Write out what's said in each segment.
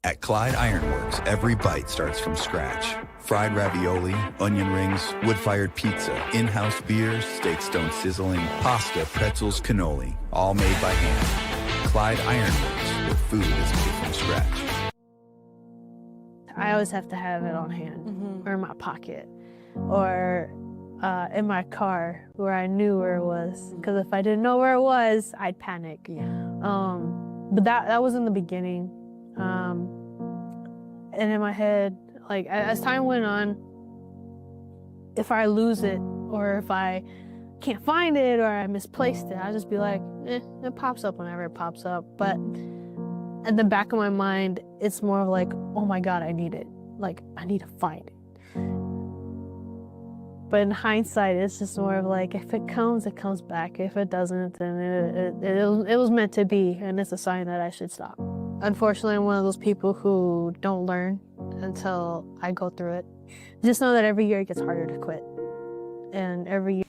At Clyde Ironworks, every bite starts from scratch. Fried ravioli, onion rings, wood-fired pizza, in-house beer, steak stone sizzling, pasta, pretzels, cannoli, all made by hand. Clyde Ironworks, where food is made from scratch. I always have to have it on hand, or in my pocket, or in my car where I knew where it was. Because if I didn't know where it was, I'd panic. But that was in the beginning. And in my head, like as time went on, if I lose it or if I can't find it or I misplaced it, I'll just be like, it pops up whenever it pops up. But in the back of my mind, it's more of like, oh my God, I need it. Like, I need to find it. But in hindsight, it's just more of like, if it comes, it comes back. If it doesn't, then it was meant to be, and it's a sign that I should stop. Unfortunately, I'm one of those people who don't learn until I go through it. Just know that every year it gets harder to quit. And every year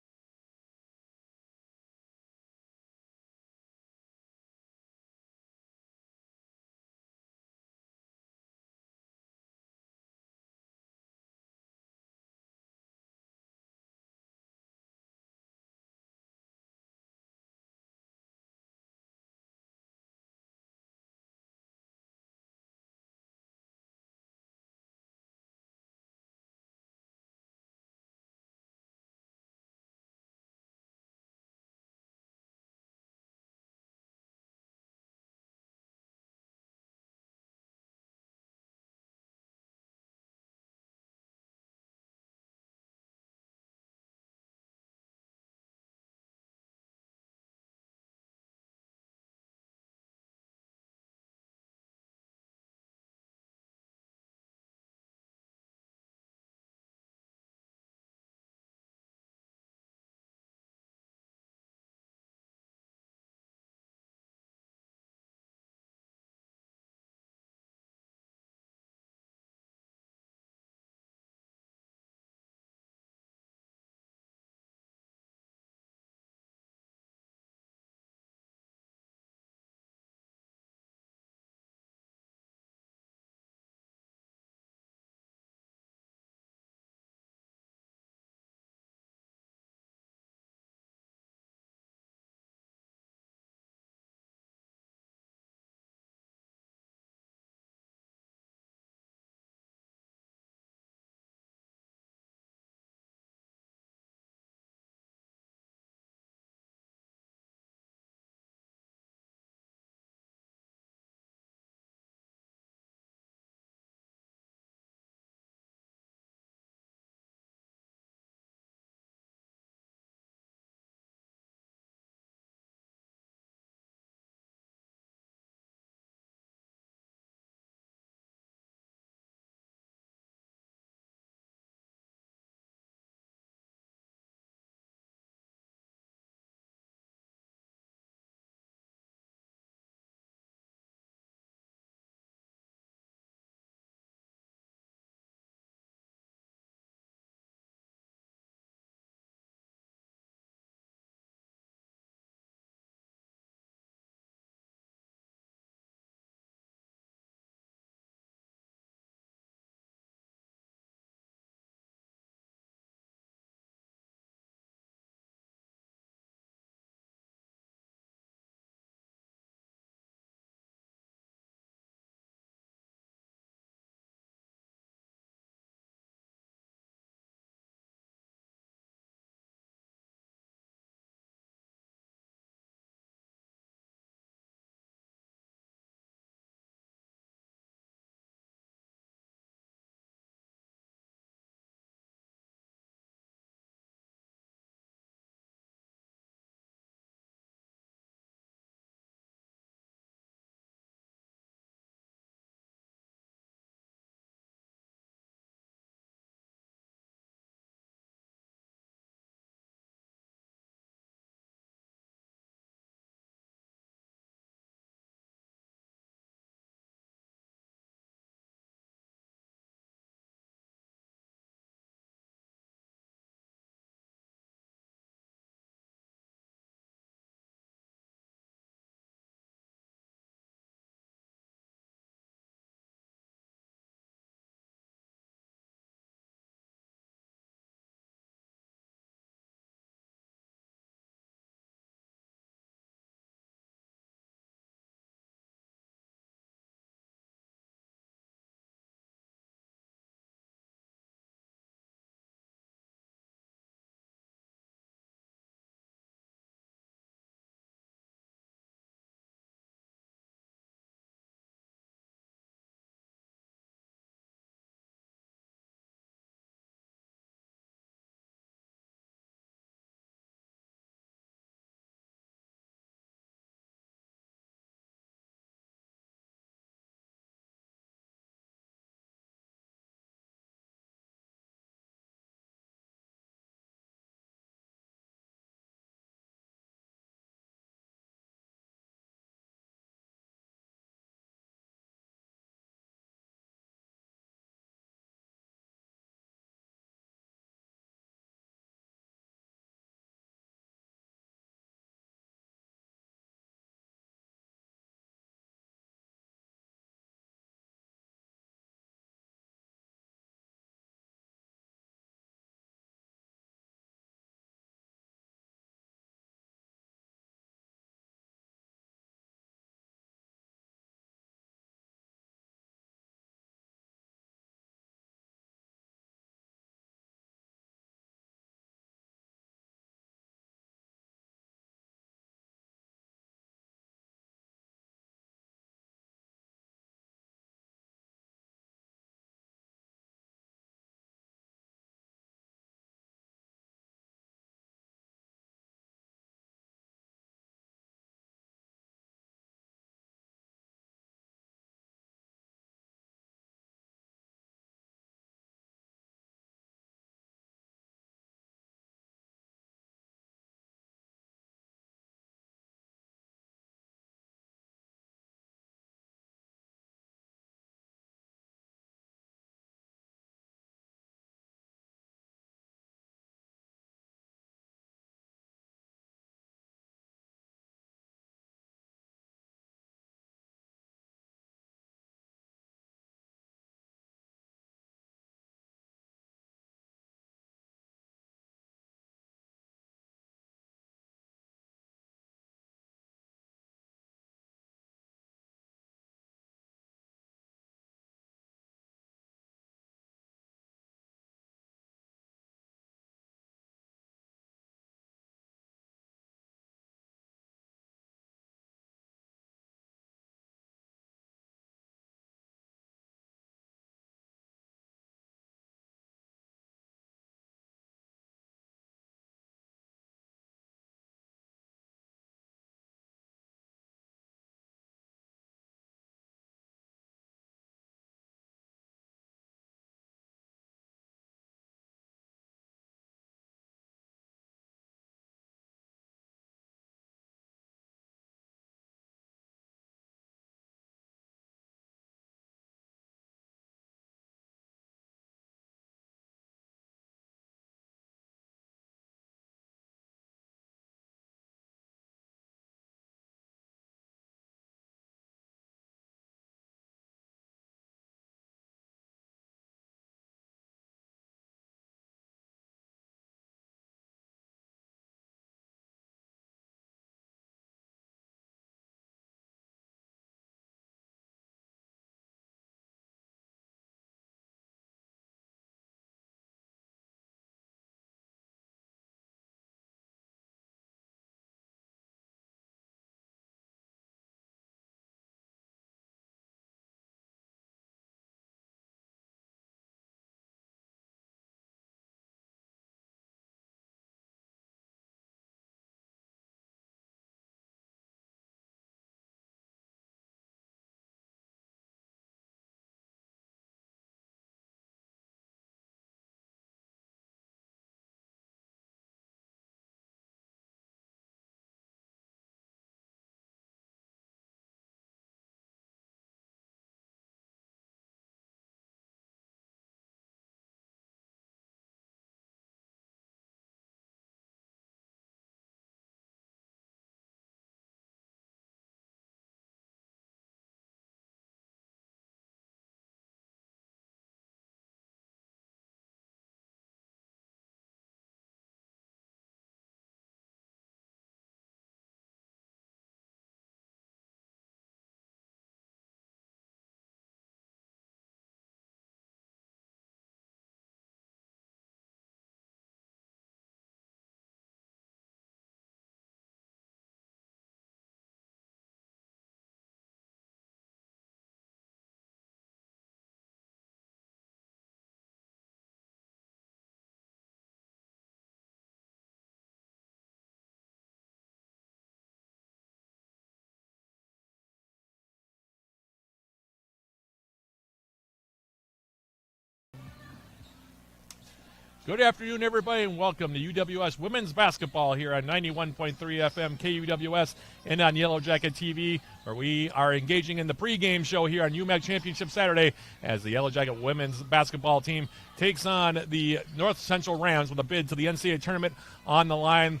Good afternoon, everybody, and welcome to UWS Women's Basketball here on 91.3 FM KUWS and on Yellow Jacket TV, where we are engaging in the pregame show here on UMAC Championship Saturday as the Yellow Jacket women's basketball team takes on the North Central Rams with a bid to the NCAA tournament on the line.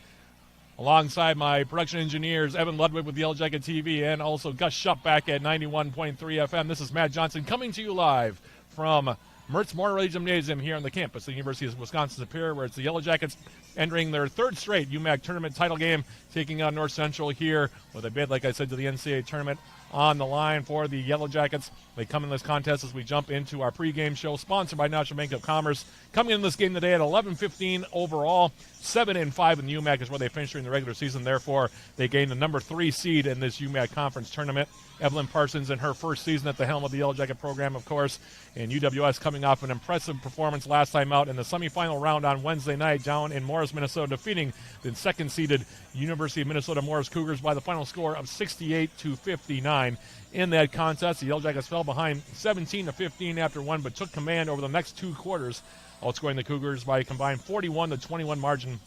Alongside my production engineers, Evan Ludwig with Yellow Jacket TV and also Gus Shupp back at 91.3 FM. This is Matt Johnson coming to you live from Mertz Memorial Gymnasium here on the campus of the University of Wisconsin-Superior, where it's the Yellow Jackets entering their third straight UMAC tournament title game, taking on North Central here with a bid, like I said, to the NCAA tournament on the line for the Yellow Jackets. They come in this contest as we jump into our pregame show, sponsored by National Bank of Commerce. Coming in this game today at 11-15 overall, 7-5 in the UMAC is where they finished during the regular season. Therefore, they gained the number 3 seed in this UMAC conference tournament. Evelyn Parsons in her first season at the helm of the Yellow Jacket program, of course, and UWS coming off an impressive performance last time out in the semifinal round on Wednesday night down in Morris, Minnesota, defeating the second-seeded University of Minnesota Morris Cougars by the final score of 68-59. In that contest, the Yellow Jackets fell behind 17-15 after one, but took command over the next 2 quarters, outscoring the Cougars by a combined 41-21 margin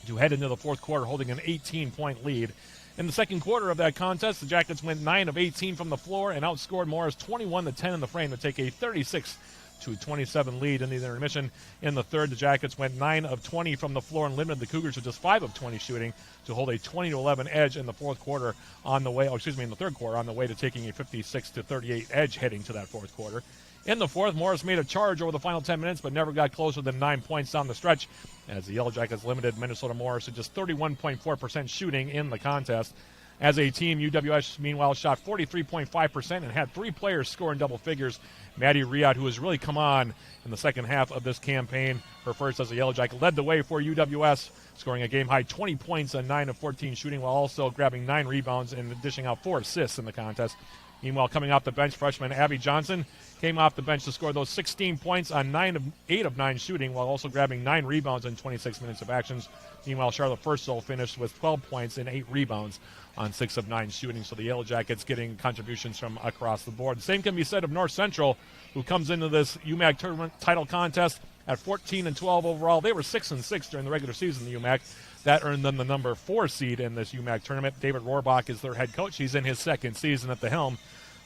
to head into the fourth quarter, holding an 18-point lead. In the second quarter of that contest, the Jackets went 9 of 18 from the floor and outscored Morris 21-10 in the frame to take a 36-27 lead in the intermission. In the third, the Jackets went 9 of 20 from the floor and limited the Cougars to just 5 of 20 shooting to hold a 20-11 edge in the fourth quarter in the third quarter on the way to taking a 56-38 edge heading to that fourth quarter. In the fourth, Morris made a charge over the final 10 minutes, but never got closer than 9 points down the stretch, as the Yellow Jackets limited Minnesota Morris to just 31.4% shooting in the contest. As a team, UWS, meanwhile, shot 43.5% and had 3 players score in double figures. Maddie Riad, who has really come on in the second half of this campaign, her first as a Yellow Jacket, led the way for UWS, scoring a game-high 20 points on 9 of 14 shooting, while also grabbing 9 rebounds and dishing out 4 assists in the contest. Meanwhile, coming off the bench, freshman Abby Johnson came off the bench to score those 16 points on 8 of 9 shooting, while also grabbing 9 rebounds in 26 minutes of actions. Meanwhile, Charlotte Firstsoul finished with 12 points and 8 rebounds on 6 of 9 shooting. So the Yellow Jackets getting contributions from across the board. The same can be said of North Central, who comes into this UMAC tournament title contest at 14-12 overall. They were 6-6 during the regular season in the UMAC. That earned them the number 4 seed in this UMAC tournament. David Rohrbach is their head coach. He's in his second season at the helm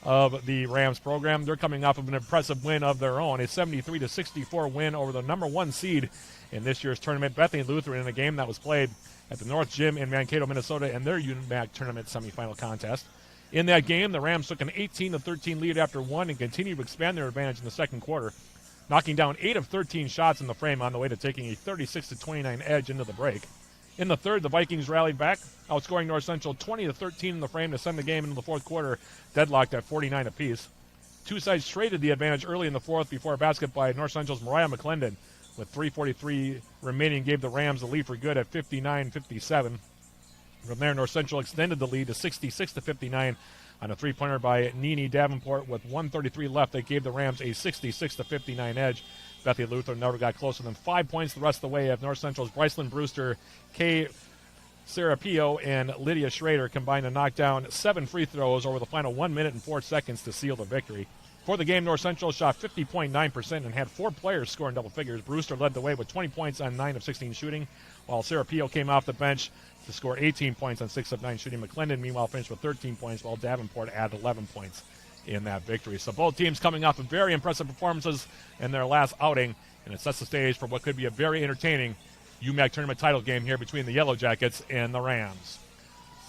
of the Rams program. They're coming off of an impressive win of their own, a 73-64 win over the number 1 seed in this year's tournament, Bethany Lutheran, in a game that was played at the North Gym in Mankato, Minnesota, in their UMAC tournament semifinal contest. In that game, the Rams took an 18-13 lead after one and continued to expand their advantage in the second quarter, knocking down 8 of 13 shots in the frame on the way to taking a 36-29 edge into the break. In the third, the Vikings rallied back, outscoring North Central 20-13 in the frame to send the game into the fourth quarter, deadlocked at 49 apiece. Two sides traded the advantage early in the fourth before a basket by North Central's Mariah McClendon, with 3:43 remaining, gave the Rams the lead for good at 59-57. From there, North Central extended the lead to 66-59 on a three-pointer by Nene Davenport. With 1:33 left, they gave the Rams a 66-59 edge. Bethany Lutheran never got closer than 5 points the rest of the way, as North Central's Brycelyn Brewster, Kay Serapio, and Lydia Schrader combined to knock down 7 free throws over the final 1 minute and 4 seconds to seal the victory. For the game, North Central shot 50.9% and had 4 players score in double figures. Brewster led the way with 20 points on 9 of 16 shooting, while Serapio came off the bench to score 18 points on 6 of 9 shooting. McClendon, meanwhile, finished with 13 points, while Davenport added 11 points in that victory. So both teams coming off of very impressive performances in their last outing, and it sets the stage for what could be a very entertaining UMAC tournament title game here between the Yellow Jackets and the Rams.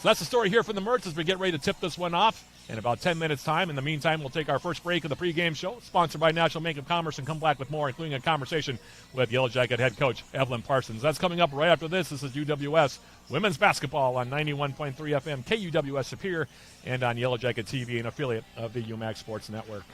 So that's the story here from the Mertz as we get ready to tip this one off in about 10 minutes' time. In the meantime, we'll take our first break of the pregame show, sponsored by National Bank of Commerce, and come back with more, including a conversation with Yellow Jacket head coach Evelyn Parsons. That's coming up right after this. This is UWS Women's Basketball on 91.3 FM KUWS Superior and on Yellow Jacket TV, an affiliate of the UMAC Sports Network.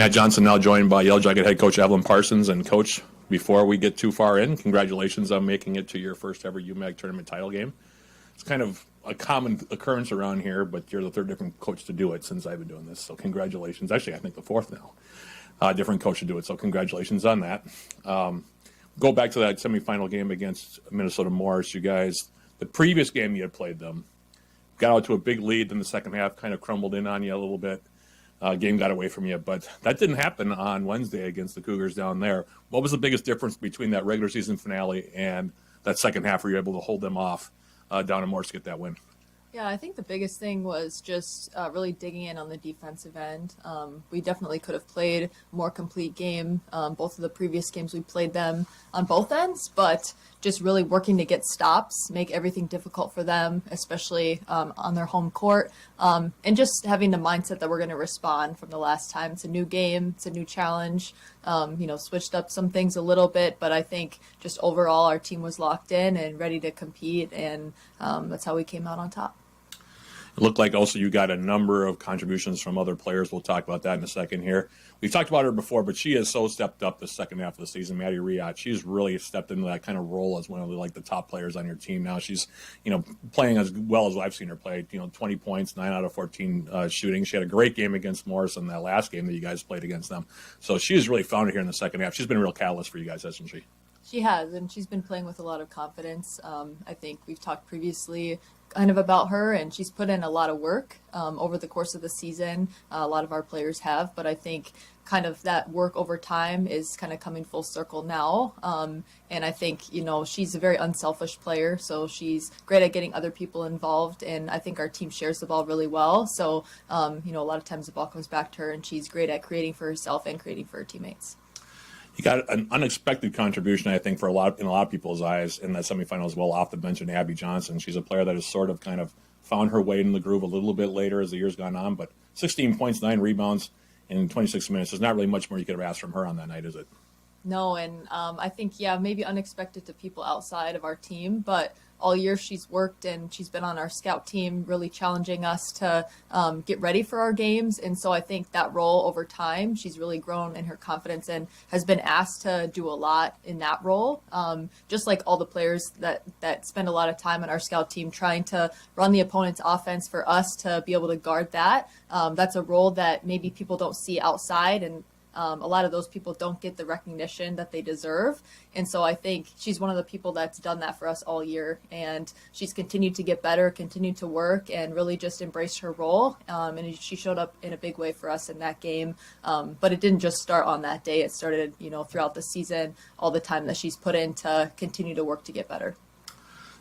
Matt Johnson now joined by Yellow Jacket head coach Evelyn Parsons. And Coach, before we get too far in, congratulations on making it to your first ever UMAC tournament title game. It's kind of a common occurrence around here, but you're the third different coach to do it since I've been doing this. So congratulations. Actually, I think the fourth now. Different coach to do it. So congratulations on that. Go back to that semifinal game against Minnesota Morris. You guys, the previous game you had played them, got out to a big lead in the second half, kind of crumbled in on you a little bit. Game got away from you, but that didn't happen on Wednesday against the Cougars down there. What was the biggest difference between that regular season finale and that second half where you were able to hold them off down in Morris to get that win? Yeah, I think the biggest thing was just really digging in on the defensive end. We definitely could have played a more complete game. Both of the previous games we played them on both ends, but just really working to get stops, make everything difficult for them, especially on their home court, and just having the mindset that we're going to respond from the last time. It's a new game, it's a new challenge. Switched up some things a little bit, but I think just overall our team was locked in and ready to compete, and that's how we came out on top. It looked like also you got a number of contributions from other players. We'll talk about that in a second here. We've talked about her before, but she has so stepped up the second half of the season. Maddie Riot, she's really stepped into that kind of role as one of the top players on your team now. She's, playing as well as I've seen her play. 20 points, 9 out of 14 shooting. She had a great game against Morris in that last game that you guys played against them. So she's really found it here in the second half. She's been a real catalyst for you guys, hasn't she? She has, and she's been playing with a lot of confidence. I think we've talked previously kind of about her, and she's put in a lot of work over the course of the season. A lot of our players have, but I think kind of that work over time is kind of coming full circle now. And I think, she's a very unselfish player, so she's great at getting other people involved, and I think our team shares the ball really well. So, a lot of times the ball comes back to her, and she's great at creating for herself and creating for her teammates. You got an unexpected contribution, I think, in a lot of people's eyes in that semifinal as well, off the bench, in Abby Johnson. She's a player that has sort of kind of found her way in the groove a little bit later as the year's gone on, but 16 points, 9 rebounds in 26 minutes. There's not really much more you could have asked from her on that night, is it? No, and I think, maybe unexpected to people outside of our team, but all year she's worked and she's been on our scout team, really challenging us to get ready for our games. And so I think that role over time, she's really grown in her confidence and has been asked to do a lot in that role. Just like all the players that spend a lot of time on our scout team trying to run the opponent's offense for us to be able to guard that. That's a role that maybe people don't see outside, and a lot of those people don't get the recognition that they deserve. And so I think she's one of the people that's done that for us all year. And she's continued to get better, continued to work, and really just embraced her role. And she showed up in a big way for us in that game. But it didn't just start on that day. It started, throughout the season, all the time that she's put in to continue to work to get better.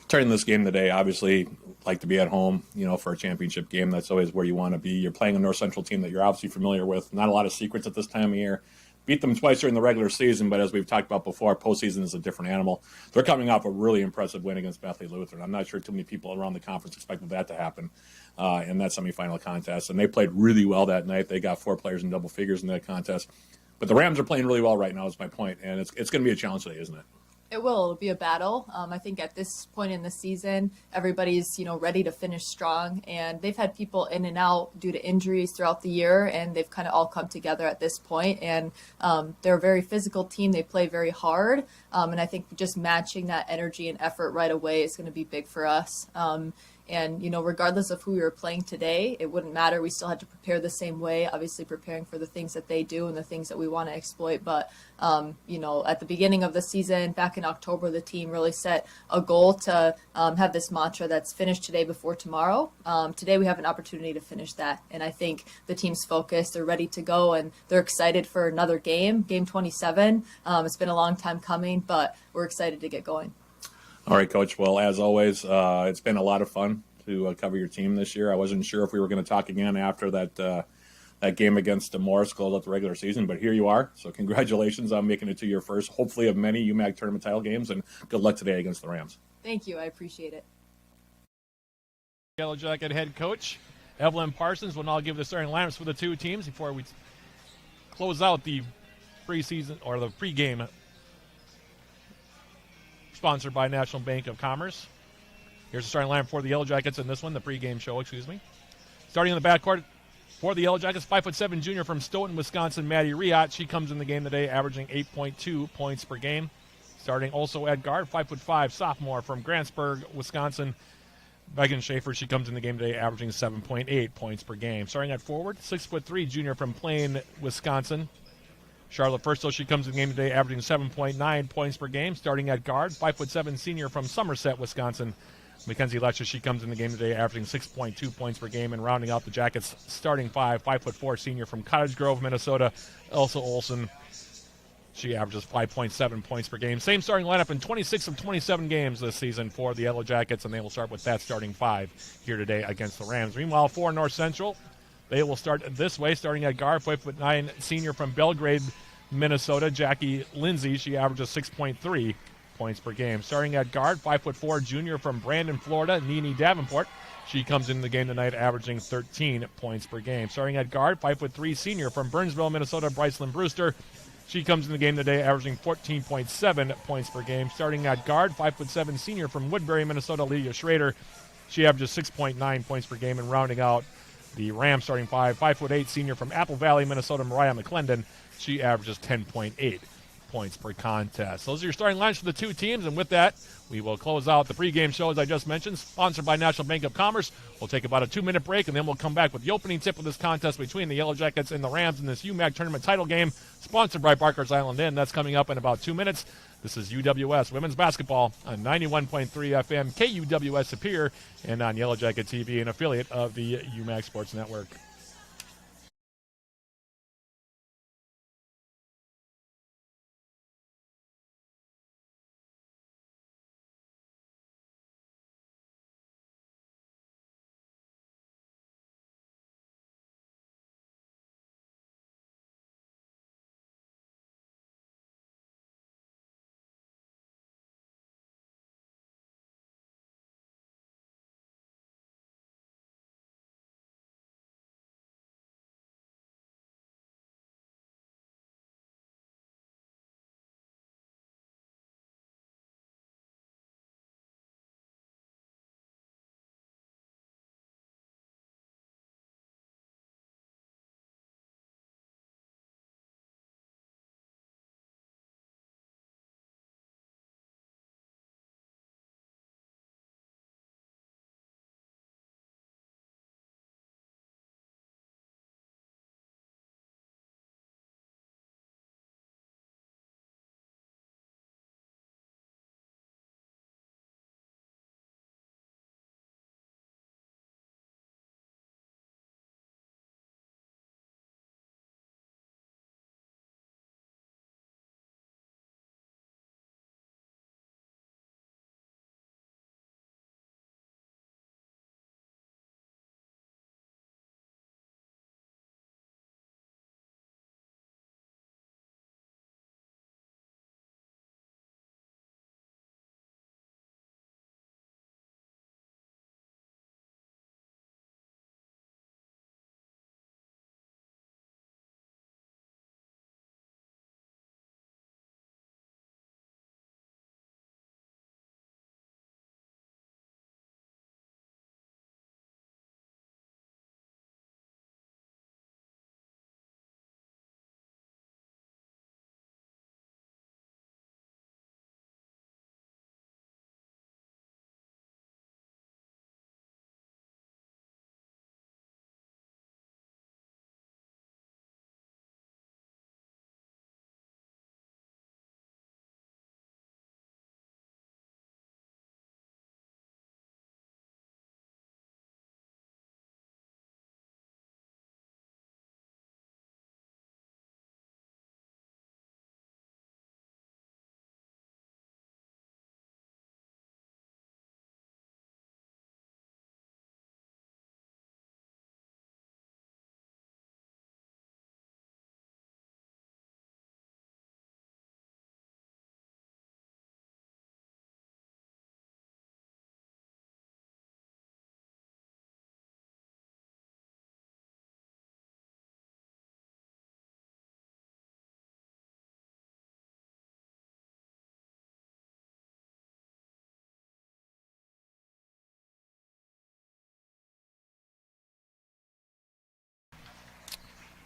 Turning this game today, obviously, like to be at home, for a championship game. That's always where you want to be. You're playing a North Central team that you're obviously familiar with. Not a lot of secrets at this time of year. Beat them twice during the regular season, but as we've talked about before, postseason is a different animal. They're coming off a really impressive win against Bethlehem Lutheran. I'm not sure too many people around the conference expected that to happen in that semifinal contest. And they played really well that night. They got 4 players in double figures in that contest. But the Rams are playing really well right now, is my point. And it's going to be a challenge today, isn't it? It will. It'll be a battle. I think at this point in the season, everybody's, ready to finish strong. And they've had people in and out due to injuries throughout the year, and they've kind of all come together at this point. And they're a very physical team. They play very hard. And I think just matching that energy and effort right away is going to be big for us. And, regardless of who we were playing today, it wouldn't matter. We still had to prepare the same way, obviously preparing for the things that they do and the things that we want to exploit. But, at the beginning of the season, back in October, the team really set a goal to have this mantra that's finished today before tomorrow. Today we have an opportunity to finish that. And I think the team's focused, they're ready to go, and they're excited for another game 27. It's been a long time coming, but we're excited to get going. All right, Coach. Well, as always, it's been a lot of fun to cover your team this year. I wasn't sure if we were going to talk again after that game against Morris closed out the regular season, but here you are. So congratulations on making it to your first, hopefully, of many UMAC tournament title games, and good luck today against the Rams. Thank you. I appreciate it. Yellow Jacket head coach Evelyn Parsons will now give the starting lineups for the two teams before we close out the preseason or the pregame, sponsored by National Bank of Commerce. Here's the starting lineup for the Yellow Jackets in this one, the pregame show, Starting in the backcourt, For the Yellow Jackets, 5'7" junior from Stoughton, Wisconsin, Maddie Riot. She comes in the game today, averaging 8.2 points per game. Starting also at guard, 5'5" sophomore from Grantsburg, Wisconsin, Megan Schaefer. She comes in the game today, averaging 7.8 points per game. Starting at forward, 6'3" junior from Plain, Wisconsin, Charlotte Fursto. She comes in the game today, averaging 7.9 points per game. Starting at guard, 5'7" senior from Somerset, Wisconsin, Mackenzie Letcher. She comes in the game today, averaging 6.2 points per game. And rounding out the Jackets' starting five, 5'4" senior from Cottage Grove, Minnesota, Elsa Olson. She averages 5.7 points per game. Same starting lineup in 26 of 27 games this season for the Yellow Jackets, and they will start with that starting five here today against the Rams. Meanwhile, for North Central, they will start this way, starting at guard, 5'9" senior from Belgrade, Minnesota, Jackie Lindsay. She averages 6.3 points per game. Starting at guard, 5'4" junior from Brandon, Florida, Nene Davenport. She comes in the game tonight, averaging 13 points per game. Starting at guard, 5'3" senior from Burnsville, Minnesota, Brycelyn Brewster. She comes in the game today, averaging 14.7 points per game. Starting at guard, 5'7" senior from Woodbury, Minnesota, Lydia Schrader. She averages 6.9 points per game. And rounding out the Rams starting five, 5'8" senior from Apple Valley, Minnesota, Mariah McClendon. She averages 10.8 points per contest. Those are your starting lines for the two teams, and with that, we will close out the pregame show, as I just mentioned, sponsored by National Bank of Commerce. We'll take about a 2-minute break, and then we'll come back with the opening tip of this contest between the Yellow Jackets and the Rams in this UMAC tournament title game, sponsored by Barker's Island Inn. That's coming up in about 2 minutes. This is UWS Women's Basketball on 91.3 FM, KUWS Superior, and on Yellow Jacket TV, an affiliate of the UMAC Sports Network.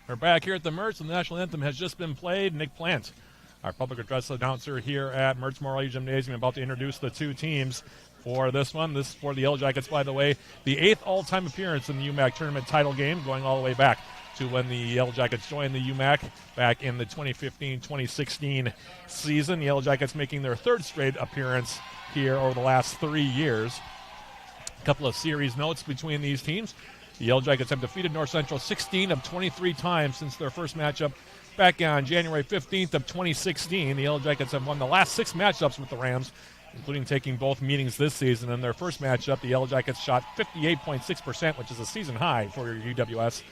We're back here at the Mertz. The national anthem has just been played. Nick Plant, our public address announcer here at Mertz Memorial Gymnasium, about to introduce the two teams for this one. This is for the Yellow Jackets, by the way, the 8th all-time appearance in the UMAC tournament title game, going all the way back to when the Yellow Jackets joined the UMAC back in the 2015-2016 season. The Yellow Jackets making their 3rd straight appearance here over the last 3 years. A couple of series notes between these teams. The Yellow Jackets have defeated North Central 16 of 23 times since their first matchup back on January 15th of 2016. The Yellow Jackets have won the last 6 matchups with the Rams, including taking both meetings this season. In their first matchup, the Yellow Jackets shot 58.6%, which is a season high for UWS,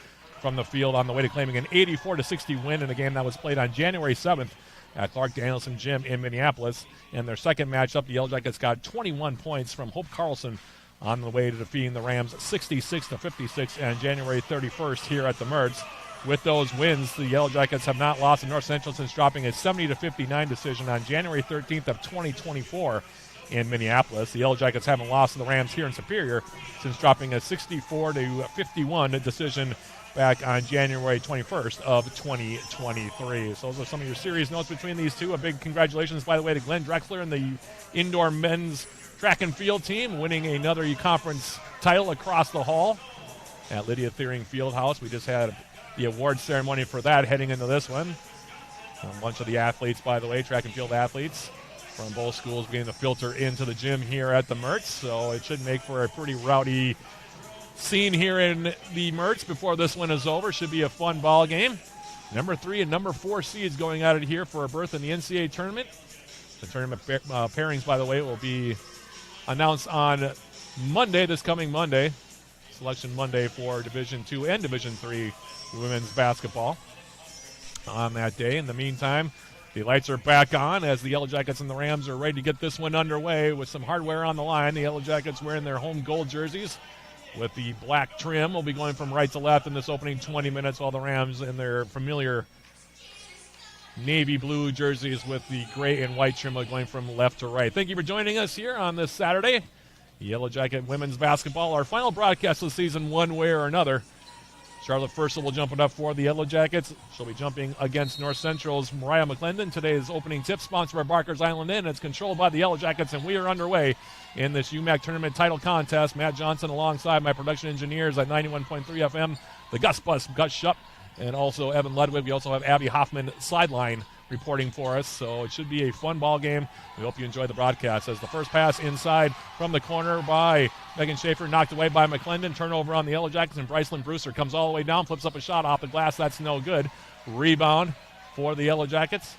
from the field on the way to claiming an 84-60 win in a game that was played on January 7th at Clark Danielson Gym in Minneapolis. In their second matchup, the Yellow Jackets got 21 points from Hope Carlson on the way to defeating the Rams 66-56 on January 31st here at the Mertz. With those wins, the Yellow Jackets have not lost to North Central since dropping a 70-59 decision on January 13th of 2024 in Minneapolis. The Yellow Jackets haven't lost to the Rams here in Superior since dropping a 64-51 decision back on January 21st of 2023. So those are some of your series notes between these two. A big congratulations, by the way, to Glenn Drexler and the indoor men's track and field team, winning another conference title across the hall at Lydia Thiering Fieldhouse. We just had the award ceremony for that heading into this one. A bunch of the athletes, by the way, track and field athletes from both schools beginning to filter into the gym here at the Mertz. So it should make for a pretty rowdy scene here in the Mertz before this one is over. Should be a fun ball game. Number 3 and number 4 seeds going at it here for a berth in the NCAA tournament. The tournament pairings, by the way, will be announced on Monday, this coming Monday. Selection Monday for Division II and Division III women's basketball on that day. In the meantime, the lights are back on as the Yellow Jackets and the Rams are ready to get this one underway with some hardware on the line. The Yellow Jackets wearing their home gold jerseys with the black trim. Will be going from right to left in this opening 20 minutes, while the Rams in their familiar navy blue jerseys with the gray and white trim are going from left to right. Thank you for joining us here on this Saturday. Yellow Jacket women's basketball, our final broadcast of the season one way or another. Charlotte Fursel will jump it up for the Yellow Jackets. She'll be jumping against North Central's Mariah McClendon. Today's opening tip, sponsored by Barker's Island Inn. It's controlled by the Yellow Jackets, and we are underway in this UMAC tournament title contest. Matt Johnson alongside my production engineers at 91.3 FM, the Gus Bus, Gus Shupp, and also Evan Ludwig. We also have Abby Hoffman sideline reporting for us, so it should be a fun ball game. We hope you enjoy the broadcast as the first pass inside from the corner by Megan Schaefer, knocked away by McClendon. Turnover on the Yellow Jackets, and Brycelyn Brewster comes all the way down, flips up a shot off the glass. That's no good. Rebound for the Yellow Jackets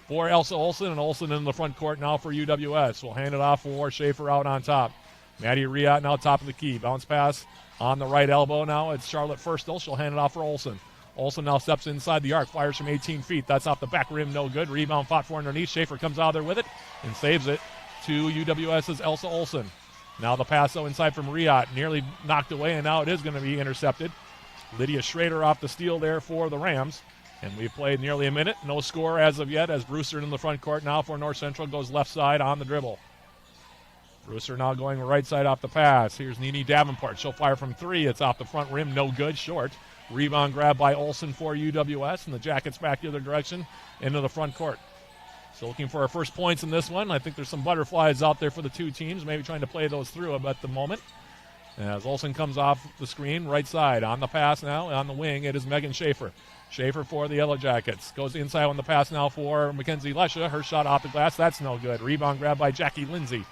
for Elsa Olsen, and Olsen in the front court now for UWS. We'll hand it off for Schaefer out on top. Maddie Riot now top of the key. Bounce pass on the right elbow now. It's Charlotte Furstel. She'll hand it off for Olsen. Olsen now steps inside the arc, fires from 18 feet. That's off the back rim, no good. Rebound fought for underneath. Schaefer comes out there with it and saves it to UWS's Elsa Olsen. Now the pass, though, inside from Riot, nearly knocked away, and now it is going to be intercepted. Lydia Schrader off the steal there for the Rams. And we've played nearly a minute. No score as of yet, as Brewster in the front court now for North Central goes left side on the dribble. Brewster now going right side off the pass. Here's Nene Davenport. She'll fire from 3. It's off the front rim, no good, short. Rebound grab by Olsen for UWS, and the Jackets back the other direction into the front court. So looking for our first points in this one. I think there's some butterflies out there for the two teams, maybe trying to play those through at the moment. As Olsen comes off the screen, right side, on the pass now, on the wing, it is Megan Schaefer. Schaefer for the Yellow Jackets. Goes inside on the pass now for Mackenzie Lesha. Her shot off the glass, that's no good. Rebound grab by Jackie Lindsay.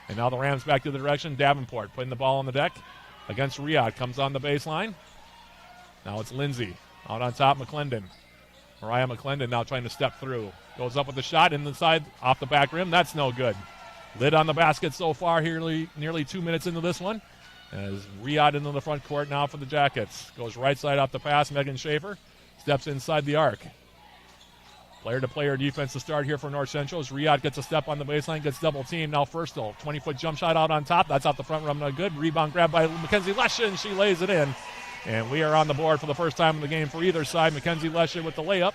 And now the Rams back to the direction. Davenport putting the ball on the deck against Riot. Comes on the baseline. Now it's Lindsay. Out on top, McClendon. Mariah McClendon now trying to step through. Goes up with the shot in the side, off the back rim. That's no good. Lid on the basket so far here, nearly 2 minutes into this one. As Riot into the front court now for the Jackets. Goes right side off the pass. Megan Schaefer steps inside the arc. Player-to-player defense to start here for North Central as Riot gets a step on the baseline, gets double teamed. Now Furstel, 20-foot jump shot out on top. That's out the front rim, no good. Rebound grab by Mackenzie Lesha, and she lays it in. And we are on the board for the first time in the game for either side. Mackenzie Lesha with the layup.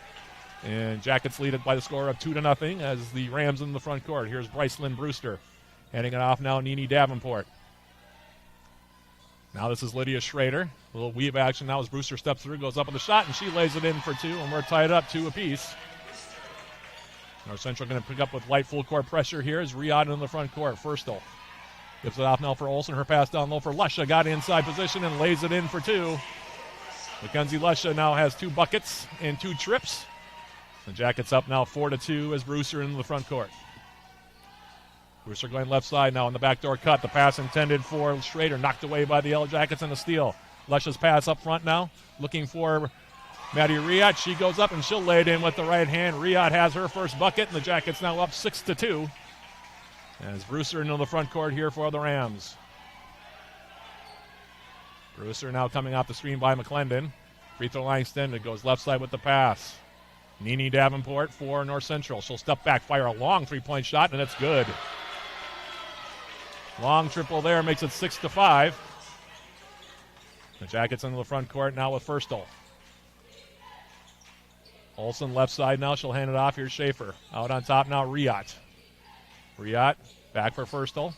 And Jackets lead it by the score of 2-0 as the Rams in the front court. Here's Brycelyn Brewster. Handing it off now, Nene Davenport. Now this is Lydia Schrader. A little weave action now as Brewster steps through, goes up with the shot, and she lays it in for 2, and we're tied up 2 apiece. North Central going to pick up with light full court pressure here as Riyadh in the front court. Firstel gives it off now for Olsen. Her pass down low for Lesha. Got inside position and lays it in for 2. Mackenzie Lesha now has 2 buckets and 2 trips. The Jackets up now 4-2 as Brewster into the front court. Brewster going left side now on the backdoor cut. The pass intended for Schrader, knocked away by the Yellow Jackets and a steal. Lesha's pass up front now, looking for Maddie Riyadh. She goes up and she'll lay it in with the right hand. Riyadh has her first bucket, and the Jackets now up 6-2. As Brewster into the front court here for the Rams. Brewster now coming off the screen by McClendon. Free throw line extended, goes left side with the pass. Nene Davenport for North Central. She'll step back, fire a long three-point shot, and it's good. Long triple there makes it 6-5. The Jackets into the front court now with Firstel. Olsen left side now. She'll hand it off. Here's Schaefer. Out on top now, Riyadh. Riyadh back for Firstel.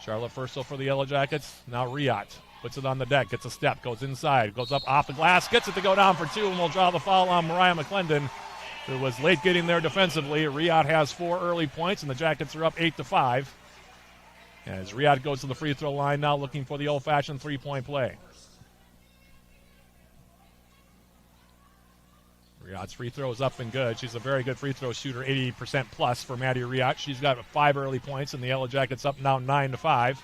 Charlotte Firstel for the Yellow Jackets. Now Riyadh puts it on the deck, gets a step, goes inside, goes up off the glass, gets it to go down for 2, and we'll draw the foul on Mariah McClendon, who was late getting there defensively. Riyadh has 4 early points, and the Jackets are up 8-5. As Riyadh goes to the free throw line now, looking for the old-fashioned three-point play. Riyadh's free throw is up and good. She's a very good free throw shooter, 80% plus for Maddie Riyadh. She's got 5 early points, and the Yellow Jackets up now 9-5.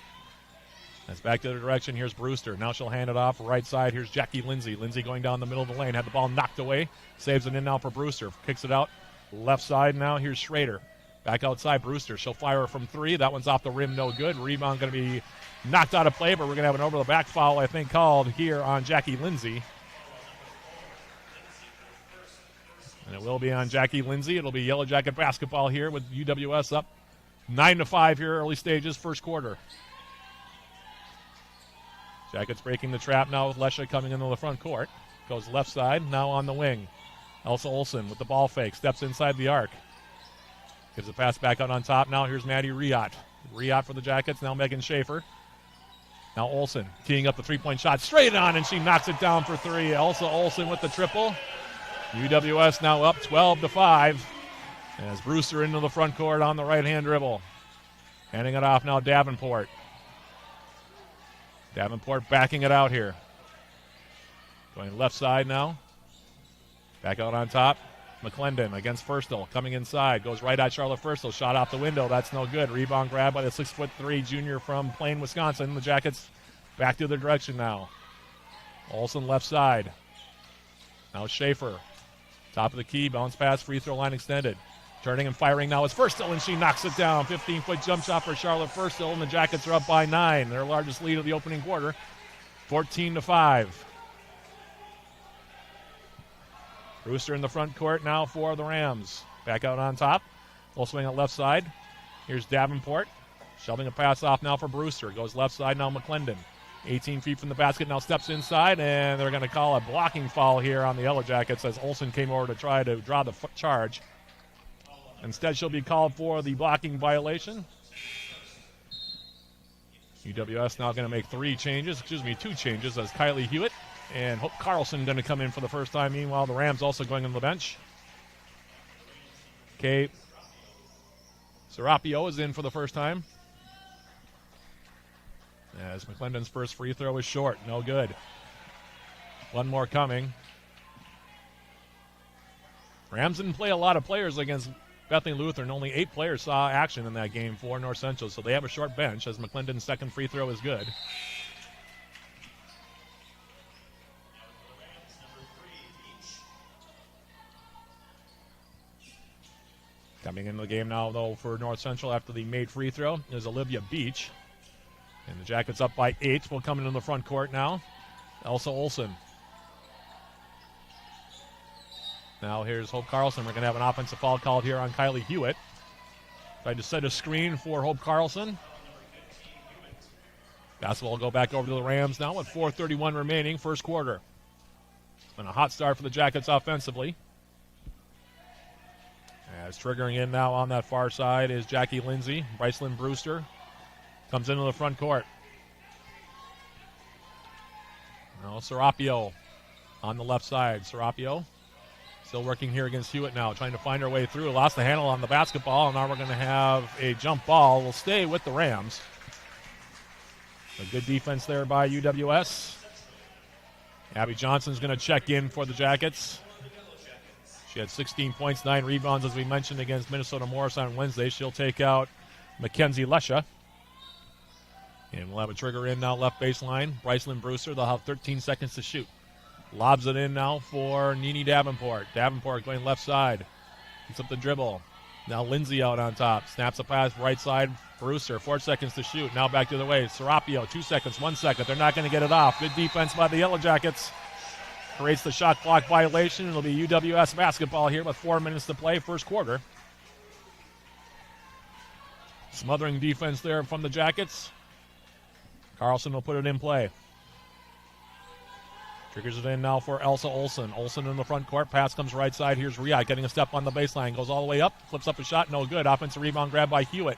That's back to the direction. Here's Brewster. Now she'll hand it off right side. Here's Jackie Lindsay. Lindsay going down the middle of the lane. Had the ball knocked away. Saves it in now for Brewster. Kicks it out left side now. Here's Schrader. Back outside Brewster. She'll fire from 3. That one's off the rim. No good. Rebound going to be knocked out of play, but we're going to have an over-the-back foul, I think, called here on Jackie Lindsay. And it will be on Jackie Lindsay. It'll be Yellow Jacket basketball here with UWS up 9-5 here, early stages, first quarter. Jackets breaking the trap now with Lesha coming into the front court. Goes left side, now on the wing. Elsa Olsen with the ball fake, steps inside the arc. Gives a pass back out on top. Now here's Maddie Riyadh. Riyadh for the Jackets, now Megan Schaefer. Now Olsen teeing up the three-point shot straight on, and she knocks it down for 3. Elsa Olsen with the triple. UWS now up 12-5 as Brewster into the front court on the right-hand dribble. Handing it off now Davenport. Davenport backing it out here. Going left side now. Back out on top. McClendon against Firstel. Coming inside. Goes right at Charlotte Firstel. Shot off the window. That's no good. Rebound grab by the 6'3" junior from Plain, Wisconsin. The Jackets back to their direction now. Olsen left side. Now Schaefer. Top of the key. Bounce pass. Free throw line extended. Turning and firing now is Firstel, and she knocks it down. 15-foot jump shot for Charlotte Firstel, and the Jackets are up by 9. Their largest lead of the opening quarter, 14-5. Brewster in the front court now for the Rams. Back out on top. Full swing at left side. Here's Davenport. Shoving a pass off now for Brewster. Goes left side now McClendon. 18 feet from the basket, now steps inside, and they're going to call a blocking foul here on the Yellow Jackets as Olsen came over to try to draw the charge. Instead, she'll be called for the blocking violation. UWS now going to make 2 changes as Kylie Hewitt and Hope Carlson going to come in for the first time. Meanwhile, the Rams also going on the bench. Kate Serapio is in for the first time. As McClendon's first free throw is short. No good. One more coming. Rams didn't play a lot of players against Bethany Lutheran. Only 8 players saw action in that game for North Central, so they have a short bench as McClendon's second free throw is good. Coming into the game now, though, for North Central after the made free throw is Olivia Beach. And the Jackets up by 8. Will come into the front court now. Elsa Olsen. Now here's Hope Carlson. We're going to have an offensive foul called here on Kylie Hewitt. Tried to set a screen for Hope Carlson. Basketball will go back over to the Rams now with 4:31 remaining, first quarter. It's been a hot start for the Jackets offensively. As triggering in now on that far side is Jackie Lindsay. Brycelyn Brewster comes into the front court. Now Serapio on the left side. Serapio still working here against Hewitt now, trying to find her way through. Lost the handle on the basketball, and now we're going to have a jump ball. We'll stay with the Rams. A good defense there by UWS. Abby Johnson's going to check in for the Jackets. She had 16 points, 9 rebounds, as we mentioned, against Minnesota Morris on Wednesday. She'll take out Mackenzie Lesha. And we'll have a trigger in now, left baseline. Brycelyn Brewster, they'll have 13 seconds to shoot. Lobs it in now for Nene Davenport. Davenport going left side. Gets up the dribble. Now Lindsay out on top. Snaps a pass right side. Brewster, 4 seconds to shoot. Now back to the way. Serapio, 2 seconds, 1 second. They're not going to get it off. Good defense by the Yellow Jackets. Creates the shot clock violation. It'll be UWS basketball here with 4 minutes to play, first quarter. Smothering defense there from the Jackets. Carlson will put it in play. Triggers it in now for Elsa Olsen. Olsen in the front court. Pass comes right side. Here's Riot getting a step on the baseline. Goes all the way up. Flips up a shot. No good. Offensive rebound grab by Hewitt.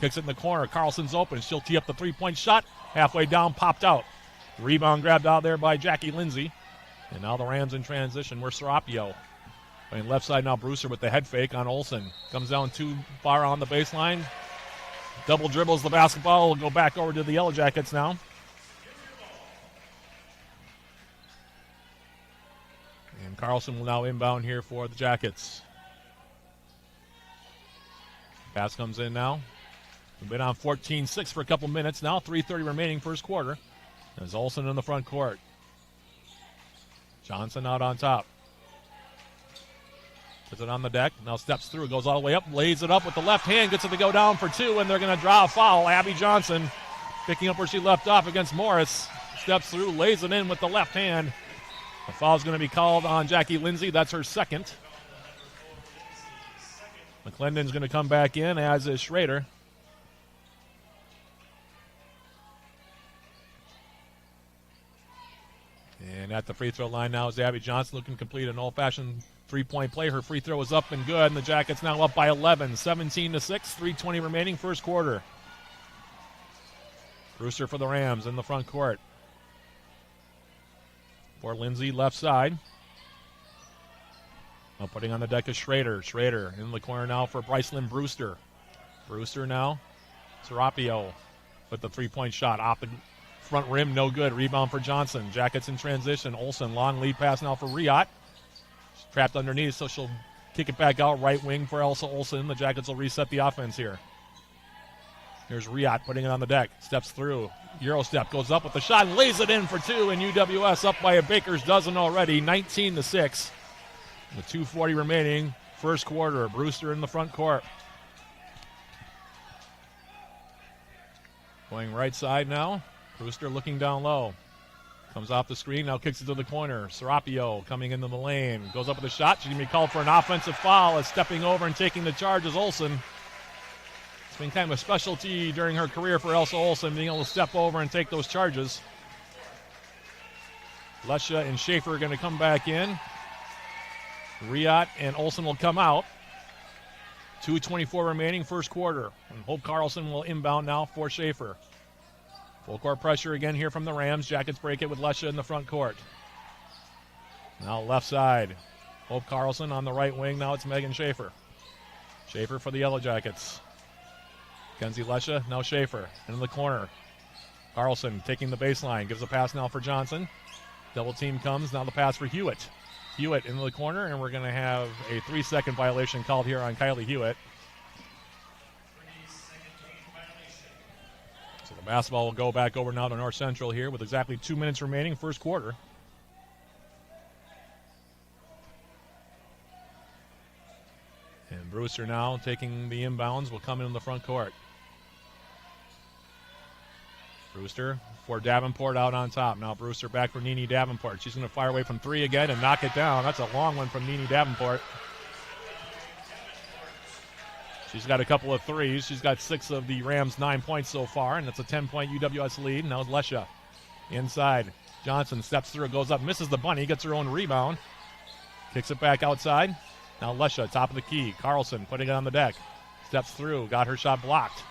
Kicks it in the corner. Carlson's open. She'll tee up the three-point shot. Halfway down. Popped out. Rebound grabbed out there by Jackie Lindsay. And now the Rams in transition. We're Serapio. Playing left side now. Brewster with the head fake on Olsen. Comes down too far on the baseline. Double dribbles the basketball. Will go back over to the Yellow Jackets now. And Carlson will now inbound here for the Jackets. Pass comes in now. We've been on 14-6 for a couple minutes now. 3:30 remaining first quarter. There's Olsen in the front court. Johnson out on top. Puts it on the deck. Now steps through. Goes all the way up. Lays it up with the left hand. Gets it to go down for 2. And they're going to draw a foul. Abby Johnson picking up where she left off against Morris. Steps through. Lays it in with the left hand. The foul is going to be called on Jackie Lindsay. That's her second. McClendon's going to come back in, as is Schrader. And at the free throw line now is Abby Johnson, looking to complete an old-fashioned three-point play. Her free throw is up and good, and the Jackets now up by 11, 17-6, 3:20 remaining first quarter. Brewster for the Rams in the front court. For Lindsay, left side. Now putting on the deck is Schrader. Schrader in the corner now for Brycelyn Brewster. Brewster now. Serapio with the three-point shot off the front rim, no good. Rebound for Johnson. Jackets in transition. Olsen, long lead pass now for Riot. She's trapped underneath, so she'll kick it back out. Right wing for Elsa Olsen. The Jackets will reset the offense here. Here's Riot putting it on the deck. Steps through. Euro step. Goes up with the shot. Lays it in for 2. And UWS up by a baker's dozen already. 19-6. With 2:40 remaining. First quarter. Brewster in the front court. Going right side now. Brewster looking down low. Comes off the screen. Now kicks it to the corner. Serapio coming into the lane. Goes up with a shot. She's going to be called for an offensive foul. As stepping over and taking the charge is Olsen. It's been kind of a specialty during her career for Elsa Olsen, being able to step over and take those charges. Lesha and Schaefer are going to come back in. Riot and Olsen will come out. 2:24 remaining first quarter. And Hope Carlson will inbound now for Schaefer. Full court pressure again here from the Rams. Jackets break it with Lesha in the front court. Now left side. Hope Carlson on the right wing. Now it's Megan Schaefer. Schaefer for the Yellow Jackets. Kenzie Lesha, now Schaefer in the corner. Carlson taking the baseline. Gives a pass now for Johnson. Double team comes. Now the pass for Hewitt. Hewitt into the corner, and we're going to have a 3-second violation called here on Kylie Hewitt. So the basketball will go back over now to North Central here with exactly 2 minutes remaining, first quarter. And Brewster now taking the inbounds will come in the front court. Brewster for Davenport out on top. Now Brewster back for Nene Davenport. She's going to fire away from 3 again and knock it down. That's a long one from Nene Davenport. She's got a couple of threes. She's got 6 of the Rams' 9 points so far, and that's a 10-point UWS lead. Now Lesha inside. Johnson steps through, goes up, misses the bunny, gets her own rebound. Kicks it back outside. Now Lesha, top of the key. Carlson putting it on the deck. Steps through, got her shot blocked.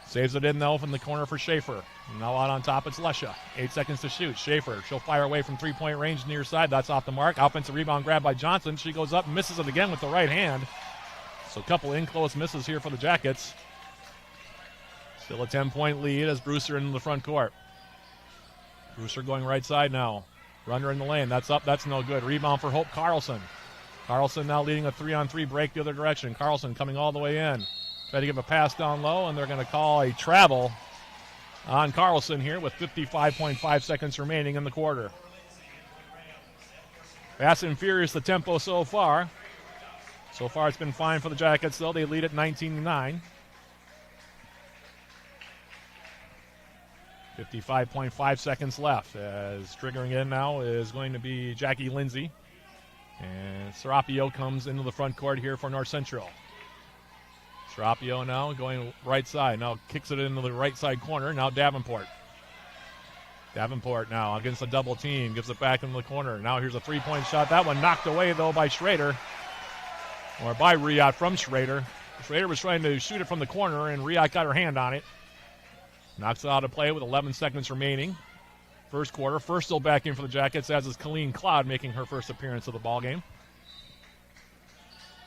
Saves it in, though, from the corner for Schaefer. Now out on top, it's Lesha. 8 seconds to shoot. Schaefer, she'll fire away from three-point range near side. That's off the mark. Offensive rebound grab by Johnson. She goes up and misses it again with the right hand. So a couple in-close misses here for the Jackets. Still a 10-point lead as Brewster into the front court. Brewster going right side now. Runner in the lane. That's up. That's no good. Rebound for Hope Carlson. Carlson now leading a 3-on-3 break the other direction. Carlson coming all the way in. Try to give a pass down low, and they're going to call a travel on Carlson here with 55.5 seconds remaining in the quarter. Fast and furious the tempo so far. So far it's been fine for the Jackets, though. They lead at 19-9. 55.5 seconds left. As triggering in now is going to be Jackie Lindsay. And Serapio comes into the front court here for North Central. Serapio now going right side. Now kicks it into the right side corner. Now Davenport. Davenport now against a double team. Gives it back into the corner. Now here's a three-point shot. That one knocked away, though, by Schrader. Or by Riot from Schrader. Schrader was trying to shoot it from the corner, and Riot got her hand on it. Knocks it out of play with 11 seconds remaining. First quarter. First still back in for the Jackets, as is Colleen Cloud making her first appearance of the ballgame.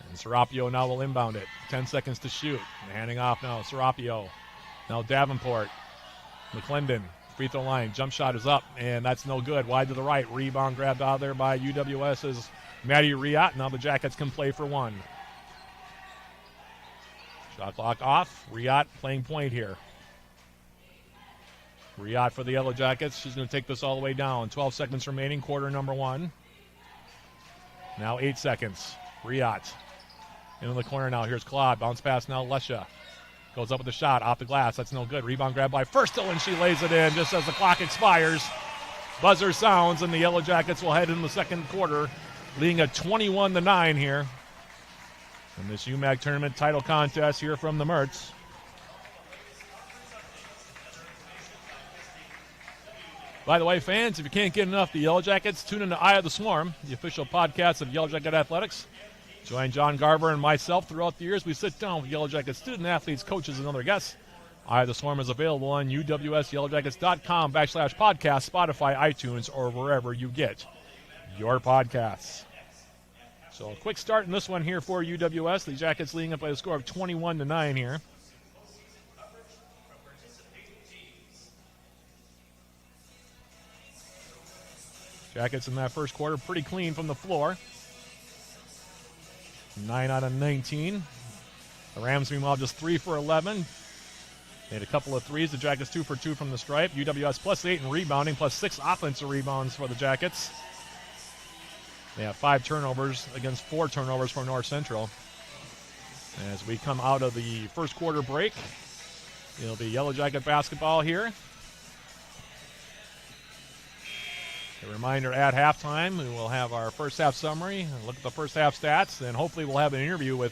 And Serapio now will inbound it. 10 seconds to shoot. And handing off now. Serapio. Now Davenport. McClendon. Free throw line. Jump shot is up. And that's no good. Wide to the right. Rebound grabbed out there by UWS's Maddie Riot. Now the Jackets can play for one. Shot clock off. Riot playing point here. Riot for the Yellow Jackets. She's going to take this all the way down. 12 seconds remaining. Quarter number one. Now 8 seconds. Riot. Into the corner now. Here's Claude. Bounce pass now. Lesha goes up with the shot. Off the glass. That's no good. Rebound grab by Firstel, and she lays it in just as the clock expires. Buzzer sounds, and the Yellow Jackets will head into the second quarter, leading at 21-9 here in this UMAC tournament title contest here from the Mertz. By the way, fans, if you can't get enough of the Yellow Jackets, tune in to Eye of the Swarm, the official podcast of Yellow Jacket Athletics. Join John Garber and myself throughout the years. We sit down with Yellow Jacket student athletes, coaches, and other guests. Eye of the Swarm is available on uwsyellowjackets.com/podcast, Spotify, iTunes, or wherever you get your podcasts. So a quick start in this one here for UWS. The Jackets leading up by a score of 21-9 here. Jackets in that first quarter pretty clean from the floor. 9 out of 19. The Rams, meanwhile, just 3 for 11. Made a couple of threes. The Jackets 2 for 2 from the stripe. UWS +8 in rebounding, +6 offensive rebounds for the Jackets. They have 5 turnovers against 4 turnovers for North Central. As we come out of the first quarter break, it'll be Yellow Jacket basketball here. A reminder, at halftime, we will have our first half summary, look at the first half stats, and hopefully we'll have an interview with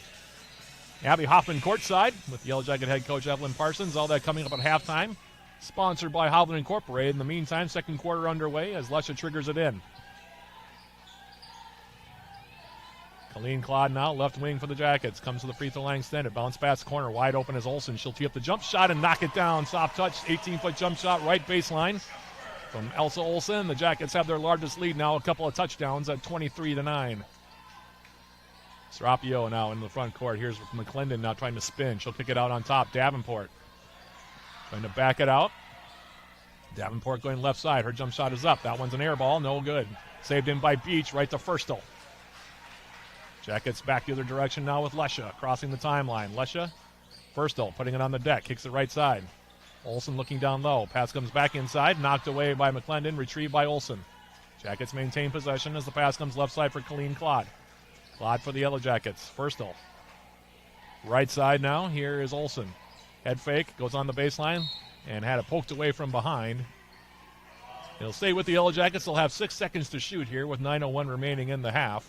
Abby Hoffman courtside with Yellow Jacket head coach Evelyn Parsons. All that coming up at halftime, sponsored by Hovland Incorporated. In the meantime, second quarter underway as Lesha triggers it in. Colleen Claude now, left wing for the Jackets. Comes to the free throw line extended. Bounce pass corner, wide open as Olsen. She'll tee up the jump shot and knock it down. Soft touch, 18-foot jump shot, right baseline from Elsa Olsen. The Jackets have their largest lead now, a couple of touchdowns at 23-9. Serapio now in the front court. Here's McClendon now trying to spin. She'll kick it out on top. Davenport trying to back it out. Davenport going left side. Her jump shot is up. That one's an air ball. No good. Saved in by Beach right to Firstel. Jackets back the other direction now with Lesha crossing the timeline. Lesha, Firstel putting it on the deck. Kicks it right side. Olsen looking down low. Pass comes back inside. Knocked away by McClendon. Retrieved by Olsen. Jackets maintain possession as the pass comes left side for Colleen Claude. Claude for the Yellow Jackets. Firstel. Right side now. Here is Olsen. Head fake. Goes on the baseline. And had it poked away from behind. He'll stay with the Yellow Jackets. They'll have 6 seconds to shoot here with 9:01 remaining in the half.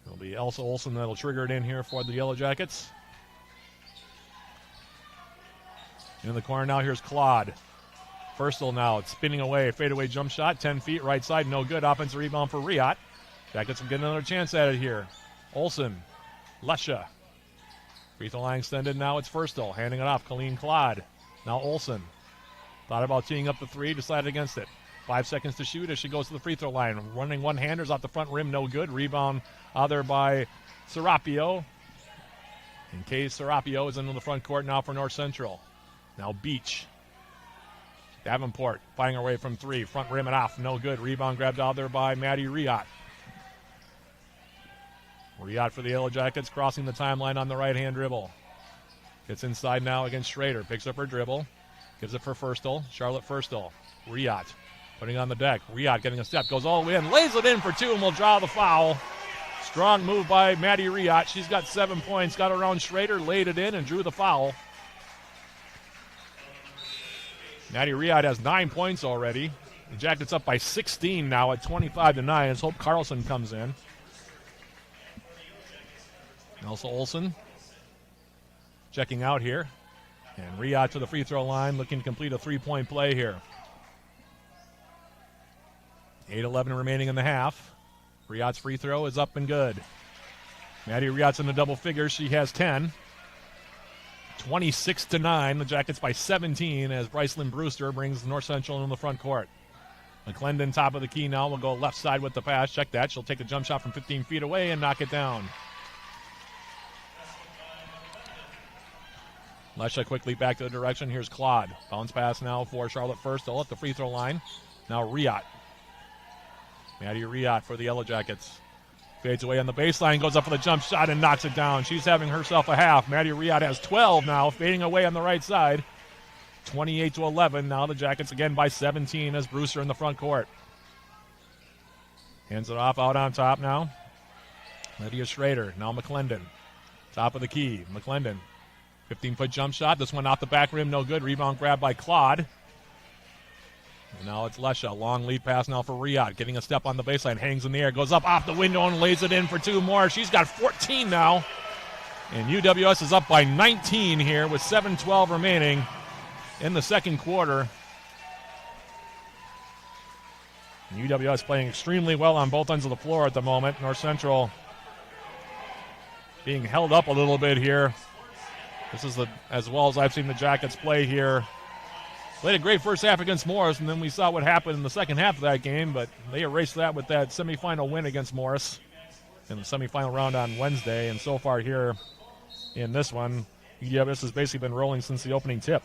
It'll be Elsa Olsen that'll trigger it in here for the Yellow Jackets. In the corner now, here's Claude. Firstel now, it's spinning away, fadeaway jump shot, 10 feet, right side, no good. Offensive rebound for Riot. Jackets will get another chance at it here. Olsen, Lesha. Free throw line extended. Now it's Firstill handing it off. Colleen Claude. Now Olsen. Thought about teeing up the three, decided against it. 5 seconds to shoot as she goes to the free throw line. Running one-handers off the front rim, no good. Rebound there by Serapio. And Kay Serapio is into the front court now for North Central. Now Beach. Davenport fighting her way from three. Front rim and off, no good. Rebound grabbed out there by Maddie Riot. Riot for the Yellow Jackets, crossing the timeline on the right-hand dribble. Gets inside now against Schrader. Picks up her dribble. Gives it for Firstill. Charlotte Firstill. Riot putting on the deck. Riot getting a step. Goes all the way in. Lays it in for two and will draw the foul. Strong move by Maddie Riot. She's got 7 points. Got around Schrader. Laid it in and drew the foul. Maddie Riot has 9 points already. The Jackets up by 16 now at 25-9 as Hope Carlson comes in. Elsa Olsen checking out here. And Riot to the free throw line, looking to complete a three-point play here. 8:11 remaining in the half. Riot's free throw is up and good. Maddie Riot's in the double figures. She has 10. 26-9. The Jackets by 17 as Brycelyn Brewster brings North Central in the front court. McClendon top of the key now. Will go left side with the pass. Check that. She'll take a jump shot from 15 feet away and knock it down. Lesha quickly back to the direction. Here's Claude. Bounce pass now for Charlotte Firstill at the free throw line. Now Riot. Maddie Riot for the Yellow Jackets. Fades away on the baseline, goes up for the jump shot and knocks it down. She's having herself a half. Maddie Riot has 12 now, fading away on the right side. 28-11. Now the Jackets again by 17 as Brewster in the front court. Hands it off out on top now. Lydia Schrader. Now McClendon. Top of the key. McClendon. 15-foot jump shot. This one off the back rim, no good. Rebound grab by Claude. And now it's Lesha. Long lead pass now for Riot. Getting a step on the baseline. Hangs in the air. Goes up off the window and lays it in for two more. She's got 14 now. And UWS is up by 19 here with 7:12 remaining in the second quarter. And UWS playing extremely well on both ends of the floor at the moment. North Central being held up a little bit here. This is as well as I've seen the Jackets play here. Played a great first half against Morris, and then we saw what happened in the second half of that game, but they erased that with that semifinal win against Morris in the semifinal round on Wednesday. And so far here in this one, UWS has basically been rolling since the opening tip.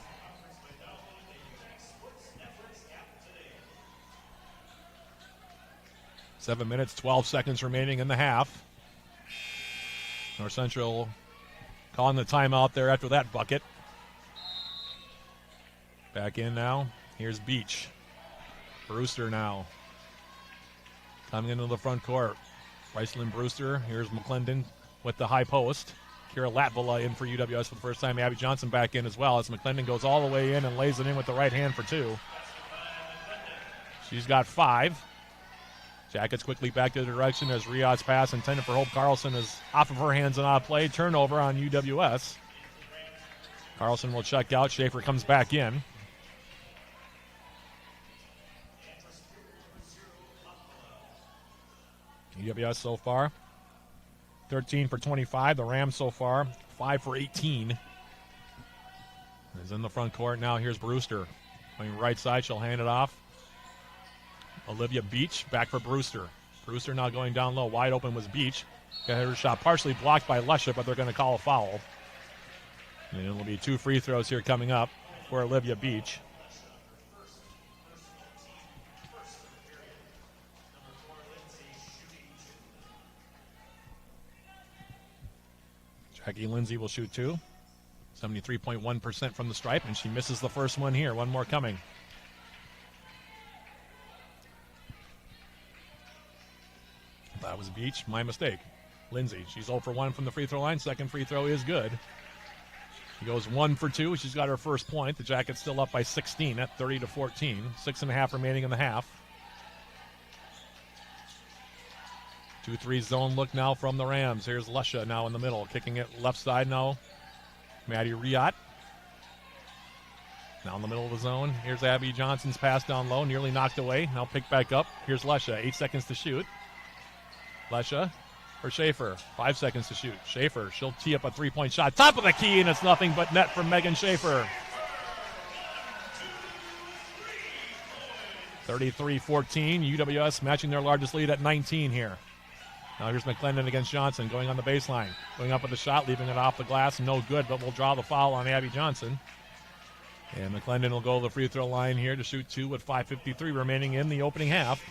Seven minutes, 12 seconds remaining in the half. North Central calling the timeout there after that bucket. Back in now. Here's Beach. Brewster now. Coming into the front court. Brycelyn Brewster. Here's McClendon with the high post. Kira Latvala in for UWS for the first time. Abby Johnson back in as well as McClendon goes all the way in and lays it in with the right hand for two. She's got 5. Jackets quickly back to the direction as Riot's pass intended for Hope Carlson is off of her hands and out of play. Turnover on UWS. Carlson will check out. Schaefer comes back in. UWS so far 13 for 25. The Rams so far 5 for 18. Is in the front court now. Here's Brewster going right side. She'll hand it off. Olivia Beach back for Brewster. Brewster now going down low. Wide open was Beach. Got her shot partially blocked by Lesha, but they're going to call a foul. And it'll be 2 free throws here coming up for Olivia Beach. Jackie Lindsay will shoot 2. 73.1% from the stripe, and she misses the first one here. One more coming. That was Beach. My mistake. Lindsay. She's 0 for 1 from the free throw line. Second free throw is good. She goes 1 for 2. She's got her first point. The Jackets still up by 16 at 30-14. 6.5 remaining in the half. 2-3 zone look now from the Rams. Here's Lesha now in the middle. Kicking it left side now. Maddie Riot. Now in the middle of the zone. Here's Abby Johnson's pass down low. Nearly knocked away. Now picked back up. Here's Lesha. 8 seconds to shoot. Lesha for Schaefer. 5 seconds to shoot. Schaefer, she'll tee up a three-point shot. Top of the key, and it's nothing but net from Megan Schaefer. 33-14. UWS matching their largest lead at 19 here. Now here's McClendon against Johnson, going on the baseline. Going up with a shot, leaving it off the glass. No good, but we'll draw the foul on Abby Johnson. And McClendon will go to the free throw line here to shoot 2 with 5:53 remaining in the opening half.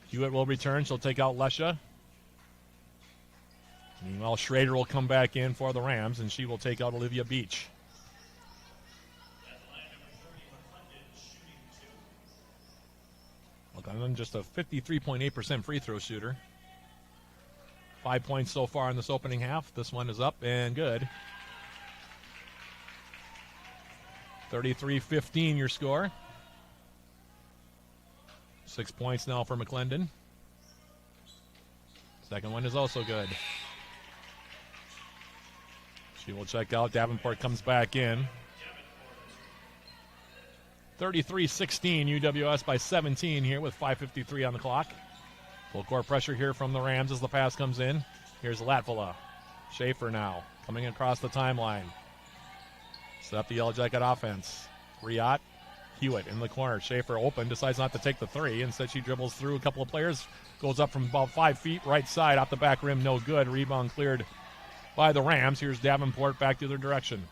Hewitt will return. She'll take out Lesha. Meanwhile, Schrader will come back in for the Rams, and she will take out Olivia Beach. McClendon just a 53.8% free throw shooter. 5 points so far in this opening half. This one is up and good. 33-15 your score. 6 points now for McClendon. Second one is also good. She will check out. Davenport comes back in. 33-16, UWS by 17 here with 5:53 on the clock. Full court pressure here from the Rams as the pass comes in. Here's Latvala. Schaefer now coming across the timeline. Set up the Yellow Jacket offense. Riot, Hewitt in the corner. Schaefer open, decides not to take the three. Instead, she dribbles through a couple of players. Goes up from about 5 feet, right side, off the back rim, no good. Rebound cleared by the Rams. Here's Davenport back to their direction.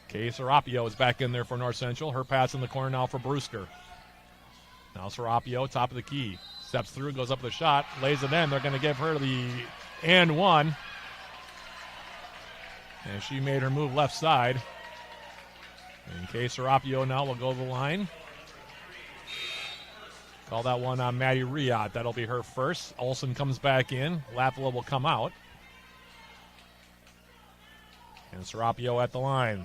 Kay Serapio is back in there for North Central. Her pass in the corner now for Brewster. Now Serapio, top of the key. Steps through, goes up the shot, lays it in. They're going to give her the and one. And she made her move left side. And Kay Serapio now will go to the line. Call that one on Maddie Riot. That'll be her first. Olsen comes back in. Latvala will come out. And Serapio at the line.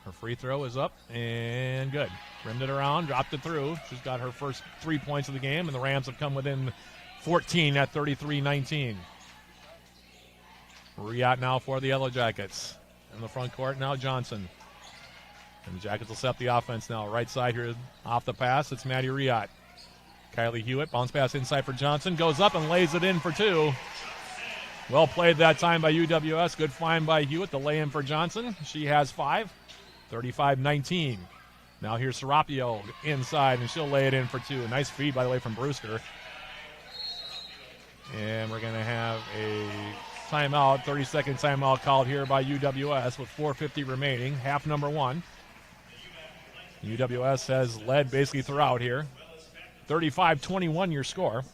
Her free throw is up and good. Rimmed it around, dropped it through. She's got her first 3 points of the game, and the Rams have come within 14 at 33-19. Riot now for the Yellow Jackets. In the front court now, Johnson. And the Jackets will set up the offense now. Right side here off the pass. It's Maddie Riot. Kylie Hewitt, bounce pass inside for Johnson. Goes up and lays it in for 2. Well played that time by UWS. Good find by Hewitt. The lay-in for Johnson. She has 5. 35-19. Now here's Serapio inside, and she'll lay it in for 2. A nice feed, by the way, from Brewster. And we're going to have a timeout, 30-second timeout called here by UWS with 4:50 remaining, half number 1. UWS has led basically throughout here. 35-21 your score.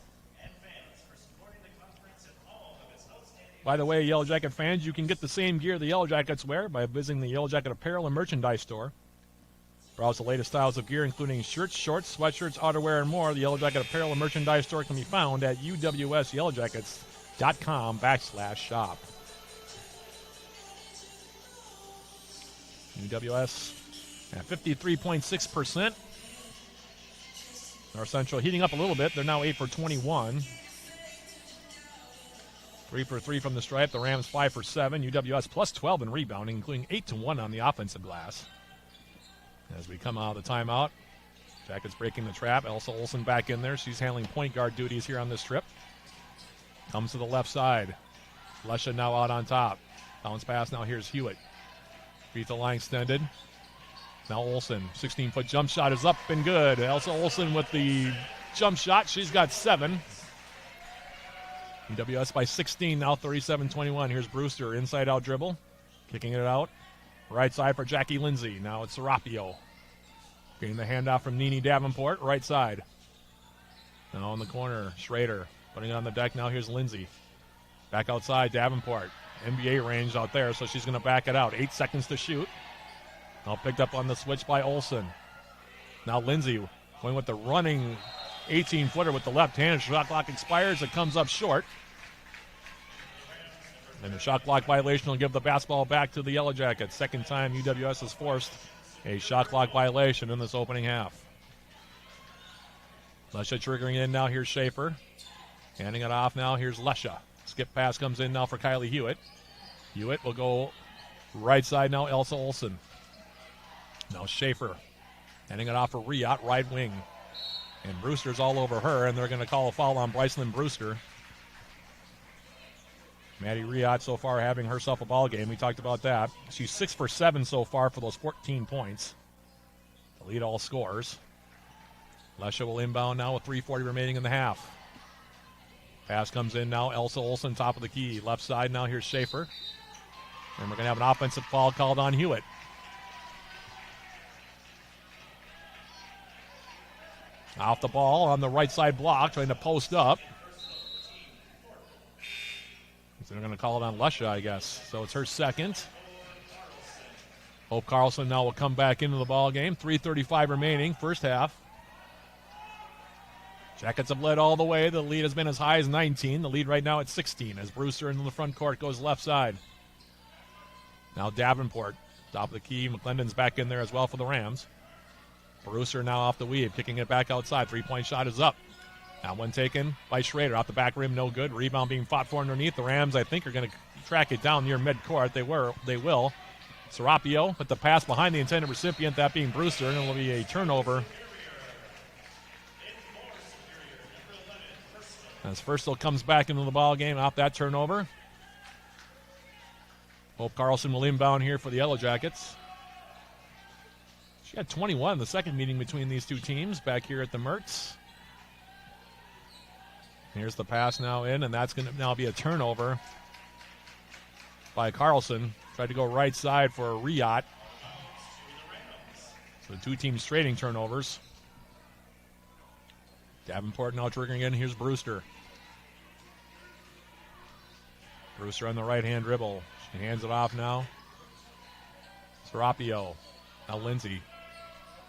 By the way, Yellow Jacket fans, you can get the same gear the Yellow Jackets wear by visiting the Yellow Jacket apparel and merchandise store. Browse the latest styles of gear, including shirts, shorts, sweatshirts, outerwear, and more. The Yellow Jacket apparel and merchandise store can be found at uwsyellowjackets.com/shop. UWS at 53.6%. North Central heating up a little bit. They're now 8 for 21. 3 for 3 from the stripe. The Rams 5 for 7. UWS plus 12 in rebounding, including 8-1 on the offensive glass. As we come out of the timeout, Jackets breaking the trap. Elsa Olsen back in there. She's handling point guard duties here on this trip. Comes to the left side. Lesha now out on top. Bounce pass now. Here's Hewitt. Beat the line extended. Now Olsen. 16-foot jump shot is up and good. Elsa Olsen with the jump shot. She's got 7. UWS by 16 now, 37-21. Here's Brewster, inside out dribble, kicking it out. Right side for Jackie Lindsay. Now it's Serapio. Getting the handoff from Nene Davenport, right side. Now in the corner, Schrader putting it on the deck. Now here's Lindsay. Back outside, Davenport. NBA range out there, so she's going to back it out. 8 seconds to shoot. Now picked up on the switch by Olsen. Now Lindsay going with the running 18-footer with the left hand. Shot clock expires. It comes up short. And the shot clock violation will give the basketball back to the Yellow Jackets. Second time UWS has forced a shot clock violation in this opening half. Lesha triggering in now. Here's Schaefer. Handing it off now. Here's Lesha. Skip pass comes in now for Kylie Hewitt. Hewitt will go right side now. Elsa Olsen. Now Schaefer Handing it off for Riot, right wing. And Brewster's all over her, and they're going to call a foul on Brycelyn Brewster. Maddie Riot so far having herself a ball game. We talked about that. She's 6 for 7 so far for those 14 points. To lead all scorers. Lesha will inbound now with 3:40 remaining in the half. Pass comes in now. Elsa Olsen, top of the key. Left side now. Here's Schaefer. And we're going to have an offensive foul called on Hewitt. Off the ball on the right side block, trying to post up. So they're going to call it on Lesha, I guess. So it's her second. Hope Carlson now will come back into the ball game. 3:35 remaining, first half. Jackets have led all the way. The lead has been as high as 19. The lead right now at 16 as Brewster into the front court goes left side. Now Davenport, top of the key. McClendon's back in there as well for the Rams. Brewster now off the weave, kicking it back outside. Three-point shot is up. Now one taken by Schrader. Off the back rim, no good. Rebound being fought for underneath. The Rams, I think, are going to track it down near midcourt. They will. Serapio with the pass behind the intended recipient, that being Brewster, and it will be a turnover. As Firstall comes back into the ball game off that turnover. Hope Carlson will inbound here for the Yellow Jackets. She had 21 in the second meeting between these two teams back here at the Mertz. Here's the pass now in, and that's going to now be a turnover by Carlson. Tried to go right side for Riot. So the two teams trading turnovers. Davenport now triggering in. Here's Brewster. Brewster on the right-hand dribble. She hands it off now. Serapio. Now Lindsay.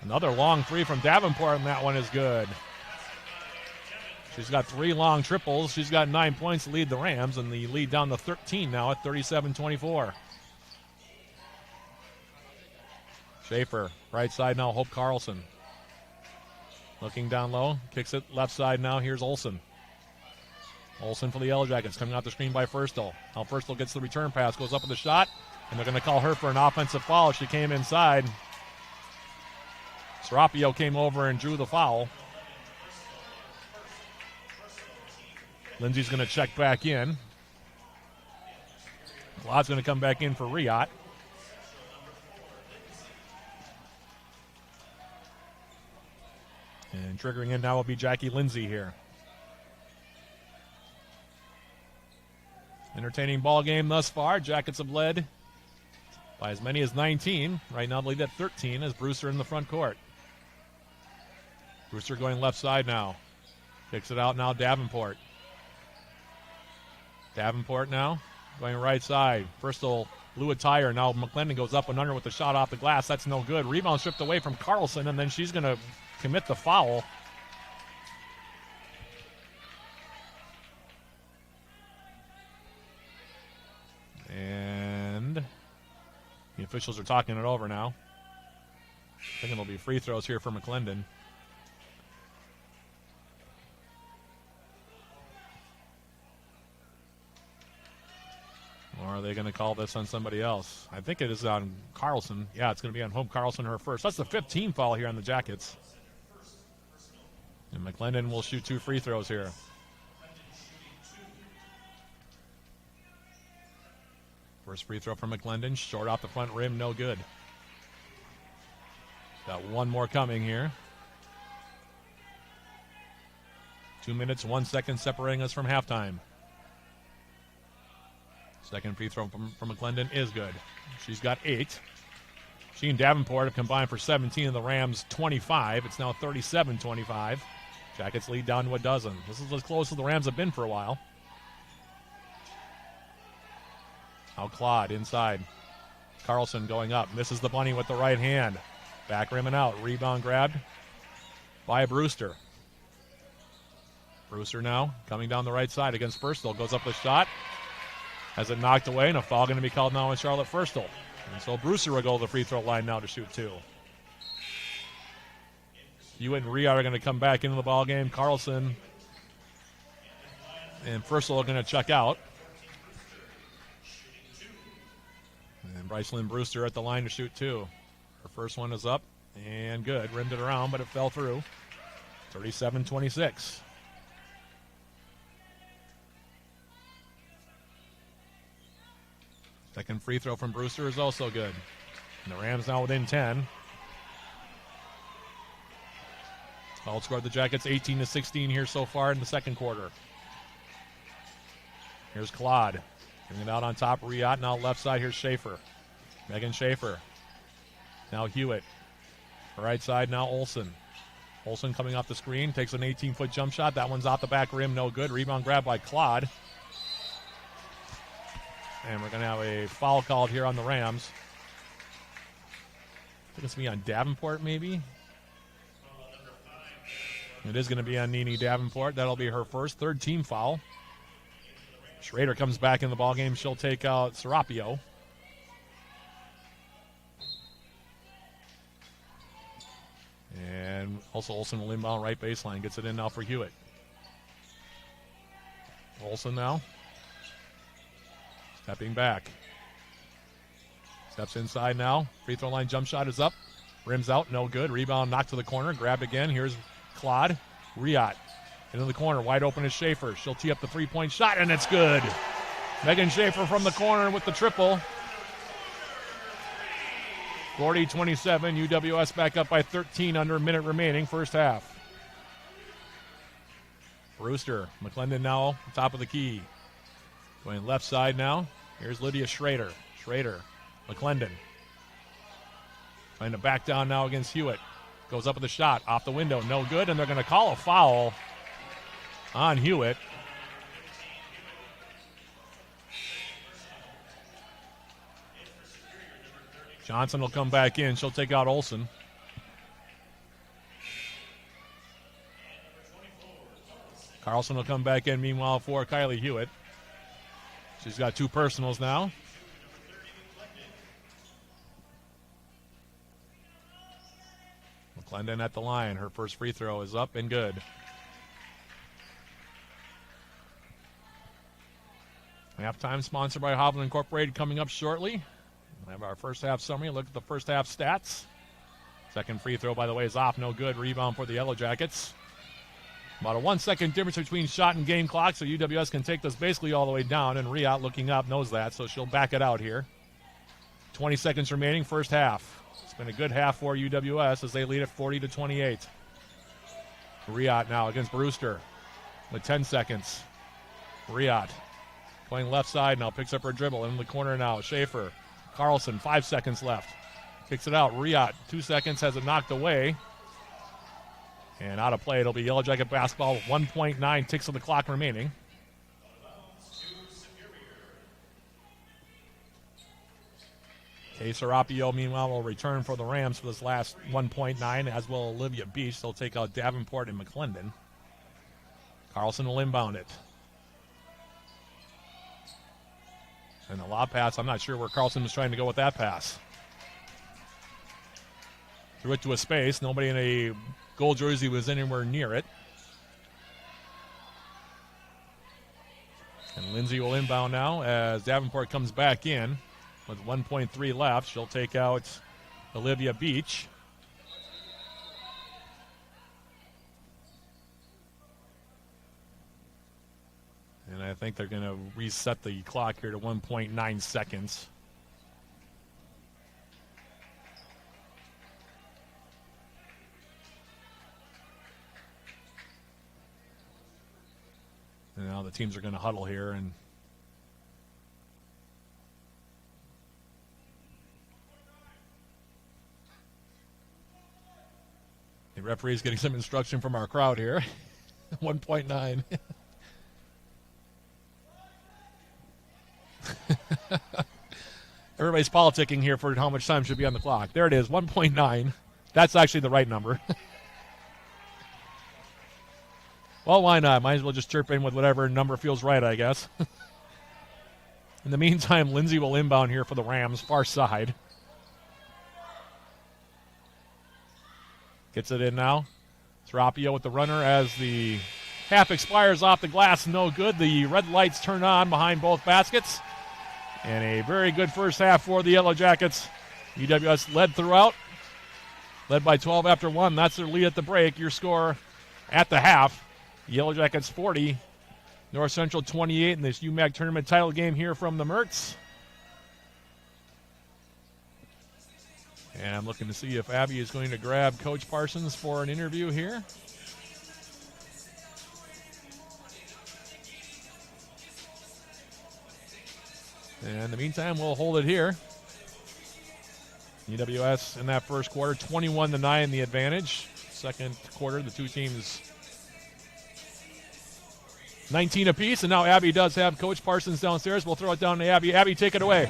Another long three from Davenport, and that one is good. She's got 3 long triples. She's got 9 points to lead the Rams, and the lead down to 13 now at 37-24. Schaefer, right side now, Hope Carlson. Looking down low, kicks it left side now. Here's Olsen. Olsen for the Yellow Jackets, coming out the screen by Firstall. Now Firstall gets the return pass, goes up with the shot, and they're going to call her for an offensive foul. She came inside. Serapio came over and drew the foul. Lindsay's going to check back in. Claude's going to come back in for Riot. And triggering in now will be Jackie Lindsay here. Entertaining ball game thus far. Jackets have led by as many as 19. Right now, they lead at 13 as Brewster in the front court. Brewster going left side now. Kicks it out now, Davenport. Davenport now going right side. Firstall blew a tire. Now McClendon goes up and under with the shot off the glass. That's no good. Rebound stripped away from Carlson, and then she's going to commit the foul. And the officials are talking it over now. I think it'll be free throws here for McClendon. Or are they going to call this on somebody else? I think it is on Carlson. Yeah, it's going to be on Hope Carlson, her first. That's the 15th foul here on the Jackets. And McClendon will shoot 2 free throws here. First free throw from McClendon. Short off the front rim, no good. Got one more coming here. 2 minutes, 1 second separating us from halftime. Second free throw from McClendon is good. She's got 8. She and Davenport have combined for 17 of the Rams' 25. It's now 37-25. Jackets lead down to a dozen. This is as close as the Rams have been for a while. Now Claude inside. Carlson going up. Misses the bunny with the right hand. Back rim and out. Rebound grabbed by Brewster. Brewster now coming down the right side against Firstall. Goes up the shot. Has it knocked away, and a foul going to be called now on Charlotte Firstall. And so Brewster will go to the free throw line now to shoot 2. Hewitt and Riot are going to come back into the ball game. Carlson and Firstall are going to check out. And Brycelyn Brewster at the line to shoot 2. Her first one is up And good. Rimmed it around, but it fell through. 37-26. Second free throw from Brewster is also good. And the Rams now within 10. Outscored the Jackets 18-16 here so far in the second quarter. Here's Claude. Getting it out on top. Riot now left side. Here's Schaefer. Megan Schaefer. Now Hewitt. Right side now Olsen. Olsen coming off the screen. Takes an 18-foot jump shot. That one's off the back rim. No good. Rebound grab by Claude. And we're going to have a foul called here on the Rams. I think it's going to be on Davenport maybe. It is going to be on Nene Davenport. That'll be her first, third team foul. Schrader comes back in the ballgame. She'll take out Serapio. And also Olsen will inbound right baseline. Gets it in now for Hewitt. Olsen now. Stepping back. Steps inside now. Free throw line jump shot is up. Rims out, no good. Rebound knocked to the corner. Grabbed again. Here's Claude. Riot. Into the corner. Wide open is Schaefer. She'll tee up the three-point shot, and it's good. Megan Schaefer from the corner with the triple. 40-27. UWS back up by 13 under a minute remaining. First half. Brewster. McClendon now top of the key. Going left side now. Here's Lydia Schrader. Schrader. McClendon. Trying to back down now against Hewitt. Goes up with a shot. Off the window. No good. And they're going to call a foul on Hewitt. Johnson will come back in. She'll take out Olsen. Carlson will come back in, meanwhile, for Kylie Hewitt. She's got two personals now. McClendon at the line. Her first free throw is up and good. Halftime sponsored by Hovland Incorporated coming up shortly. We'll have our first half summary. Look at the first half stats. Second free throw, by the way, is off. No good. Rebound for the Yellow Jackets. About a 1 second difference between shot and game clock, so UWS can take this basically all the way down, and Riot looking up knows that, so she'll back it out here. 20 seconds remaining, first half. It's been a good half for UWS as they lead at 40-28. Riot now against Brewster with 10 seconds. Riot going left side now, picks up her dribble in the corner now. Schaefer, Carlson, 5 seconds left. Kicks it out. Riot, 2 seconds, has it knocked away. And out of play, it'll be Yellow Jacket basketball with 1.9 ticks on the clock remaining. Kay Serapio, meanwhile, will return for the Rams for this last 1.9, as will Olivia Beach. They'll take out Davenport and McClendon. Carlson will inbound it. And the lob pass, I'm not sure where Carlson was trying to go with that pass. Threw it to a space. Nobody in a gold jersey was anywhere near it. And Lindsay will inbound now as Davenport comes back in with 1.3 left. She'll take out Olivia Beach. And I think they're going to reset the clock here to 1.9 seconds. And now the teams are going to huddle here, and the referee's getting some instruction from our crowd here. 1.9. Everybody's politicking here for how much time should be on the clock. There it is, 1.9. That's actually the right number. Well, why not? Might as well just chirp in with whatever number feels right, I guess. In the meantime, Lindsay will inbound here for the Rams, far side. Gets it in now. Serapio with the runner as the half expires off the glass. No good. The red lights turn on behind both baskets. And a very good first half for the Yellow Jackets. UWS led throughout. led by 12 after 1. That's their lead at the break. Your score at the half. Yellow Jackets 40, North Central 28 in this UMAC tournament title game here from the Mertz. And I'm looking to see if Abby is going to grab Coach Parsons for an interview here. And in the meantime, we'll hold it here. UWS in that first quarter, 21-9 the advantage. Second quarter, the two teams 19 apiece, and now Abby does have Coach Parsons downstairs. We'll throw it down to Abby. Abby, take it away.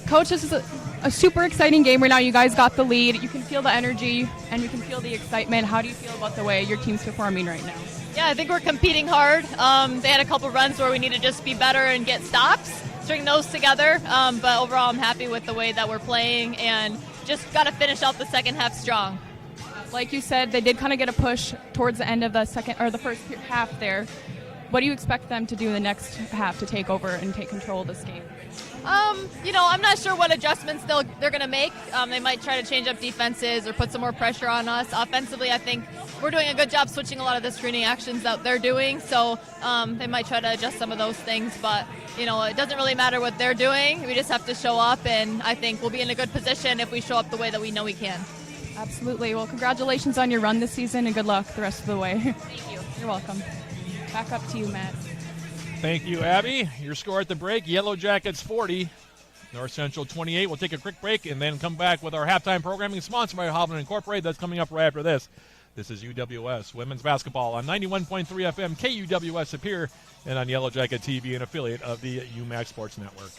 Coach, this is a super exciting game right now. You guys got the lead. You can feel the energy, and you can feel the excitement. How do you feel about the way your team's performing right now? Yeah, I think we're competing hard. They had a couple runs where we need to just be better and get stops, string those together. But overall, I'm happy with the way that we're playing, and just got to finish out the second half strong. Like you said, they did kind of get a push towards the end of the first half there. What do you expect them to do in the next half to take over and take control of this game? I'm not sure what adjustments they're going to make. They might try to change up defenses or put some more pressure on us. Offensively, I think we're doing a good job switching a lot of the screening actions that they're doing. So they might try to adjust some of those things. But, it doesn't really matter what they're doing. We just have to show up, and I think we'll be in a good position if we show up the way that we know we can. Absolutely. Well, congratulations on your run this season, and good luck the rest of the way. Thank you. You're welcome. Back up to you, Matt. Thank you, Abby. Your score at the break, Yellow Jackets 40, North Central 28. We'll take a quick break and then come back with our halftime programming sponsored by Hovland Incorporated. That's coming up right after this. This is UWS Women's Basketball on 91.3 FM, KUWS Superior, and on Yellow Jacket TV, an affiliate of the UMAC Sports Network.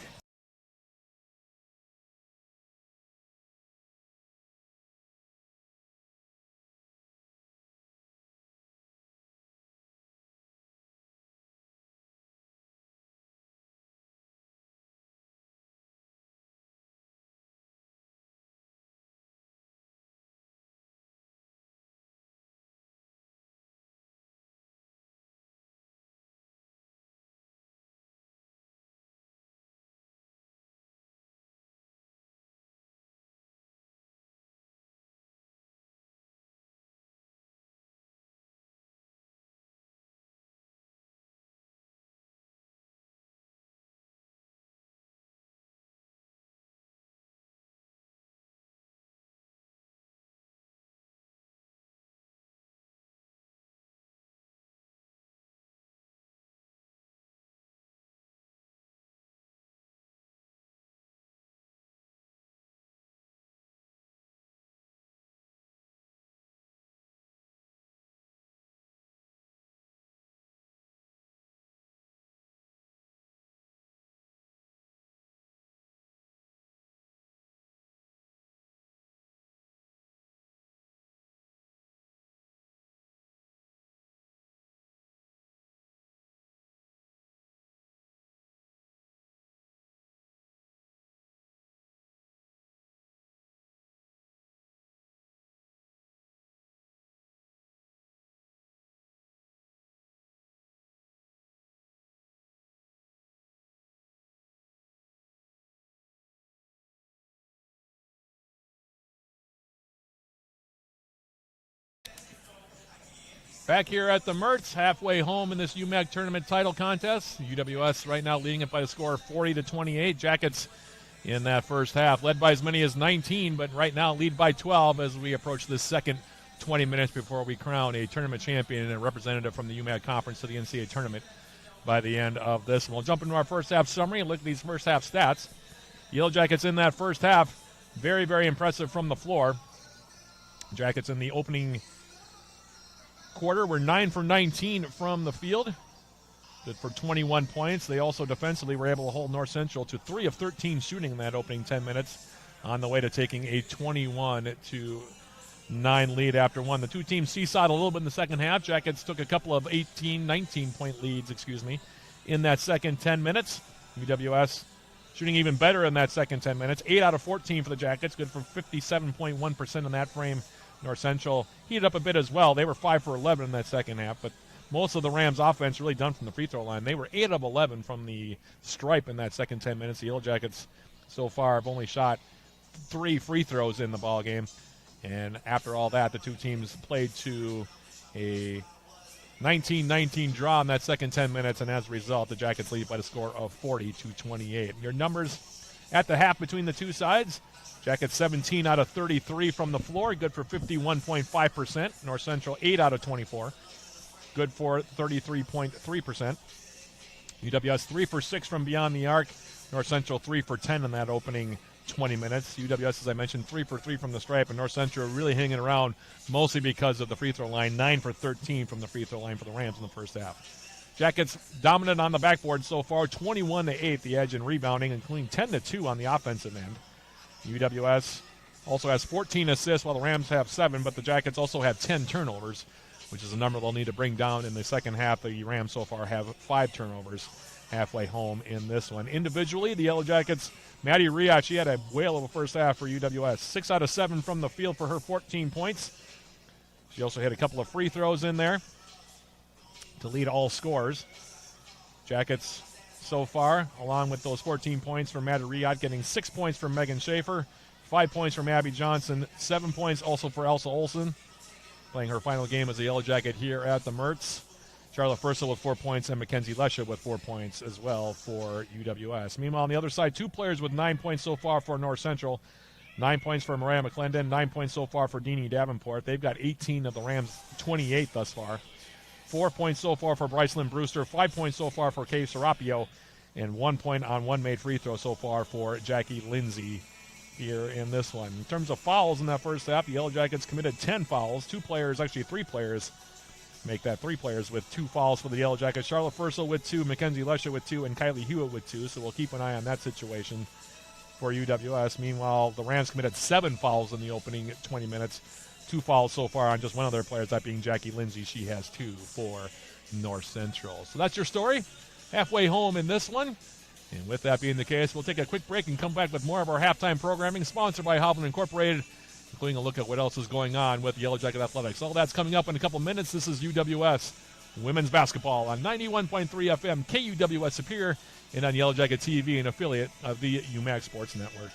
Back here at the Mertz, halfway home in this UMAC tournament title contest. UWS right now leading it by a score of 40-28. Jackets in that first half, led by as many as 19, but right now lead by 12 as we approach this second 20 minutes before we crown a tournament champion and a representative from the UMAC conference to the NCAA tournament by the end of this. We'll jump into our first half summary and look at these first half stats. Yellow Jackets in that first half, very, very impressive from the floor. Jackets in the opening quarter were 9 for 19 from the field, good for 21 points. They also defensively were able to hold North Central to 3 of 13 shooting in that opening 10 minutes on the way to taking a 21-9 lead after one. The two teams seesawed a little bit in the second half. Jackets took a couple of 19-point leads, in that second 10 minutes. UWS shooting even better in that second 10 minutes. 8 out of 14 for the Jackets, good for 57.1% in that frame. North Central heated up a bit as well. They were 5 for 11 in that second half, but most of the Rams' offense really done from the free throw line. They were 8 of 11 from the stripe in that second 10 minutes. The Yellow Jackets so far have only shot 3 free throws in the ball game. And after all that, the two teams played to a 19-19 draw in that second 10 minutes, and as a result, the Jackets lead by the score of 40-28. Your numbers at the half between the two sides: Jackets 17 out of 33 from the floor, good for 51.5%. North Central 8 out of 24, good for 33.3%. UWS 3 for 6 from beyond the arc. North Central 3 for 10 in that opening 20 minutes. UWS, as I mentioned, 3 for 3 from the stripe, and North Central really hanging around mostly because of the free throw line. 9 for 13 from the free throw line for the Rams in the first half. Jackets dominant on the backboard so far, 21-8 the edge in rebounding, including 10-2 on the offensive end. UWS also has 14 assists while the Rams have 7, but the Jackets also have 10 turnovers, which is a number they'll need to bring down in the second half. The Rams so far have 5 turnovers halfway home in this one. Individually, the Yellow Jackets, Maddie Riot, she had a whale of a first half for UWS. 6 out of 7 from the field for her 14 points. She also hit a couple of free throws in there to lead all scores. Jackets so far, along with those 14 points from Maddie Riot, getting 6 points from Megan Schaefer, 5 points from Abby Johnson, 7 points also for Elsa Olsen, playing her final game as a Yellow Jacket here at the Mertz. Charlotte Fursel with 4 points, and Mackenzie Lesha with 4 points as well for UWS. Meanwhile, on the other side, 2 players with 9 points so far for North Central. 9 points for Mariah McClendon, 9 points so far for Deanie Davenport. They've got 18 of the Rams' 28 thus far. 4 points so far for Brycelyn Brewster, 5 points so far for Kay Serapio, and 1 point on one made free throw so far for Jackie Lindsay here in this one. In terms of fouls in that first half, the Yellow Jackets committed 10 fouls. 3 players make that 3 players with 2 fouls for the Yellow Jackets. Charlotte Fursel with 2, Mackenzie Lesha with 2, and Kylie Hewitt with 2, so we'll keep an eye on that situation for UWS. Meanwhile, the Rams committed 7 fouls in the opening 20 minutes. 2 fouls so far on just one of their players, that being Jackie Lindsay. She has 2 for North Central. So that's your story. Halfway home in this one. And with that being the case, we'll take a quick break and come back with more of our halftime programming, sponsored by Hovland Incorporated, including a look at what else is going on with Yellow Jacket Athletics. All that's coming up in a couple minutes. This is UWS Women's Basketball on 91.3 FM, KUWS Superior, and on Yellow Jacket TV, an affiliate of the UMAC Sports Network.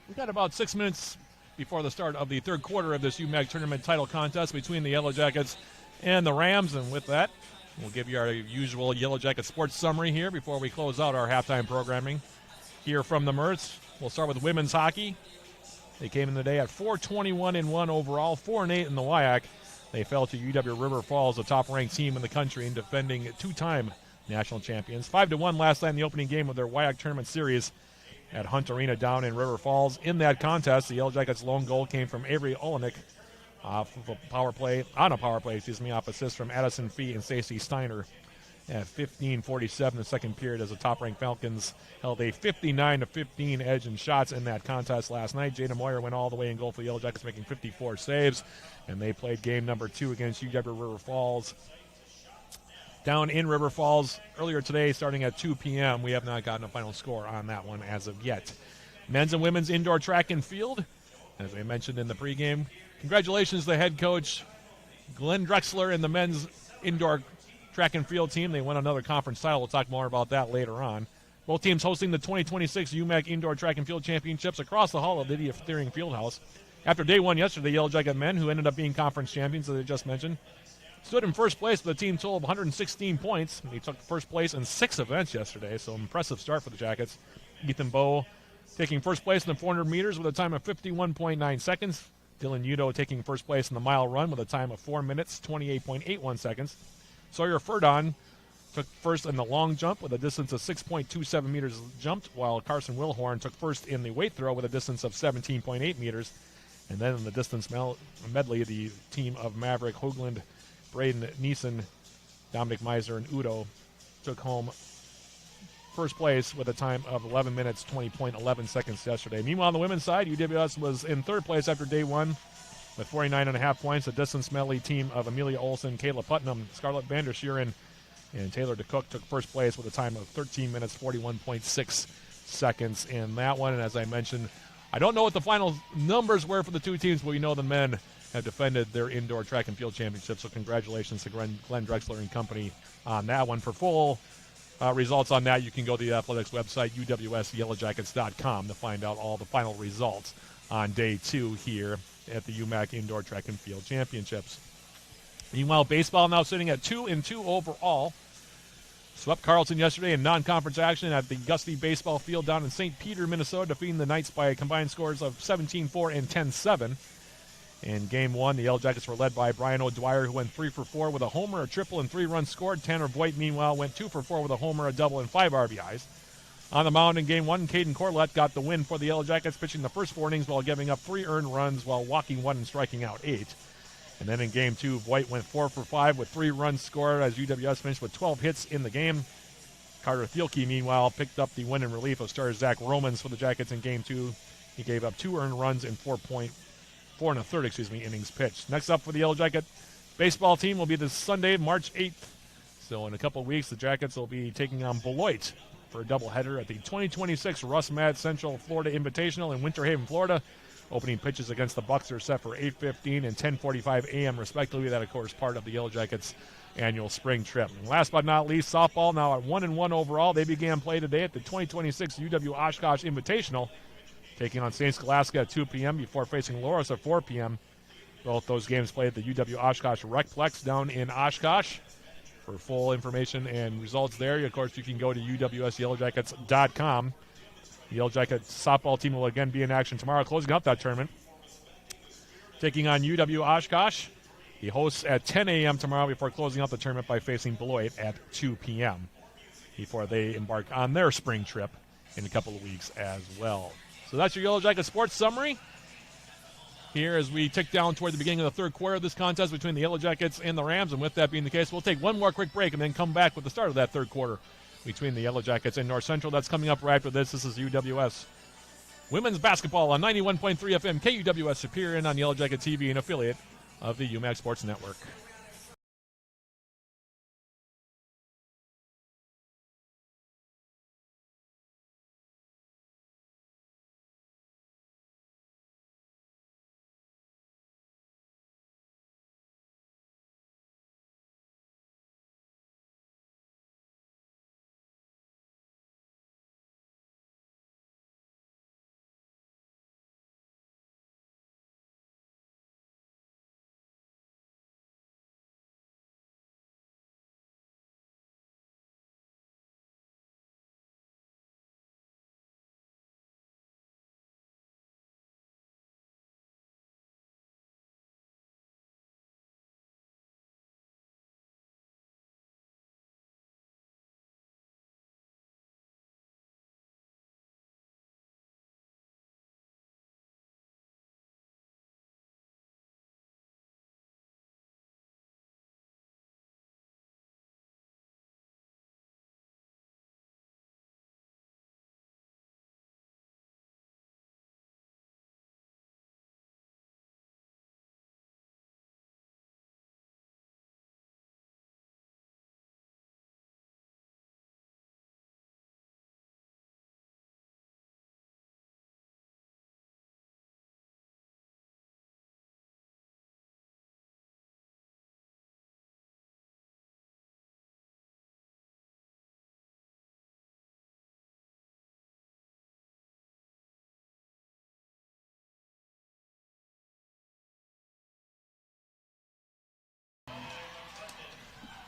We've got about 6 minutes before the start of the third quarter of this UMAC tournament title contest between the Yellow Jackets and the Rams. And with that, we'll give you our usual Yellow Jacket sports summary here before we close out our halftime programming here from the Mertz. We'll start with women's hockey. They came in today at 4-21-1 overall, 4-8 in the WIAC. They fell to UW River Falls, the top-ranked team in the country and defending 2-time national champions. 5-1 last night in the opening game of their WIAC tournament series at Hunt Arena down in River Falls. In that contest, the Yellow Jackets' lone goal came from Avery Olenek, on a power play, off assists from Addison Fee and Stacey Steiner at 15:47 the second period, as the top-ranked Falcons held a 59-15 edge in shots in that contest last night. Jada Moyer went all the way in goal for the Yellow Jackets, making 54 saves, and they played game number 2 against UW River Falls down in River Falls earlier today, starting at 2 p.m. We have not gotten a final score on that one as of yet. Men's and women's indoor track and field, as I mentioned in the pregame. Congratulations to head coach Glenn Drexler and the men's indoor track and field team. They won another conference title. We'll talk more about that later on. Both teams hosting the 2026 UMAC Indoor Track and Field Championships across the hall of Lydia Thiering Fieldhouse. After day 1 yesterday, the Yellow Jacket men, who ended up being conference champions, as I just mentioned, stood in first place with a team total of 116 points. They took first place in 6 events yesterday, so impressive start for the Jackets. Ethan Bowe taking first place in the 400 meters with a time of 51.9 seconds. Dylan Udo taking first place in the mile run with a time of 4 minutes, 28.81 seconds. Sawyer Furdon took first in the long jump with a distance of 6.27 meters jumped, while Carson Wilhorn took first in the weight throw with a distance of 17.8 meters. And then in the distance medley, the team of Maverick Hoagland, Braden Neeson, Dominic Meiser, and Udo took home first place with a time of 11 minutes, 20.11 seconds yesterday. Meanwhile, on the women's side, UWS was in third place after day 1 with 49.5 points. The distance medley team of Amelia Olson, Kayla Putnam, Scarlett Vanderschuren, and Taylor DeCook took first place with a time of 13 minutes, 41.6 seconds in that one. And as I mentioned, I don't know what the final numbers were for the two teams, but we know the men have defended their indoor track and field championship. So congratulations to Glenn Drexler and company on that one. For full results on that, you can go to the athletics website, uwsyellowjackets.com, to find out all the final results on day 2 here at the UMAC Indoor Track and Field Championships. Meanwhile, baseball now sitting at 2-2 overall. Swept Carleton yesterday in non-conference action at the Gusty Baseball Field down in St. Peter, Minnesota, defeating the Knights by combined scores of 17-4 and 10-7. In Game 1, the Yellow Jackets were led by Brian O'Dwyer, who went 3 for 4 with a homer, a triple, and 3 runs scored. Tanner Voigt, meanwhile, went 2 for 4 with a homer, a double, and 5 RBIs. On the mound in Game 1, Caden Corlett got the win for the Yellow Jackets, pitching the first 4 innings while giving up 3 earned runs while walking 1 and striking out 8. And then in Game 2, Voigt went 4 for 5 with 3 runs scored as UWS finished with 12 hits in the game. Carter Thielke, meanwhile, picked up the win in relief of starter Zach Romans for the Jackets in Game 2. He gave up 2 earned runs in 4 and a third innings pitched. Next up for the Yellow Jacket baseball team will be this Sunday, March 8th. So in a couple of weeks, the Jackets will be taking on Beloit for a doubleheader at the 2026 Russ Madd Central Florida Invitational in Winter Haven, Florida. Opening pitches against the Bucks are set for 8:15 and 10:45 a.m. respectively. That, of course, part of the Yellow Jackets' annual spring trip. And last but not least, softball now at 1-1 overall. They began play today at the 2026 UW Oshkosh Invitational, taking on St. Scholastica at 2 p.m. before facing Loras at 4 p.m. Both those games played at the UW Oshkosh Recplex down in Oshkosh. For full information and results there, of course, you can go to uwsyellowjackets.com. The Yellow Jackets softball team will again be in action tomorrow, closing out that tournament. Taking on UW Oshkosh. The hosts at 10 a.m. tomorrow before closing out the tournament by facing Beloit at 2 p.m. before they embark on their spring trip in a couple of weeks as well. So that's your Yellow Jacket sports summary here as we tick down toward the beginning of the third quarter of this contest between the Yellow Jackets and the Rams. And with that being the case, we'll take one more quick break and then come back with the start of that third quarter between the Yellow Jackets and North Central. That's coming up right after this. This is UWS Women's Basketball on 91.3 FM KUWS Superior and on Yellow Jacket TV, an affiliate of the UMAC Sports Network.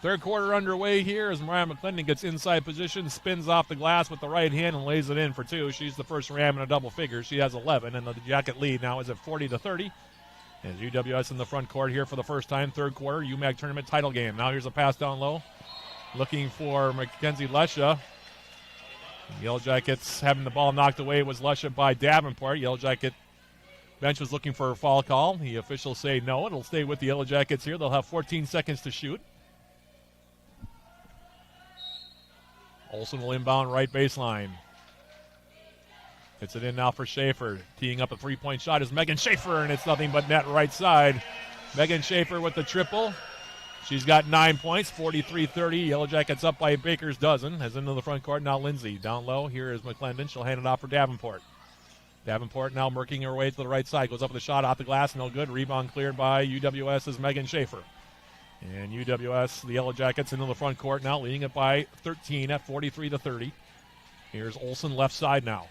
Third quarter underway here as Mariah McClendon gets inside position, spins off the glass with the right hand and lays it in for 2. She's the first Ram in a double figure. She has 11, and the Jacket lead now is at 40-30. As UWS in the front court here for the first time, third quarter, UMAC tournament title game. Now here's a pass down low, looking for Mackenzie Lesha. Yellow Jackets having the ball knocked away was Lesha by Davenport. Yellow Jacket bench was looking for a foul call. The officials say no. It'll stay with the Yellow Jackets here. They'll have 14 seconds to shoot. Olsen will inbound right baseline. Hits it in now for Schaefer. Teeing up a three-point shot is Megan Schaefer, and it's nothing but net right side. Megan Schaefer with the triple. She's got 9 points, 43-30. Yellow Jackets up by a baker's dozen. Has into the front court. Now Lindsay down low. Here is McClendon. She'll hand it off for Davenport. Davenport now working her way to the right side. Goes up with a shot off the glass. No good. Rebound cleared by UWS's Megan Schaefer. And UWS, the Yellow Jackets, into the front court now, leading it by 13 at 43-30. Here's Olsen left side now.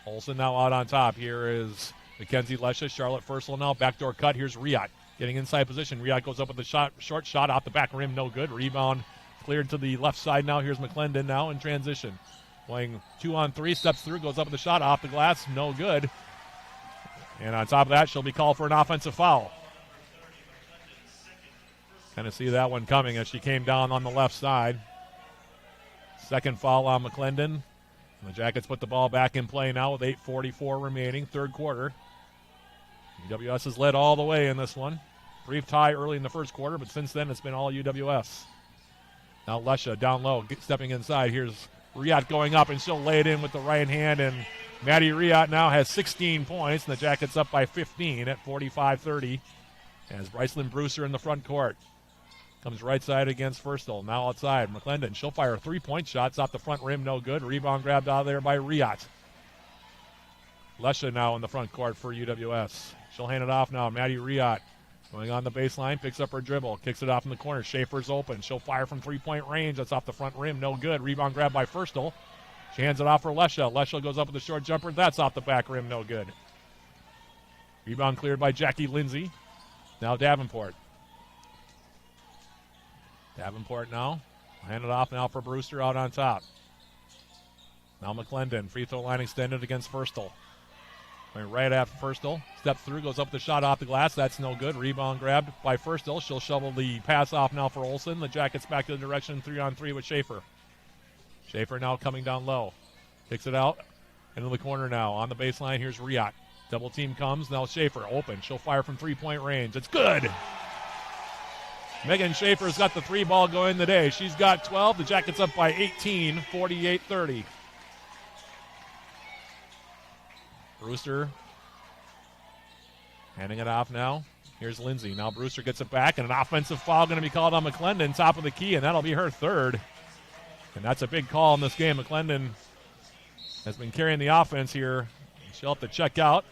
Olsen now out on top. Here is Mackenzie Lesha. Charlotte Fursel now. Backdoor cut. Here's Riot getting inside position. Riot goes up with the short shot off the back rim. No good. Rebound cleared to the left side now. Here's McClendon now in transition. Playing 2-on-3. Steps through. Goes up with the shot off the glass. No good. And on top of that, she'll be called for an offensive foul. Kind of see that one coming as she came down on the left side. Second foul on McClendon. And the Jackets put the ball back in play now with 8:44 remaining, third quarter. UWS has led all the way in this one. Brief tie early in the first quarter, but since then it's been all UWS. Now Lesha down low, stepping inside. Here's Riot going up, and she'll lay it in with the right hand. And Maddie Riot now has 16 points, and the Jackets up by 15 at 45-30. As Brycelyn Brewster in the front court. Comes right side against Furstel. Now outside. McClendon. She'll fire 3-point shots off the front rim. No good. Rebound grabbed out of there by Riot. Lesha now in the front court for UWS. She'll hand it off now. Maddie Riot going on the baseline. Picks up her dribble. Kicks it off in the corner. Schaefer's open. She'll fire from 3-point range. That's off the front rim. No good. Rebound grabbed by Furstel. She hands it off for Lesha. Lesha goes up with a short jumper. That's off the back rim. No good. Rebound cleared by Jackie Lindsay. Now Davenport. Davenport now. Hand it off now for Brewster out on top. Now McClendon. Free throw line extended against Furstel. Going right after Furstel. Steps through, goes up the shot off the glass. That's no good. Rebound grabbed by Furstel. She'll shovel the pass off now for Olsen. The Jackets back to the direction 3-on-3 with Schaefer. Schaefer now coming down low. Kicks it out. Into the corner now. On the baseline, here's Riot. Double team comes. Now Schaefer open. She'll fire from 3-point range. It's good. Megan Schaefer's got the 3 ball going today. She's got 12. The Jackets up by 18, 48-30. Brewster handing it off now. Here's Lindsay. Now Brewster gets it back, and an offensive foul going to be called on McClendon, top of the key, and that'll be her third. And that's a big call in this game. McClendon has been carrying the offense here. She'll have to check out.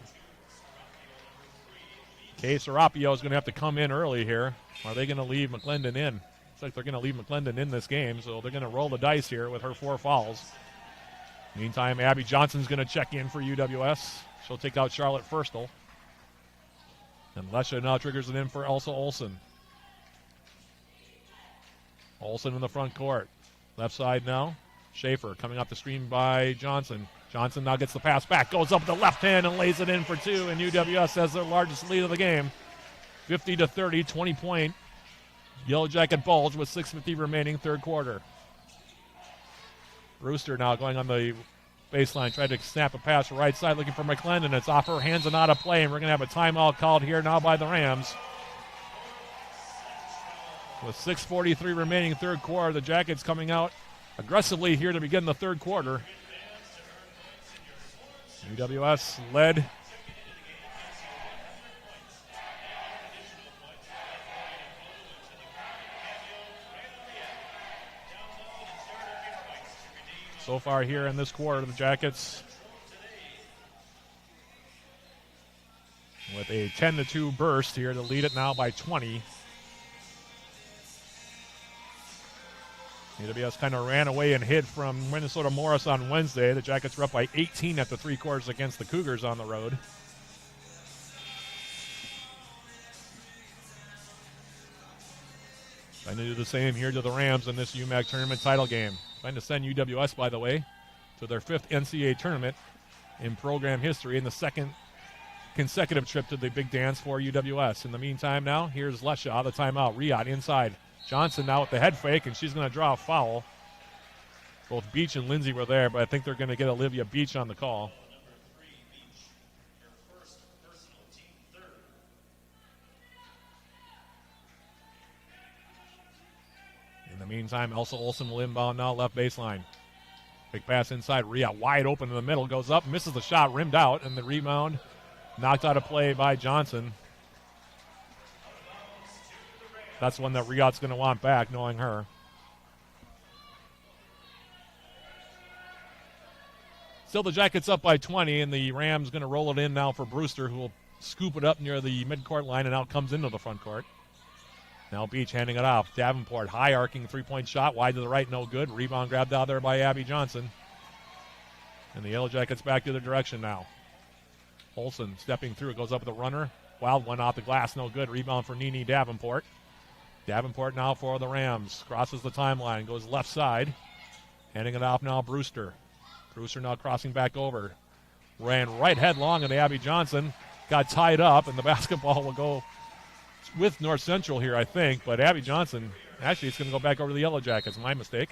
Kay Serapio is going to have to come in early here. Are they going to leave McClendon in? Looks like they're going to leave McClendon in this game, so they're going to roll the dice here with her 4 fouls. Meantime, Abby Johnson's going to check in for UWS. She'll take out Charlotte Furstel. And Lesha now triggers it in for Elsa Olsen. Olsen in the front court. Left side now. Schaefer coming up the screen by Johnson. Johnson now gets the pass back, goes up with the left hand and lays it in for 2, and UWS has their largest lead of the game. 50-30, 20-point Yellow Jacket Bulge with 6:50 remaining, third quarter. Brewster now going on the baseline, tried to snap a pass right side, looking for McClendon. It's off her hands and out of play, and we're going to have a timeout called here now by the Rams. With 6:43 remaining, third quarter, the Jackets coming out aggressively here to begin the third quarter. UWS led. So far here in this quarter, the Jackets with a 10-2 burst here to lead it now by 20. UWS kind of ran away and hid from Minnesota Morris on Wednesday. The Jackets were up by 18 at the 3 quarters against the Cougars on the road. Trying to do the same here to the Rams in this UMAC tournament title game. Trying to send UWS, by the way, to their 5th NCAA tournament in program history and the 2nd consecutive trip to the big dance for UWS. In the meantime now, here's Lesha, the timeout. Riot inside. Johnson now with the head fake, and she's going to draw a foul. Both Beach and Lindsay were there, but I think they're going to get Olivia Beach on the call. In the meantime, Elsa Olsen will inbound now, left baseline. Big pass inside. Rhea wide open in the middle, goes up, misses the shot, rimmed out, and the rebound knocked out of play by Johnson. That's one that Riyadh's going to want back, knowing her. Still the Jackets up by 20, and the Rams going to roll it in now for Brewster, who will scoop it up near the midcourt line and out comes into the front court. Now Beach handing it off. Davenport, high arcing three-point shot, wide to the right, no good. Rebound grabbed out there by Abby Johnson. And the Yellow Jackets back to their direction now. Olsen stepping through, it goes up with a runner. Wild one off the glass, no good. Rebound for Nene Davenport. Davenport now for the Rams. Crosses the timeline, goes left side. Handing it off now, Brewster. Brewster now crossing back over. Ran right headlong into Abby Johnson. Got tied up, and the basketball will go with North Central here, I think. But Abby Johnson, actually, it's going to go back over to the Yellow Jackets. My mistake.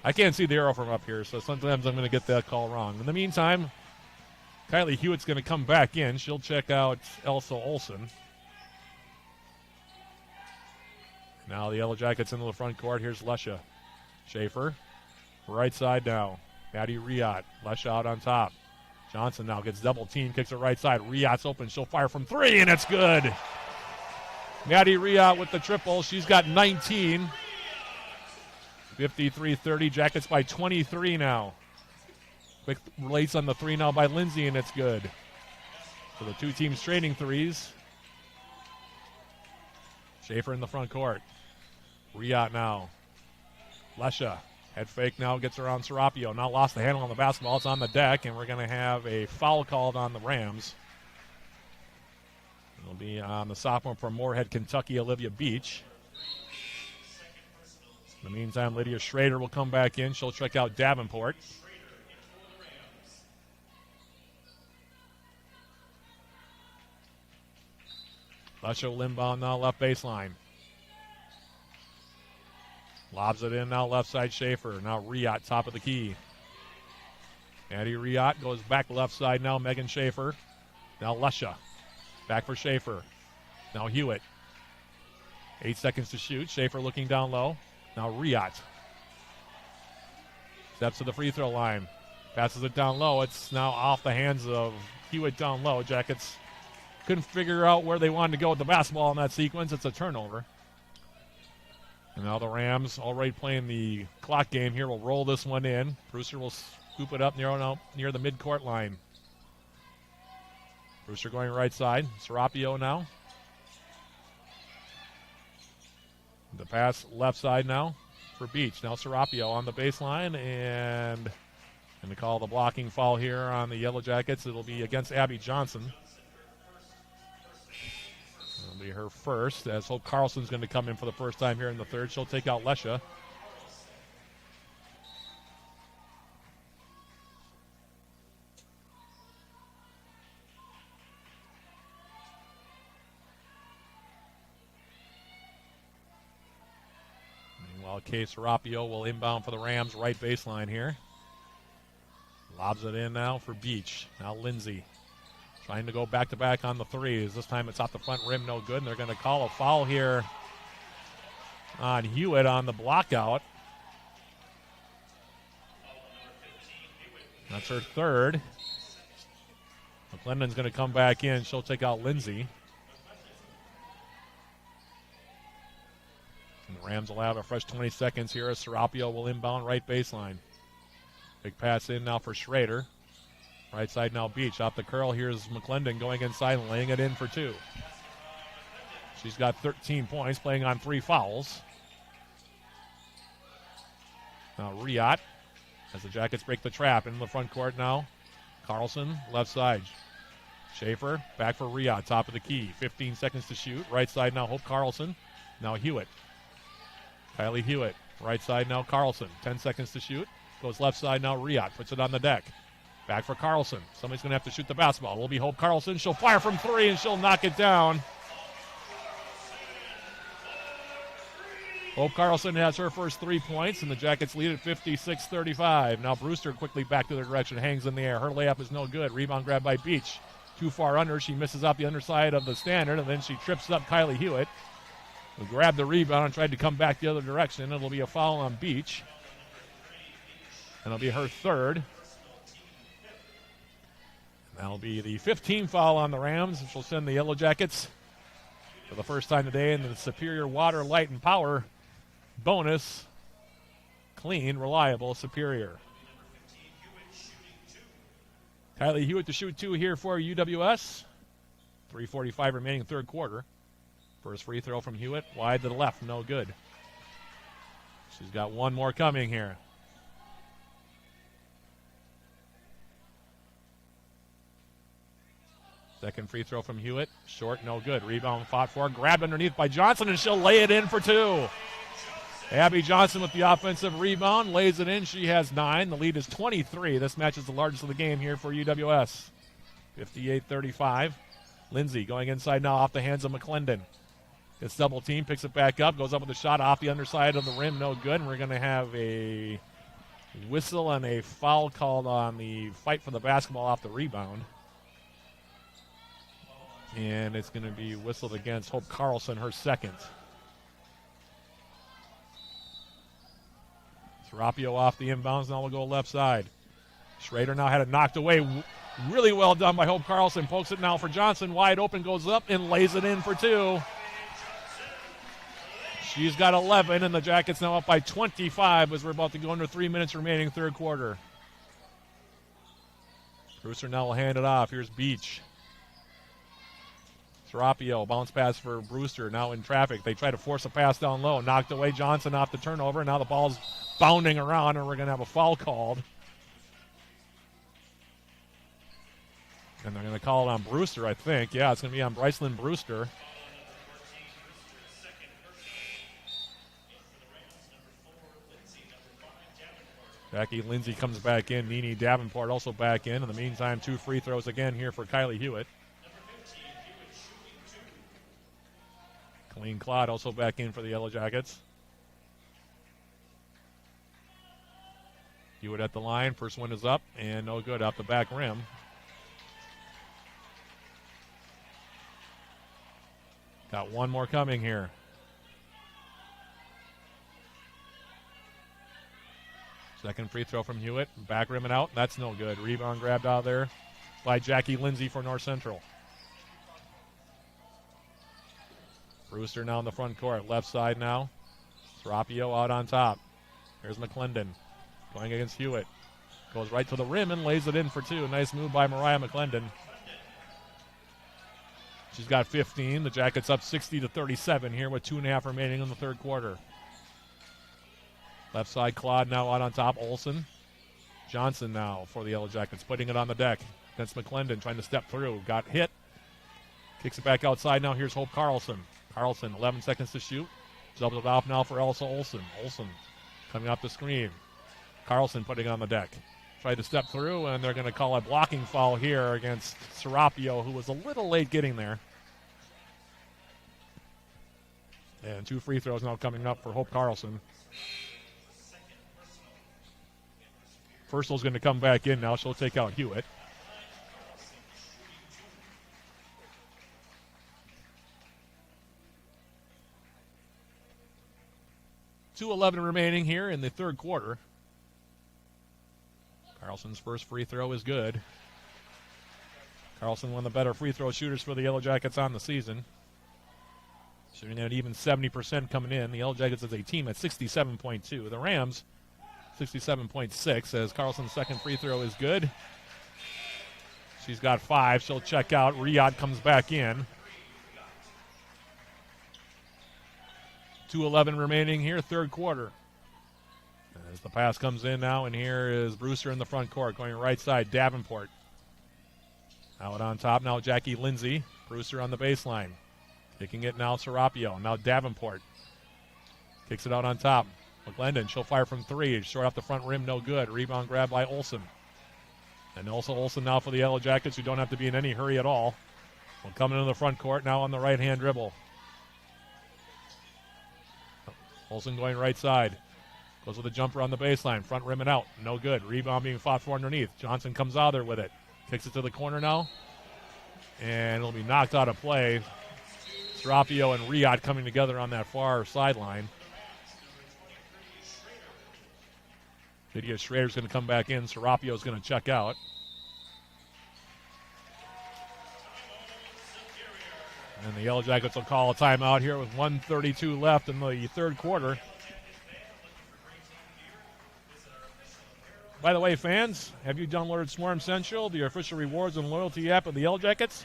I can't see the arrow from up here, so sometimes I'm going to get that call wrong. In the meantime, Kylie Hewitt's going to come back in. She'll check out Elsa Olsen. Now the Yellow Jackets into the front court. Here's Lesha. Schaefer. Right side now. Maddie Riot. Lesha out on top. Johnson now gets double teamed. Kicks it right side. Riot's open. She'll fire from 3, and it's good. Maddie Riot with the triple. She's got 19. 53-30. Jackets by 23 now. Quick release on the 3 now by Lindsay, and it's good. So the two teams trading threes. Schaefer in the front court. Riot now. Lesha. Head fake now gets around Serapio. Now lost the handle on the basketball. It's on the deck, and we're going to have a foul called on the Rams. It'll be on the sophomore from Moorhead, Kentucky, Olivia Beach. In the meantime, Lydia Schrader will come back in. She'll check out Davenport. Lesha will inbound now, left baseline. Lobs it in now, left side Schaefer. Now Riot, top of the key. Maddie Riot goes back left side now, Megan Schaefer. Now Lesha. Back for Schaefer. Now Hewitt. 8 seconds to shoot. Schaefer looking down low. Now Riot. Steps to the free throw line. Passes it down low. It's now off the hands of Hewitt down low. Jackets couldn't figure out where they wanted to go with the basketball in that sequence. It's a turnover. And now the Rams, already playing the clock game here, will roll this one in. Brewster will scoop it up near the midcourt line. Brewster going right side. Serapio now. The pass left side now for Beach. Now Serapio on the baseline, and going to call the blocking foul here on the Yellow Jackets. It'll be against Abby Johnson. It'll be her first, as Hope Carlson's going to come in for the first time here in the third. She'll take out Lesha. Meanwhile, Kay Serapio will inbound for the Rams, right baseline here. Lobs it in now for Beach. Now Lindsay. Trying to go back-to-back on the threes. This time it's off the front rim, no good. And they're going to call a foul here on Hewitt on the block out. That's her third. McClendon's going to come back in. She'll take out Lindsay. And the Rams will have a fresh 20 seconds here as Serapio will inbound right baseline. Big pass in now for Schrader. Right side now Beach. Off the curl, here's McClendon going inside and laying it in for 2. She's got 13 points, playing on 3 fouls. Now Riot, as the Jackets break the trap, in the front court now. Carlson, left side. Schaefer, back for Riot, top of the key. 15 seconds to shoot. Right side now, Hope Carlson. Now Hewitt. Kylie Hewitt. Right side now Carlson. 10 seconds to shoot. Goes left side now Riot. Puts it on the deck. Back for Carlson. Somebody's going to have to shoot the basketball. It will be Hope Carlson. She'll fire from three and she'll knock it down. Hope Carlson has her first 3 points, and the Jackets lead at 56-35. Now Brewster quickly back to their direction, hangs in the air. Her layup is no good. Rebound grab by Beach. Too far under. She misses out the underside of the standard, and then she trips up Kylie Hewitt, who grabbed the rebound and tried to come back the other direction. It'll be a foul on Beach, and it'll be her third. And that'll be the 15th foul on the Rams, which will send the Yellow Jackets for the first time today in the Superior Water, Light, and Power bonus. Clean, reliable, superior. Kylie Hewitt to shoot 2 here for UWS. 3:45 remaining third quarter. First free throw from Hewitt, wide to the left, no good. She's got one more coming here. Second free throw from Hewitt, short, no good. Rebound fought for, grabbed underneath by Johnson, and she'll lay it in for 2. Abby Johnson with the offensive rebound, lays it in. She has 9. The lead is 23. This match is the largest of the game here for UWS. 58-35. Lindsay going inside now off the hands of McClendon. Gets double team, picks it back up, goes up with a shot off the underside of the rim, no good. And we're going to have a whistle and a foul called on the fight for the basketball off the rebound. And it's going to be whistled against Hope Carlson, her second. Serapio off the inbounds, now we'll go left side. Schrader now had it knocked away. Really well done by Hope Carlson. Pokes it now for Johnson. Wide open, goes up and lays it in for 2. She's got 11, and the Jackets now up by 25 as we're about to go under 3 minutes remaining third quarter. Brewster now will hand it off. Here's Beach. Serapio, bounce pass for Brewster, now in traffic. They try to force a pass down low. Knocked away, Johnson off the turnover. Now the ball's bounding around, and we're going to have a foul called. And they're going to call it on Brewster, I think. Yeah, it's going to be on Brycelyn Brewster. Jackie Lindsay comes back in. Nene Davenport also back in. In the meantime, 2 free throws again here for Kylie Hewitt. Colleen Clodd also back in for the Yellow Jackets. Hewitt at the line. First one is up, and no good off the back rim. Got one more coming here. Second free throw from Hewitt. Back rim and out. That's no good. Rebound grabbed out there by Jackie Lindsay for North Central. Brewster now in the front court. Left side now. Serapio out on top. Here's McClendon going against Hewitt. Goes right to the rim and lays it in for 2. Nice move by Mariah McClendon. She's got 15. The Jackets up 60-37 here with 2.5 remaining in the third quarter. Left side, Claude now out on top. Olsen. Johnson now for the Yellow Jackets, putting it on the deck against McClendon, trying to step through. Got hit. Kicks it back outside now. Here's Hope Carlson. Carlson, 11 seconds to shoot. Doubles it off now for Elsa Olsen. Olsen coming off the screen. Carlson putting it on the deck. Tried to step through, and they're going to call a blocking foul here against Serapio, who was a little late getting there. And 2 free throws now coming up for Hope Carlson. Firstall's going to come back in now. She'll take out Hewitt. .2:11 remaining here in the third quarter. Carlson's first free throw is good. Carlson, one of the better free throw shooters for the Yellow Jackets on the season. Shooting at even 70% coming in. The Yellow Jackets as a team at 67.2. The Rams, 67.6, as Carlson's second free throw is good. She's got 5. She'll check out. Riyadh comes back in. 2:11 remaining here, third quarter. As the pass comes in now, and here is Brewster in the front court, going right side, Davenport. Out on top now, Jackie Lindsay. Brewster on the baseline. Taking it now, Serapio. Now Davenport. Kicks it out on top. McClendon, she'll fire from 3. Short off the front rim, no good. Rebound grab by Olsen. And also Olsen now for the Yellow Jackets, who don't have to be in any hurry at all. Will come into the front court now on the right-hand dribble. Olsen going right side. Goes with a jumper on the baseline. Front rim and out. No good. Rebound being fought for underneath. Johnson comes out there with it. Kicks it to the corner now. And it'll be knocked out of play. Serapio and Riyad coming together on that far sideline. Lydia Schrader's going to come back in. Serapio's going to check out. And the Yellow Jackets will call a timeout here with 1:32 left in the third quarter. By the way, fans, have you downloaded Swarm Central, the official rewards and loyalty app of the Yellow Jackets?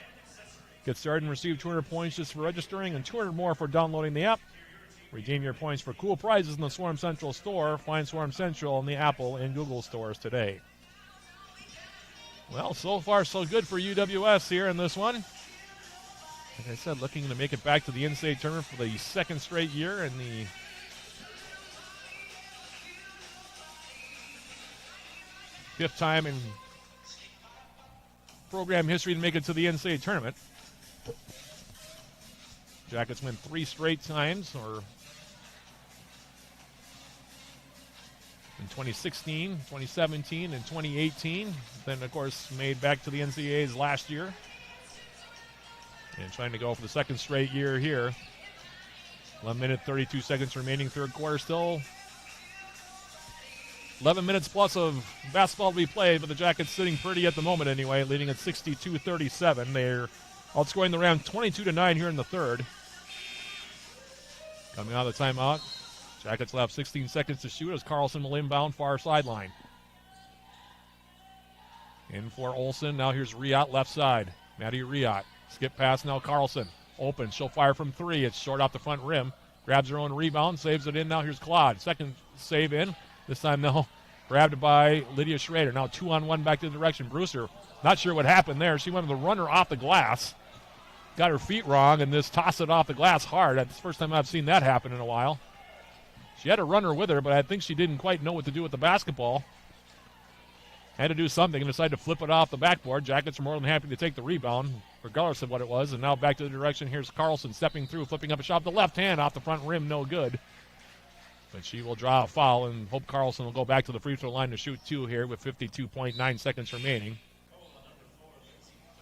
Get started and receive 200 points just for registering and 200 more for downloading the app. Redeem your points for cool prizes in the Swarm Central store. Find Swarm Central in the Apple and Google stores today. Well, so far so good for UWS here in this one. Like I said, looking to make it back to the in-state tournament for the second straight year and the fifth time in program history to make it to the in-state tournament. Jackets win 3 straight times, or in 2016, 2017, and 2018. Then, of course, made back to the NCAAs last year. And trying to go for the second straight year here. 1 minute, 32 seconds remaining, third quarter. Still 11 minutes plus of basketball to be played, but the Jackets sitting pretty at the moment anyway, leading at 62-37. They're outscoring the Rams 22-9 here in the third. Coming out of the timeout. Jackets will have 16 seconds to shoot as Carlson will inbound far sideline. In for Olsen. Now here's Riot left side. Maddie Riot. Skip pass now Carlson. Open. She'll fire from 3. It's short off the front rim. Grabs her own rebound. Saves it in. Now here's Claude. Second save in. This time now grabbed by Lydia Schrader. Now 2-on-1 back to the direction. Brewster. Not sure what happened there. She went with the runner off the glass. Got her feet wrong and just tossed it off the glass hard. That's the first time I've seen that happen in a while. She had a runner with her, but I think she didn't quite know what to do with the basketball. Had to do something and decided to flip it off the backboard. Jackets are more than happy to take the rebound, regardless of what it was. And now back to the direction. Here's Carlson stepping through, flipping up a shot. The left hand off the front rim, no good. But she will draw a foul, and Hope Carlson will go back to the free throw line to shoot 2 here with 52.9 seconds remaining.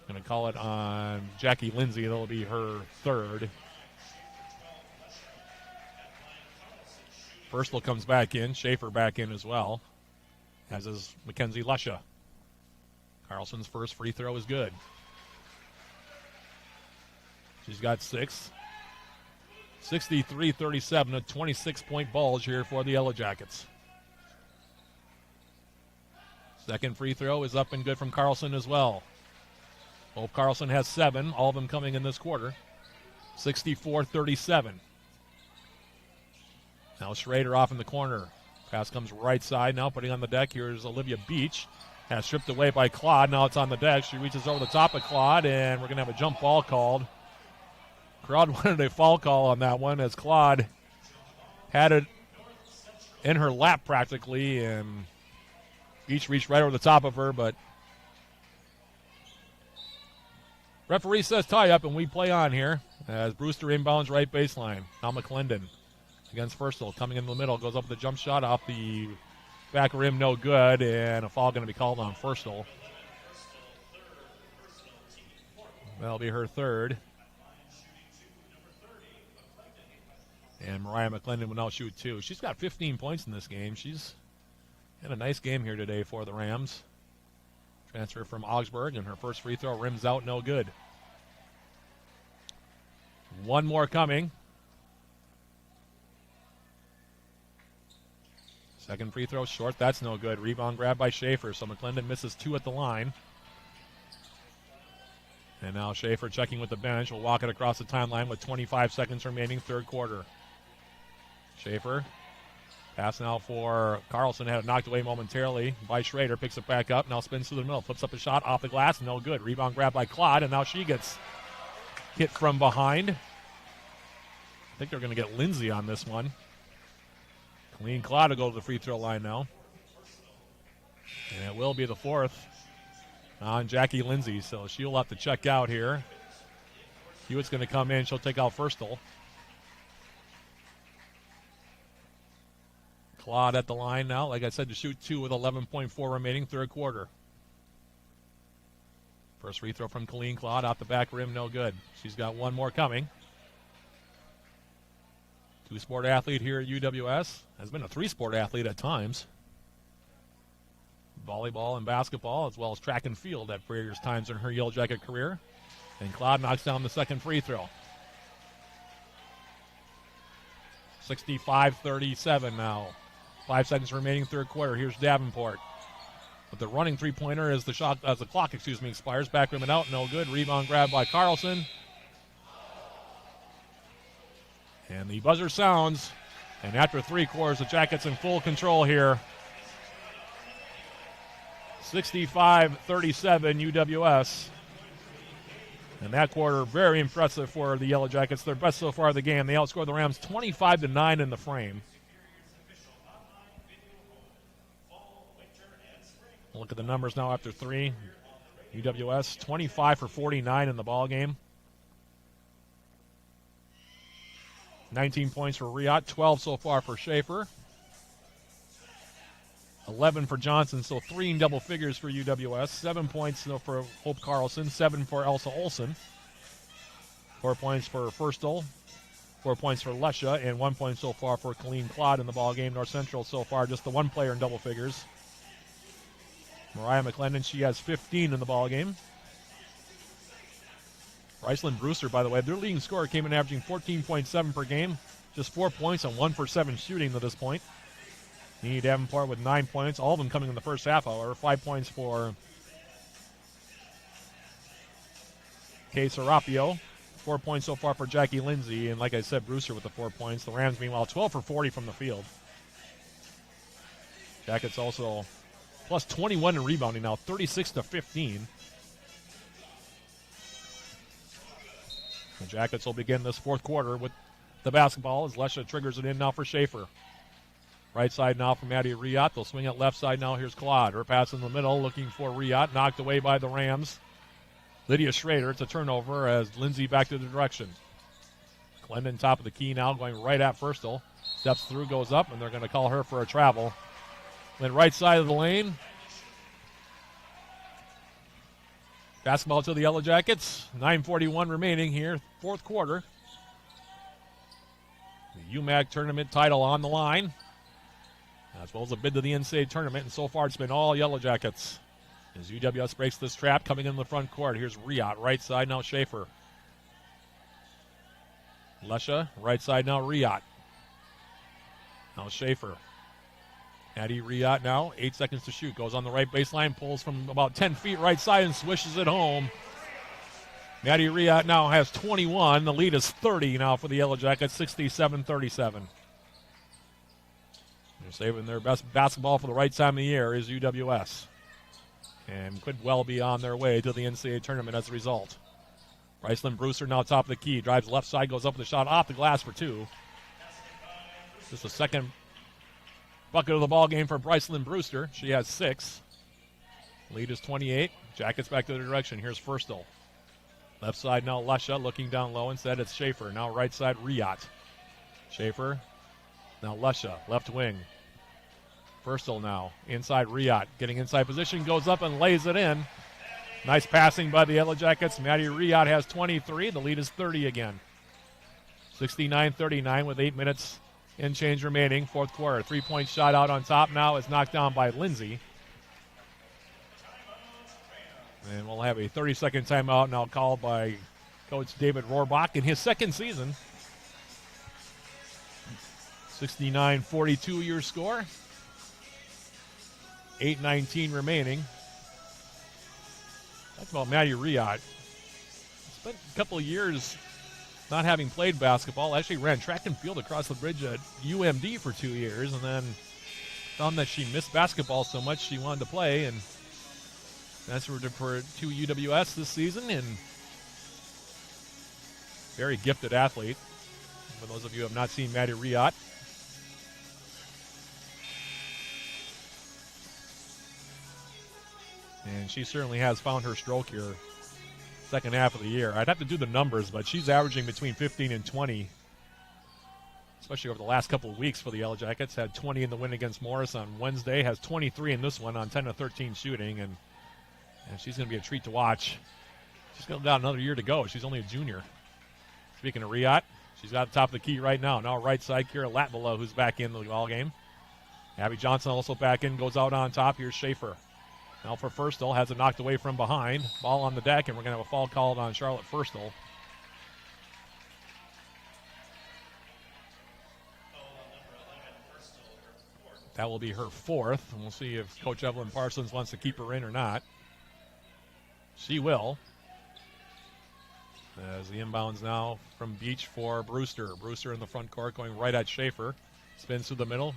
Going to call it on Jackie Lindsay. That'll be her third. Burstall comes back in. Schaefer back in as well, as is Mackenzie Lusha. Carlson's first free throw is good. She's got 6. 63-37, a 26-point bulge here for the Yellow Jackets. Second free throw is up and good from Carlson as well. Hope Carlson has 7, all of them coming in this quarter. 64-37. Now Schrader off in the corner. Pass comes right side now, putting on the deck. Here's Olivia Beach. Has stripped away by Claude. Now it's on the deck. She reaches over the top of Claude, and we're going to have a jump ball called. Crowd wanted a foul call on that one as Claude had it in her lap practically, and Beach reached right over the top of her, but referee says tie up, and we play on here as Brewster inbounds right baseline. Now McClendon against Firstall, coming in the middle, goes up with a jump shot off the back rim, no good, and a foul going to be called on Firstall. That'll be her third. And Mariah McClendon will now shoot 2. She's got 15 points in this game. She's had a nice game here today for the Rams. Transfer from Augsburg, and her first free throw rims out, no good. One more coming. Second free throw short, that's no good. Rebound grab by Schaefer, so McClendon misses 2 at the line. And now Schaefer checking with the bench. Will walk it across the timeline with 25 seconds remaining, third quarter. Schaefer, pass now for Carlson, had it knocked away momentarily by Schrader, picks it back up, now spins to the middle, flips up a shot off the glass, no good. Rebound grab by Claude, and now she gets hit from behind. I think they're going to get Lindsay on this one. Colleen Cloud will go to the free throw line now. And it will be the fourth on Jackie Lindsay, so she'll have to check out here. Hewitt's going to come in. She'll take out Firstel. Claude at the line now, like I said, to shoot 2 with 11.4 remaining, third quarter. First free throw from Colleen Claude, out the back rim, no good. She's got one more coming. Two-sport athlete here at UWS. Has been a three-sport athlete at times. Volleyball and basketball, as well as track and field at various times in her Yellow Jacket career. And Claude knocks down the second free throw. 65-37 now. 5 seconds remaining, third quarter. Here's Davenport. But the running three-pointer as the clock expires. Back rim and out, no good. Rebound grab by Carlson. And the buzzer sounds. And after three quarters, the Jackets in full control here. 65-37 UWS. And that quarter, very impressive for the Yellow Jackets. Their best so far of the game. They outscored the Rams 25-9 in the frame. Look at the numbers now after three. UWS 25 for 49 in the ball game. 19 points for Riot, 12 so far for Schaefer. 11 for Johnson, so 3 in double figures for UWS. 7 points for Hope Carlson, 7 for Elsa Olsen. 4 points for Firstel, 4 points for Lesha, and 1 point so far for Colleen Claude in the ball game. North Central so far just the one player in double figures. Mariah McClendon, she has 15 in the ball game. Brycelyn Brewster, by the way, their leading scorer came in averaging 14.7 per game. Just 4 points on 1 for 7 shooting to this point. Nene Davenport with 9 points, all of them coming in the first half, however. 5 points for Kay Serapio. 4 points so far for Jackie Lindsay, and like I said, Brewster with the 4 points. The Rams, meanwhile, 12 for 40 from the field. Jackets also plus 21 in rebounding now, 36-15. The Jackets will begin this fourth quarter with the basketball as Lesha triggers it in now for Schaefer. Right side now for Maddie Riot. They'll swing it left side now. Here's Claude. Her pass in the middle looking for Riot. Knocked away by the Rams. Lydia Schrader. It's a turnover as Lindsay back to the direction. Clendon top of the key now going right at Firstel. Steps through, goes up, and they're going to call her for a travel. Then right side of the lane. Basketball to the Yellow Jackets. 9:41 remaining here, fourth quarter. The UMAC tournament title on the line, as well as a bid to the NCAA tournament, and so far it's been all Yellow Jackets. As UWS breaks this trap, coming in the front court, here's Riot, right side now Schaefer. Lesha, right side now Riot. Now Schaefer. Addie Riot now, 8 seconds to shoot. Goes on the right baseline, pulls from about 10 feet right side and swishes it home. Maddie Riot now has 21. The lead is 30 now for the Yellow Jackets, 67-37. They're saving their best basketball for the right time of the year is UWS. And could well be on their way to the NCAA tournament as a result. Brycelyn Brewster now top of the key. Drives left side, goes up with a shot off the glass for 2. Just a second bucket of the ball game for Brycelyn Brewster. She has 6. Lead is 28. Jackets back to the direction. Here's Firstel. Left side now Lesha looking down low. Instead it's Schaefer. Now right side Riot. Schaefer. Now Lesha. Left wing. Firstel now. Inside Riot. Getting inside position. Goes up and lays it in. Nice passing by the Yellow Jackets. Maddie Riot has 23. The lead is 30 again. 69-39 with 8 minutes in change remaining. Fourth quarter. 3-point shot out on top now is knocked down by Lindsay. And we'll have a 30-second timeout now called by Coach David Rohrbach in his second season. 69-42 your score. 8:19 remaining. Talk about Maddie Riot. Spent a couple of years not having played basketball. Actually ran track and field across the bridge at UMD for 2 years, and then found that she missed basketball so much she wanted to play, and transferred to UWS this season. And very gifted athlete. For those of you who have not seen Maddie Riot, And she certainly has found her stroke here second half of the year. I'd have to do the numbers, but she's averaging between 15 and 20, especially over the last couple of weeks for the Yellow Jackets. Had 20 in the win against Morris on Wednesday, has 23 in this one on 10 of 13 shooting, and she's going to be a treat to watch. She's got another year to go. She's only a junior. Speaking of Riot, she's got the top of the key right now. Now right side, Kira Latvala, who's back in the ball game. Abby Johnson also back in, goes out on top. Here's Schaefer. Now for Firstel, has it knocked away from behind. Ball on the deck, and we're going to have a foul called on Charlotte Firstel. That will be her fourth, and we'll see if Coach Evelyn Parsons wants to keep her in or not. She will. As the inbounds now from Beach for Brewster. Brewster in the front court going right at Schaefer. Spins through the middle.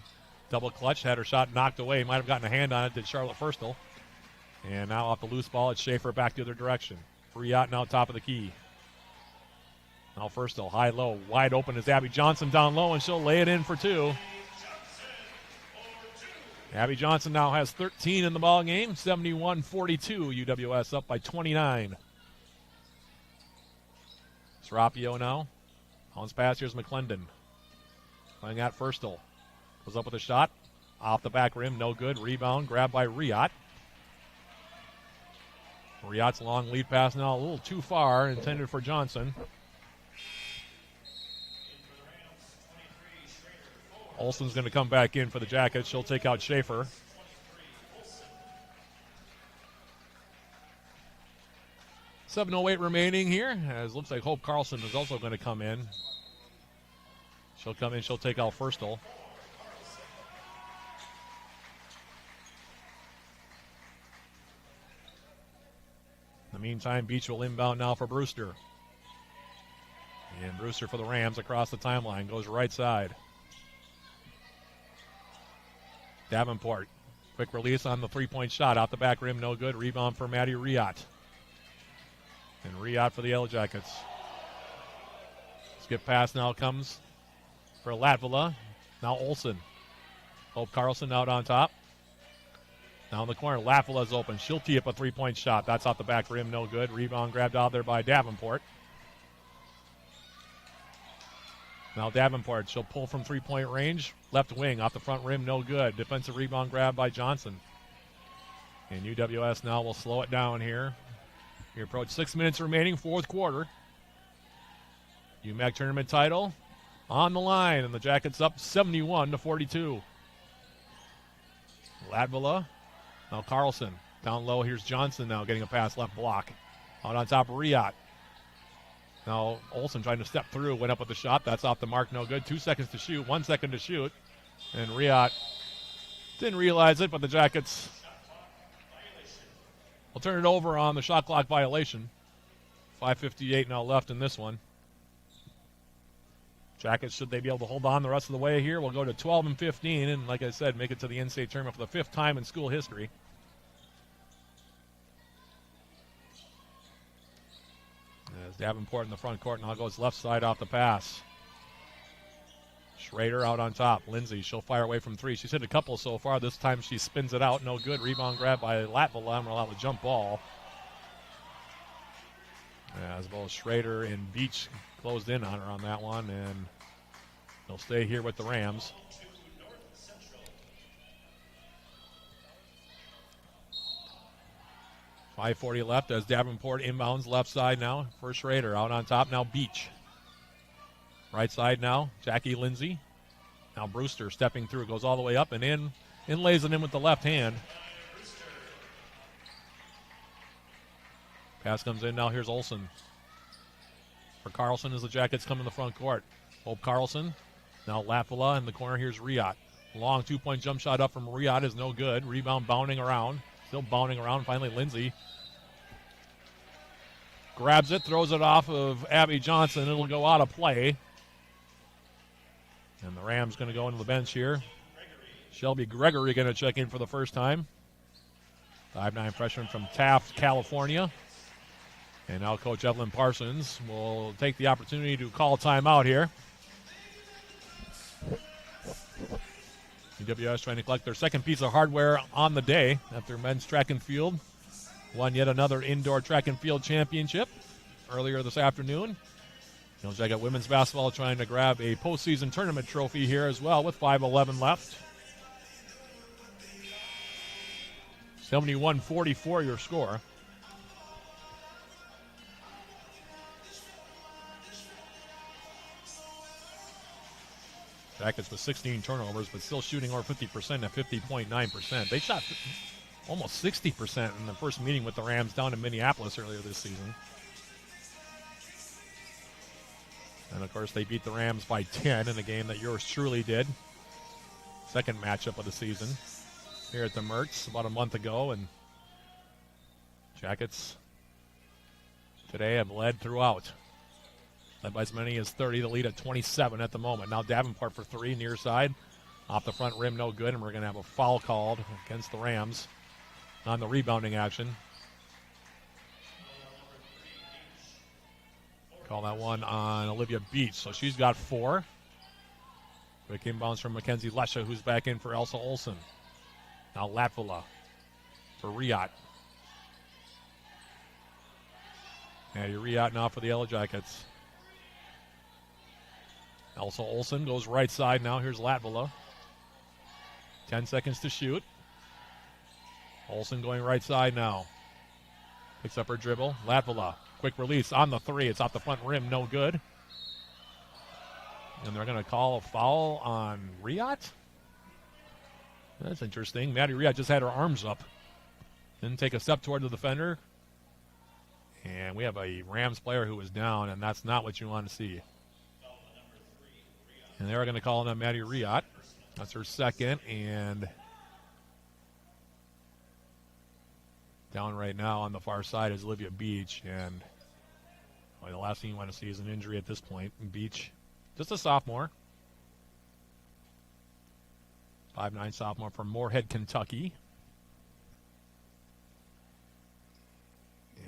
Double clutch, had her shot knocked away. Might have gotten a hand on it, did Charlotte Firstel. And now off the loose ball, it's Schaefer back the other direction. Friat now top of the key. Now Firstel, high-low, wide open is Abby Johnson down low, and she'll lay it in for two. Abby Johnson now has 13 in the ball game, 71-42. UWS up by 29. Serapio now. Bounce pass, here's McClendon. Playing at Firstel. Goes up with a shot. Off the back rim, no good. Rebound, grabbed by Riot. Riot's long lead pass now a little too far, intended for Johnson. Olsen's going to come back in for the Jackets. She'll take out Schaefer. .708 remaining here, as looks like Hope Carlson is also going to come in. She'll come in, she'll take out Firstel. In the meantime, Beach will inbound now for Brewster. And Brewster for the Rams across the timeline, goes right side. Davenport, quick release on the three-point shot, out the back rim, no good. Rebound for Maddie Riot. And Riot for the Yellow Jackets. Skip pass now comes for Latvala. Now Olsen. Hope Carlson out on top. Now in the corner, Latvala's open. She'll tee up a three-point shot. That's off the back rim, no good. Rebound grabbed out there by Davenport. Now Davenport, she'll pull from three-point range. Left wing, off the front rim, no good. Defensive rebound grab by Johnson. And UWS now will slow it down here. We approach 6 minutes remaining, fourth quarter. UMAC tournament title on the line, and the Jackets up 71-42. Latvala, now Carlson. Down low, here's Johnson now getting a pass left block. Out on top, Riot. Now Olsen trying to step through, went up with the shot. That's off the mark, no good. 2 seconds to shoot, 1 second to shoot. And Riot didn't realize it, but the Jackets will turn it over on the shot clock violation. 5:58 now left in this one. Jackets, should they be able to hold on the rest of the way here, will go to 12-15, and like I said, make it to the in-state tournament for the fifth time in school history. As Davenport in the front court now goes left side off the pass. Schrader out on top. Lindsay, she'll fire away from three. She's hit a couple so far. This time she spins it out. No good. Rebound grab by Latvala. We're allowed a jump ball. As both Schrader and Beach closed in on her on that one, and they'll stay here with the Rams. .540 left as Davenport inbounds left side now for Schrader. Out on top now Beach. Right side now, Jackie Lindsay. Now Brewster stepping through, goes all the way up and in, lays it in with the left hand. Pass comes in now, here's Olsen. For Carlson as the Jackets come in the front court. Hope Carlson, now Latvala in the corner, here's Riot. Long two-point jump shot up from Riot is no good. Rebound bounding around, still bounding around. Finally Lindsay grabs it, throws it off of Abby Johnson. It'll go out of play. And the Rams going to go into the bench here. Shelby Gregory going to check in for the first time. 5'9" freshman from Taft, California. And now Coach Evelyn Parsons will take the opportunity to call timeout here. UWS trying to collect their second piece of hardware on the day at their men's track and field won yet another indoor track and field championship earlier this afternoon. Yellow Jacket women's basketball trying to grab a postseason tournament trophy here as well with 5:11 left. 71-44 your score. Jackets with 16 turnovers, but still shooting over 50% at 50.9%. They shot almost 60% in the first meeting with the Rams down in Minneapolis earlier this season. And, of course, they beat the Rams by 10 in a game that yours truly did. Second matchup of the season here at the Mertz about a month ago. And Jackets today have led throughout. Led by as many as 30, the lead at 27 at the moment. Now Davenport for three, near side. Off the front rim, no good, and we're going to have a foul called against the Rams on the rebounding action. Call that one on Olivia Beach, so she's got 4. Quick inbounds from Mackenzie Lesha, who's back in for Elsa Olsen. Now Latvala for Riot. Maddie Riot now for the Yellow Jackets. Elsa Olsen goes right side now. Here's Latvala. 10 seconds to shoot. Olsen going right side now. Picks up her dribble. Latvala. Quick release on the three. It's off the front rim. No good. And they're going to call a foul on Riot. That's interesting. Maddie Riot just had her arms up. Didn't take a step toward the defender. And we have a Rams player who was down, and that's not what you want to see. And they're going to call on Maddie Riot. That's her second. And down right now on the far side is Olivia Beach. And well, the last thing you want to see is an injury at this point. Beach, just a sophomore. 5'9" sophomore from Moorhead, Kentucky.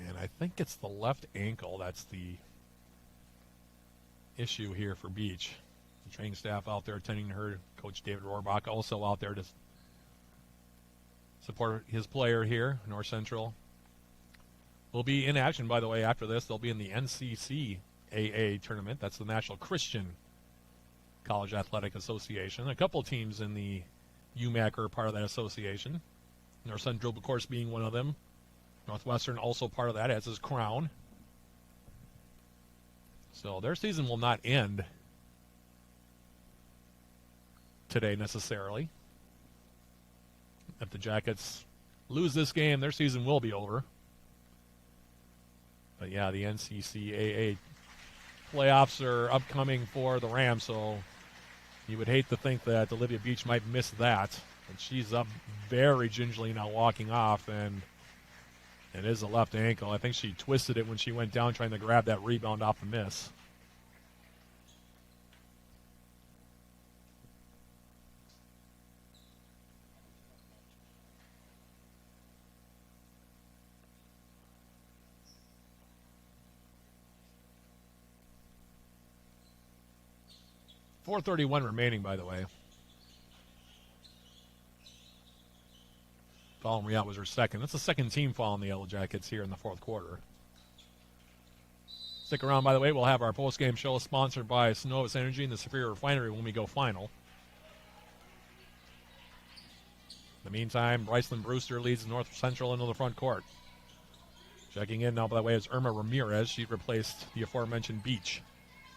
And I think it's the left ankle that's the issue here for Beach. The training staff out there attending her. Coach David Rohrbach also out there to support his player here. North Central will be in action, by the way, after this. They'll be in the NCCAA tournament. That's the National Christian College Athletic Association. A couple teams in the UMAC are part of that association. North Central, of course, being one of them. Northwestern also part of that, as is Crown. So their season will not end today necessarily. If the Jackets lose this game, their season will be over. But yeah, the NCCAA playoffs are upcoming for the Rams, so you would hate to think that Olivia Beach might miss that. But she's up very gingerly now walking off, and it is a left ankle. I think she twisted it when she went down trying to grab that rebound off the miss. .431 remaining, by the way. Foul on Riot was her second. That's the second team foul on the Yellow Jackets here in the fourth quarter. Stick around, by the way. We'll have our post-game show sponsored by Synovus Energy and the Superior Refinery when we go final. In the meantime, Bryceland Brewster leads North Central into the front court. Checking in now, by the way, is Irma Ramirez. She replaced the aforementioned Beach.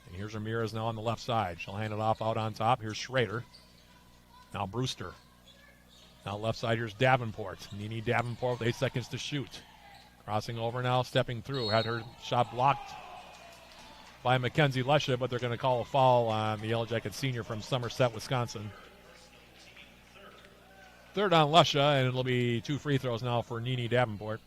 And here's Ramirez now on the left side. She'll hand it off out on top. Here's Schrader. Now Brewster. Now left side, here's Davenport. Nini Davenport with 8 seconds to shoot. Crossing over now, stepping through. Had her shot blocked by Mackenzie Lesha, but they're going to call a foul on the Yellow Jacket senior from Somerset, Wisconsin. Third on Lesha, and it'll be 2 free throws now for Nini Davenport.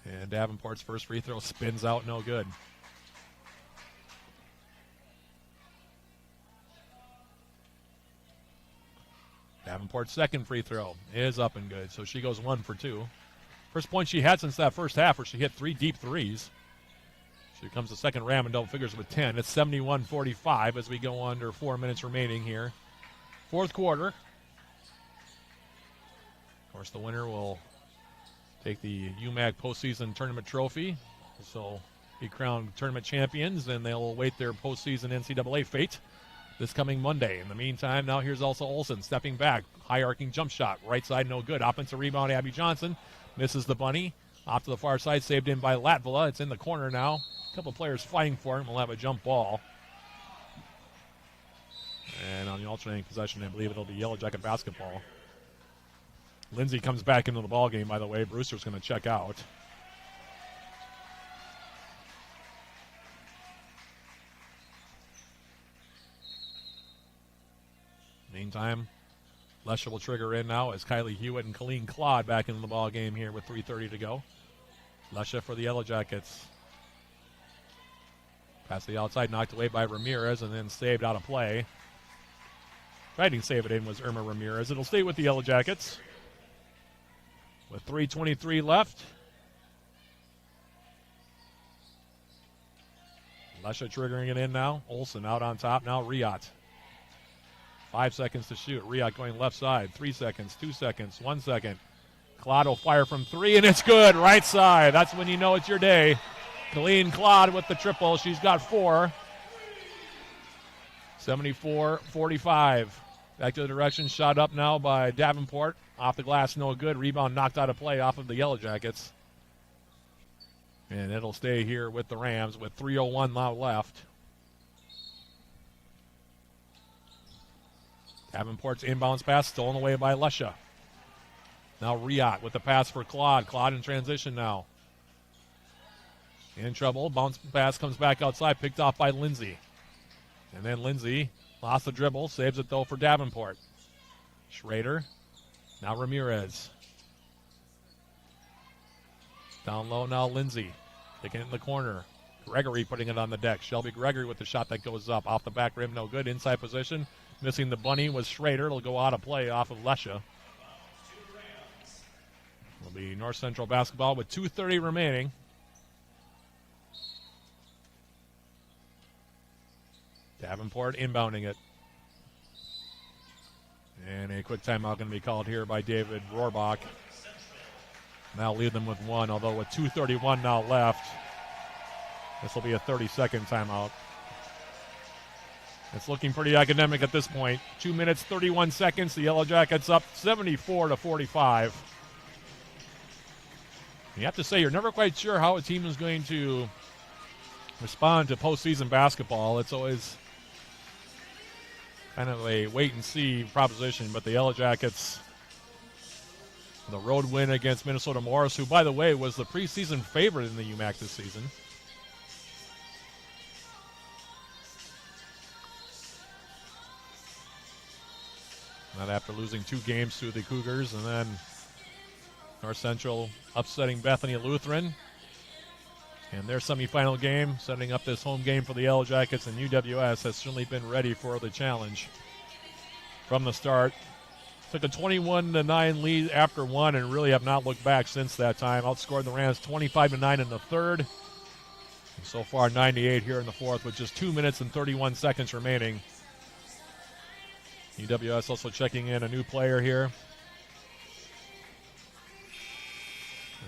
And Davenport's first free throw spins out, no good. Davenport's second free throw is up and good, so she goes 1 for 2. First point she had since that first half where she hit 3 deep threes. She becomes the second Ram in double figures with 10. It's 71-45 as we go under 4 minutes remaining here. fourth quarter. Of course, the winner will take the UMAC postseason tournament trophy. So be crowned tournament champions, and they'll await their postseason NCAA fate this coming Monday. In the meantime, now here's also Olsen stepping back. High arcing jump shot. Right side, no good. Offensive rebound, Abby Johnson. Misses the bunny. Off to the far side, saved in by Latvala. It's in the corner now. A couple of players fighting for it. We'll have a jump ball. And on the alternating possession, I believe it'll be Yellow Jacket basketball. Lindsay comes back into the ball game, by the way. Brewster's going to check out. Meantime, Lesher will trigger in now as Kylie Hewitt and Colleen Claude back into the ball game here with 3:30 to go. Lesher for the Yellow Jackets. Pass the outside, knocked away by Ramirez, and then saved out of play. Trying to save it in was Irma Ramirez. It'll stay with the Yellow Jackets. With 3:23 left. Lesher triggering it in now. Olsen out on top now. Riot. 5 seconds to shoot. Riot going left side. 3 seconds, 2 seconds, 1 second. Claude will fire from three, and it's good. Right side. That's when you know it's your day. Colleen Claude with the triple. She's got 4. 74-45. Back to the direction. Shot up now by Davenport. Off the glass, no good. Rebound knocked out of play off of the Yellow Jackets. And it'll stay here with the Rams with 3:01 now left. Davenport's inbounds pass stolen away by Lesha. Now Riot with the pass for Claude. Claude in transition now. In trouble. Bounce pass comes back outside. Picked off by Lindsay. And then Lindsay lost the dribble. Saves it, though, for Davenport. Schrader. Now Ramirez. Down low now Lindsay. Taking it in the corner. Gregory putting it on the deck. Shelby Gregory with the shot that goes up. Off the back rim, no good. Inside position. Missing the bunny was Schrader. It'll go out of play off of Lesha. It'll be North Central basketball with 2:30 remaining. Davenport inbounding it. And a quick timeout going to be called here by David Rohrbach. Now lead them with 1, although with 2:31 now left, this will be a 30-second timeout. It's looking pretty academic at this point. 2 minutes, 31 seconds. The Yellow Jackets up 74-45. You have to say, you're never quite sure how a team is going to respond to postseason basketball. It's always kind of a wait-and-see proposition, but the Yellow Jackets, the road win against Minnesota Morris, who, by the way, was the preseason favorite in the UMAC this season. Not after losing 2 games to the Cougars, and then North Central upsetting Bethany Lutheran. And their semifinal game, setting up this home game for the Yellow Jackets, and UWS has certainly been ready for the challenge from the start. Took a 21-9 lead after 1 and really have not looked back since that time. Outscored the Rams 25-9 in the third. And so far 98 here in the fourth with just 2 minutes and 31 seconds remaining. UWS also checking in a new player here.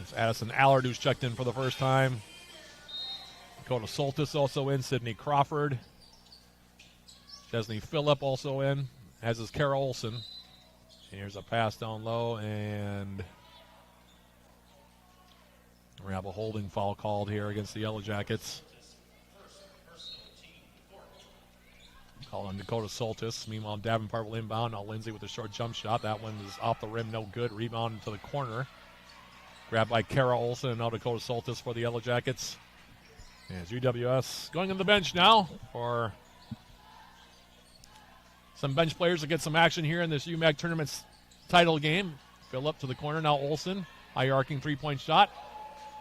It's Addison Allard who's checked in for the first time. Dakota Soltis also in. Sydney Crawford. Chesney Phillip also in, as is Kara Olsen. Here's a pass down low, and we have a holding foul called here against the Yellow Jackets. Call on Dakota Soltis. Meanwhile, Davenport will inbound. Now Lindsay with a short jump shot. That one is off the rim, no good. Rebound into the corner. Grabbed by Kara Olsen, and now Dakota Soltis for the Yellow Jackets. As UWS going on the bench now for some bench players to get some action here in this UMAC tournament's title game. Fill up to the corner. Now Olsen, high arcing three-point shot.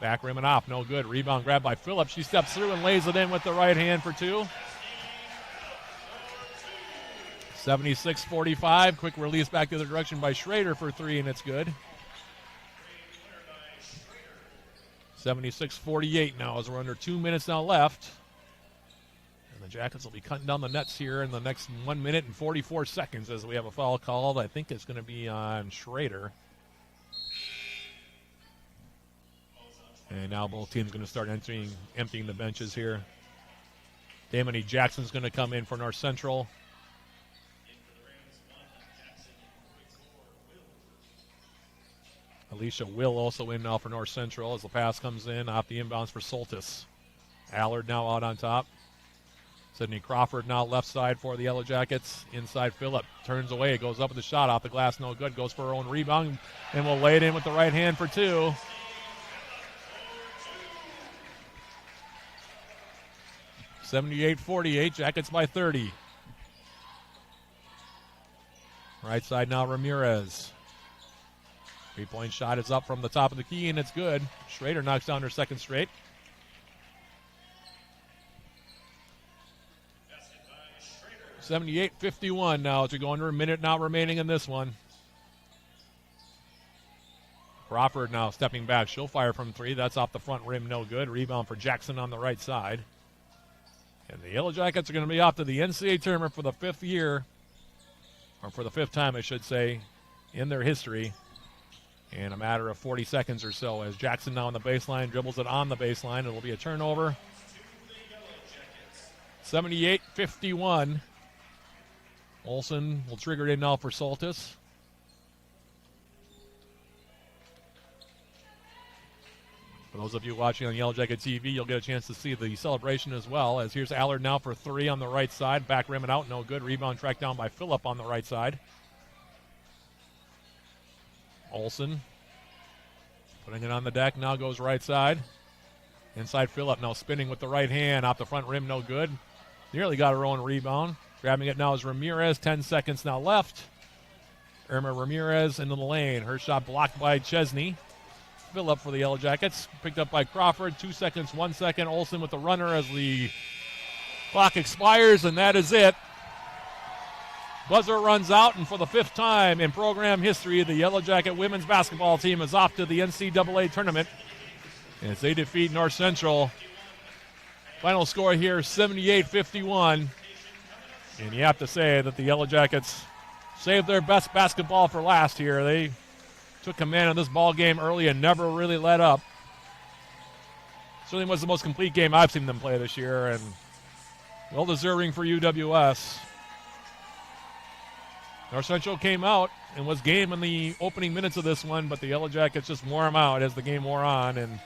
Back rim and off, no good. Rebound grabbed by Phillip. She steps through and lays it in with the right hand for 2. 76-45. Quick release back the other direction by Schrader for 3, and it's good. 76-48 now as we're under 2 minutes now left. And The Jackets will be cutting down the nets here in the next 1 minute and 44 seconds as we have a foul called. I think it's going to be on Schrader. And now both teams going to start emptying the benches here. Damony Jackson's going to come in for North Central. Alicia Will also in now for North Central as the pass comes in off the inbounds for Soltis. Allard now out on top. Sydney Crawford now left side for the Yellow Jackets. Inside Phillip turns away, goes up with the shot off the glass, no good. Goes for her own rebound and will lay it in with the right hand for two. (78-48), Jackets by 30. Right side now Ramirez. 3-point shot is up from the top of the key and it's good. Schrader knocks down her second straight. (78-51) now as we go under a minute now remaining in this one. Crawford now stepping back. She'll fire from three. That's off the front rim, no good. Rebound for Jackson on the right side. And the Yellow Jackets are going to be off to the NCAA tournament for the fifth year, or for the fifth time, I should say, in their history. In a matter of 40 seconds or so, as Jackson now on the baseline, dribbles it on the baseline. It will be a turnover. 78-51. Olsen will trigger it in now for Soltis. For those of you watching on Yellow Jacket TV, you'll get a chance to see the celebration as well, as here's Allard now for three on the right side. Back rim and out, no good. Rebound tracked down by Phillip on the right side. Olsen putting it on the deck, now goes right side. Inside Phillip now spinning with the right hand, off the front rim, no good. Nearly got her own rebound. Grabbing it now is Ramirez, 10 seconds now left. Irma Ramirez into the lane. Her shot blocked by Chesney. Phillip for the Yellow Jackets. Picked up by Crawford, 2 seconds, 1 second. Olsen with the runner as the clock expires, and that is it. Buzzer runs out, and for the fifth time in program history, the Yellow Jacket women's basketball team is off to the NCAA tournament as they defeat North Central. Final score here, 78-51. And you have to say that the Yellow Jackets saved their best basketball for last here. They took command of this ball game early and never really let up. Certainly was the most complete game I've seen them play this year, and well deserving for UWS. North Central came out and was game in the opening minutes of this one, but the Yellow Jackets just wore them out as the game wore on. And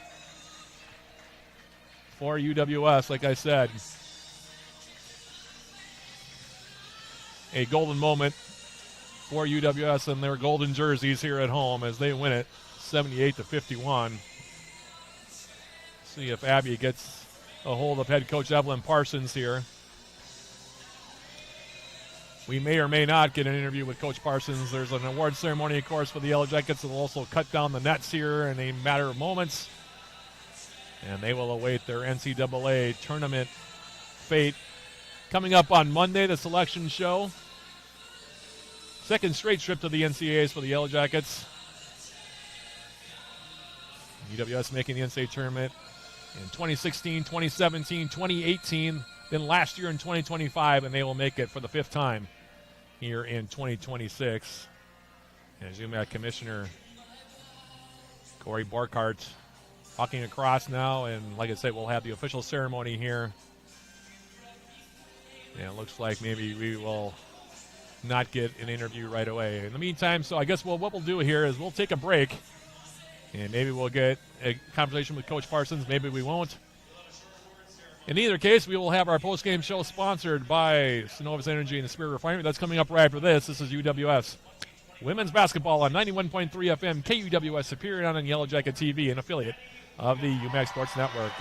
for UWS, like I said, a golden moment for UWS and their golden jerseys here at home as they win it 78-51. See if Abby gets a hold of head coach Evelyn Parsons here. We may or may not get an interview with Coach Parsons. There's an award ceremony, of course, for the Yellow Jackets that will also cut down the nets here in a matter of moments. And they will await their NCAA tournament fate. Coming up on Monday, the selection show. Second straight trip to the NCAAs for the Yellow Jackets. UWS making the NCAA tournament in 2016, 2017, 2018, then last year in 2025, and they will make it for the fifth time here in 2026. As UMAC Commissioner Corey Borkhardt walking across now, and like I said, we'll have the official ceremony here. And it looks like maybe we will not get an interview right away. In the meantime, so I guess what we'll do here is we'll take a break, and maybe we'll get a conversation with Coach Parsons. Maybe we won't. In either case, we will have our post-game show sponsored by Synovus Energy and the Spirit Refinery. That's coming up right after this. This is UWS Women's Basketball on 91.3 FM, KUWS Superior on Yellow Jacket TV, an affiliate of the UMAC Sports Network.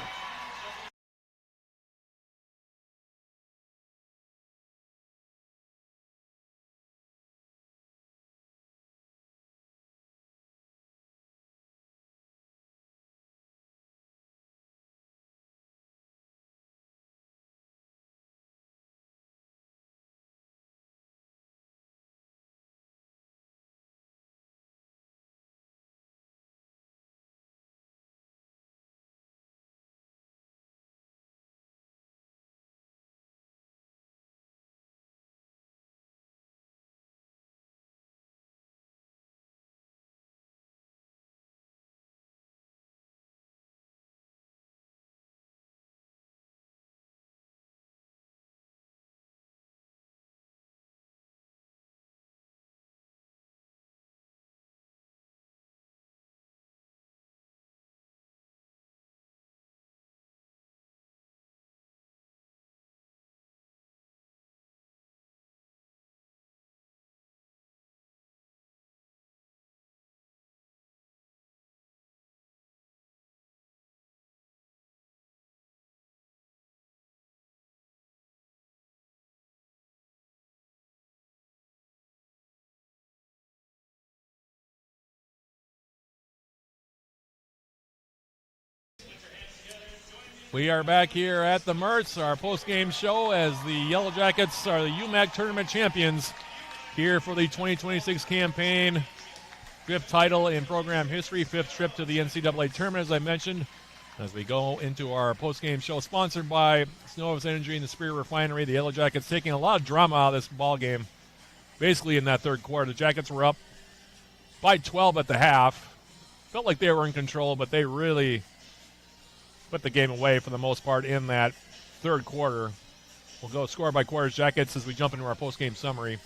We are back here at the Mertz, our post-game show, as the Yellow Jackets are the UMAC tournament champions here for the 2026 campaign. 5th title in program history, 5th trip to the NCAA tournament, as I mentioned. As we go into our post-game show, sponsored by Snows Energy and the Spirit Refinery, the Yellow Jackets taking a lot of drama out of this ball game. Basically in that third quarter, the Jackets were up by 12 at the half. Felt like they were in control, but they really put the game away for the most part in that third quarter. We'll go score by quarters Jackets as we jump into our post-game summary.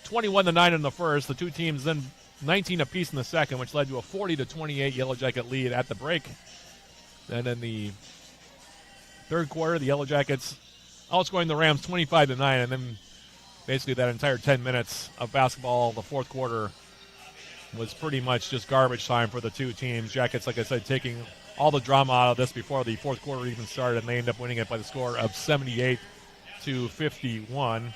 21-9 in the first. The two teams then 19 apiece in the second, which led to a 40-28 Yellow Jacket lead at the break. Then in the third quarter, the Yellow Jackets outscoring the Rams 25-9, and then basically that entire 10 minutes of basketball, the fourth quarter, was pretty much just garbage time for the two teams. Jackets, like I said, taking all the drama out of this before the fourth quarter even started, and they end up winning it by the score of 78-51.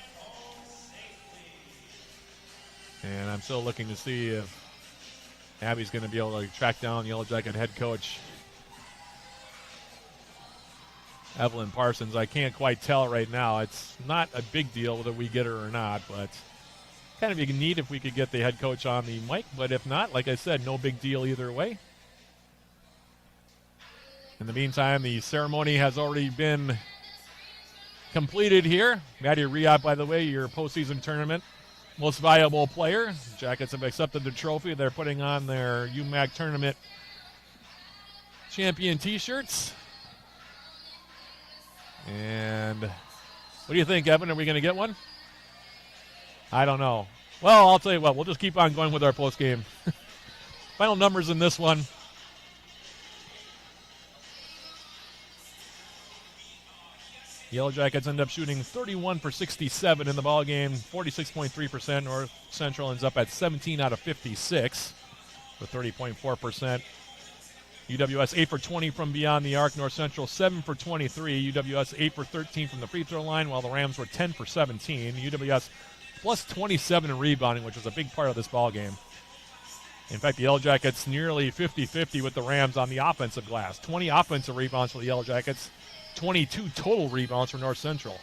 And I'm still looking to see if Abby's going to be able to track down Yellow Jacket head coach Evelyn Parsons. I can't quite tell right now. It's not a big deal whether we get her or not, but kind of neat if we could get the head coach on the mic. But if not, like I said, no big deal either way. In the meantime, the ceremony has already been completed here. Maddie Riot, by the way, your postseason tournament most valuable player. Jackets have accepted the trophy. They're putting on their UMAC tournament champion T-shirts. And what do you think, Evan? Are we going to get one? I don't know. Well, I'll tell you what. We'll just keep on going with our post game. Final numbers in this one. Yellow Jackets end up shooting 31 for 67 in the ball game, 46.3%. North Central ends up at 17 out of 56 for 30.4%. UWS 8 for 20 from beyond the arc. North Central 7 for 23. UWS 8 for 13 from the free throw line, while the Rams were 10 for 17. UWS plus 27 in rebounding, which was a big part of this ball game. In fact, the Yellow Jackets nearly 50-50 with the Rams on the offensive glass. 20 offensive rebounds for the Yellow Jackets. 22 total rebounds for North Central.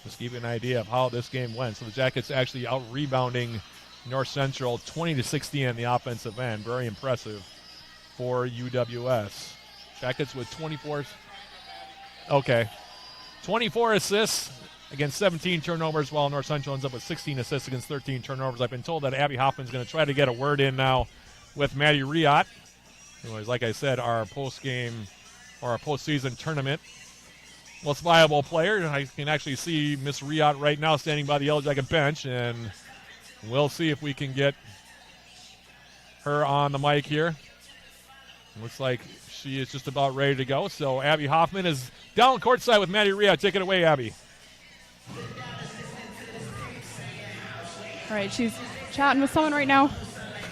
Just to give you an idea of how this game went. So the Jackets actually out-rebounding North Central 20-16 on the offensive end. Very impressive for UWS. Jackets with 24 assists against 17 turnovers, while North Central ends up with 16 assists against 13 turnovers. I've been told that Abby Hoffman's going to try to get a word in now with Maddie Riot, who is, like I said, our post-game or our postseason tournament most viable player. I can actually see Miss Riot right now standing by the Yellow Jacket bench, and we'll see if we can get her on the mic here. Looks like she is just about ready to go. So Abby Hoffman is down courtside with Maddie Riot. Take it away, Abby. All right, she's chatting with someone right now.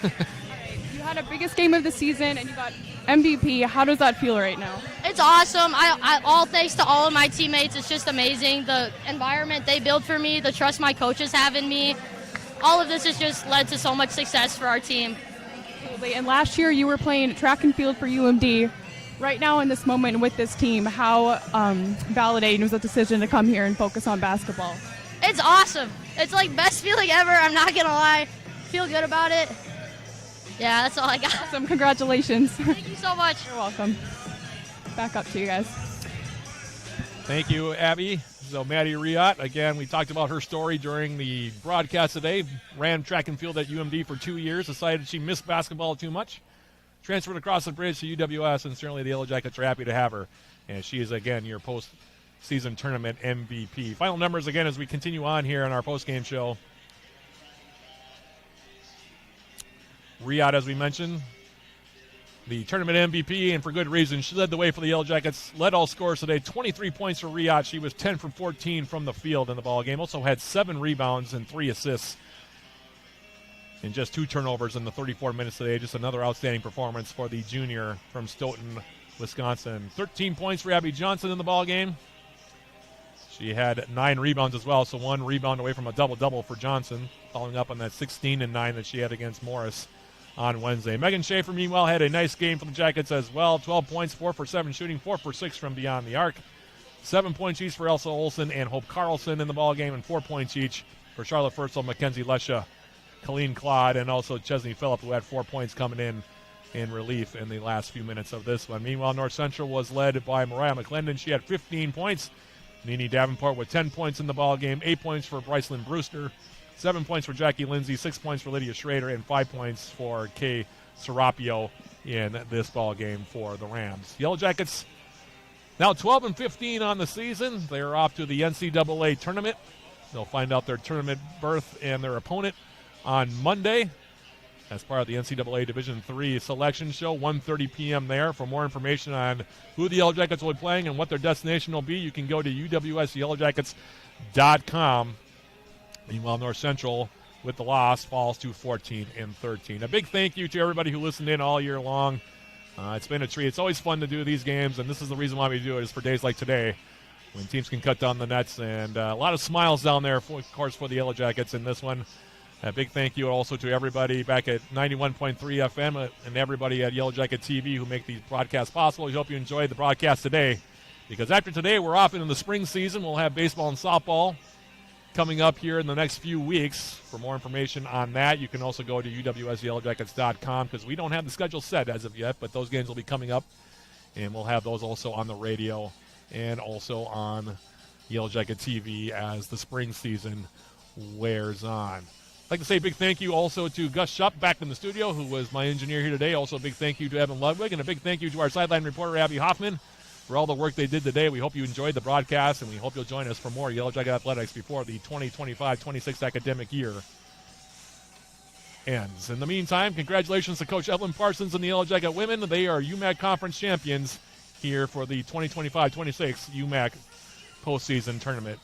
You had a biggest game of the season, and you got MVP. How does that feel right now? It's awesome. I all thanks to all of my teammates. It's just amazing. The environment they build for me, the trust my coaches have in me, all of this has just led to so much success for our team. Absolutely. And last year you were playing track and field for UMD. Right now in this moment with this team, how validating was the decision to come here and focus on basketball? It's awesome. It's like best feeling ever. I'm not going to lie. Feel good about it. Yeah, that's all I got. Awesome. Congratulations. Thank you so much. You're welcome. Back up to you guys. Thank you, Abby. So Maddie Riot, again, we talked about her story during the broadcast today. Ran track and field at UMD for 2 years, decided she missed basketball too much, transferred across the bridge to UWS, and certainly the Yellow Jackets are happy to have her. And she is, again, your postseason tournament MVP. Final numbers, again, as we continue on here on our postgame show. Riot, as we mentioned, the tournament MVP, and for good reason. She led the way for the Yellow Jackets, led all scores today. 23 points for Riot. She was 10 for 14 from the field in the ballgame. Also had 7 rebounds and 3 assists and just 2 turnovers in the 34 minutes today. Just another outstanding performance for the junior from Stoughton, Wisconsin. 13 points for Abby Johnson in the ballgame. She had 9 rebounds as well, so 1 rebound away from a double-double for Johnson, following up on that 16-9 that she had against Morris on Wednesday. Megan Schaefer, meanwhile, had a nice game for the Jackets as well. 12 points, 4 for 7 shooting, 4 for 6 from beyond the arc. 7 points each for Elsa Olsen and Hope Carlson in the ballgame, and 4 points each for Charlotte Furzel, Mackenzie Lesha, Colleen Claude, and also Chesney Phillip, who had 4 points coming in relief in the last few minutes of this one. Meanwhile, North Central was led by Mariah McClendon. She had 15 points. Nene Davenport with 10 points in the ballgame, 8 points for Brycelyn Brewster, 7 points for Jackie Lindsay, 6 points for Lydia Schrader, and 5 points for Kay Serapio in this ballgame for the Rams. Yellow Jackets now 12-15 on the season. They are off to the NCAA tournament. They'll find out their tournament berth and their opponent on Monday as part of the NCAA Division III selection show, 1:30 p.m. there. For more information on who the Yellow Jackets will be playing and what their destination will be, you can go to uwsyellowjackets.com. Meanwhile, North Central, with the loss, falls to 14-13. A big thank you to everybody who listened in all year long. It's been a treat. It's always fun to do these games, and this is the reason why we do it, is for days like today when teams can cut down the nets. And a lot of smiles down there, of course, for the Yellow Jackets in this one. A big thank you also to everybody back at 91.3 FM and everybody at Yellow Jacket TV who make these broadcasts possible. We hope you enjoyed the broadcast today, because after today we're off into the spring season. We'll have baseball and softball coming up here in the next few weeks. For more information on that, you can also go to uwsyellowjackets.com, because we don't have the schedule set as of yet, but those games will be coming up, and we'll have those also on the radio and also on Yellow Jacket TV as the spring season wears on. I'd like to say a big thank you also to Gus Schupp back in the studio, who was my engineer here today. Also a big thank you to Evan Ludwig, and a big thank you to our sideline reporter, Abby Hoffman, for all the work they did today. We hope you enjoyed the broadcast, and we hope you'll join us for more Yellow Jacket Athletics before the 2025-26 academic year ends. In the meantime, congratulations to Coach Evelyn Parsons and the Yellow Jacket women. They are UMAC Conference champions here for the 2025-26 UMAC postseason tournament.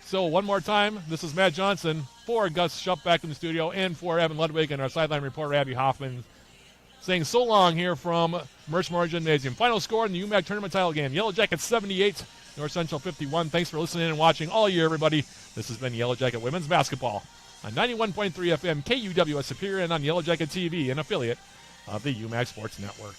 So one more time, this is Matt Johnson for Gus Schupp back in the studio, and for Evan Ludwig and our sideline reporter, Abby Hoffman, saying so long here from Merchmore Gymnasium. Final score in the UMAC tournament title game: Yellow Jackets 78, North Central 51. Thanks for listening and watching all year, everybody. This has been Yellow Jacket Women's Basketball on 91.3 FM KUWS Superior, and on Yellow Jacket TV, an affiliate of the UMAC Sports Network.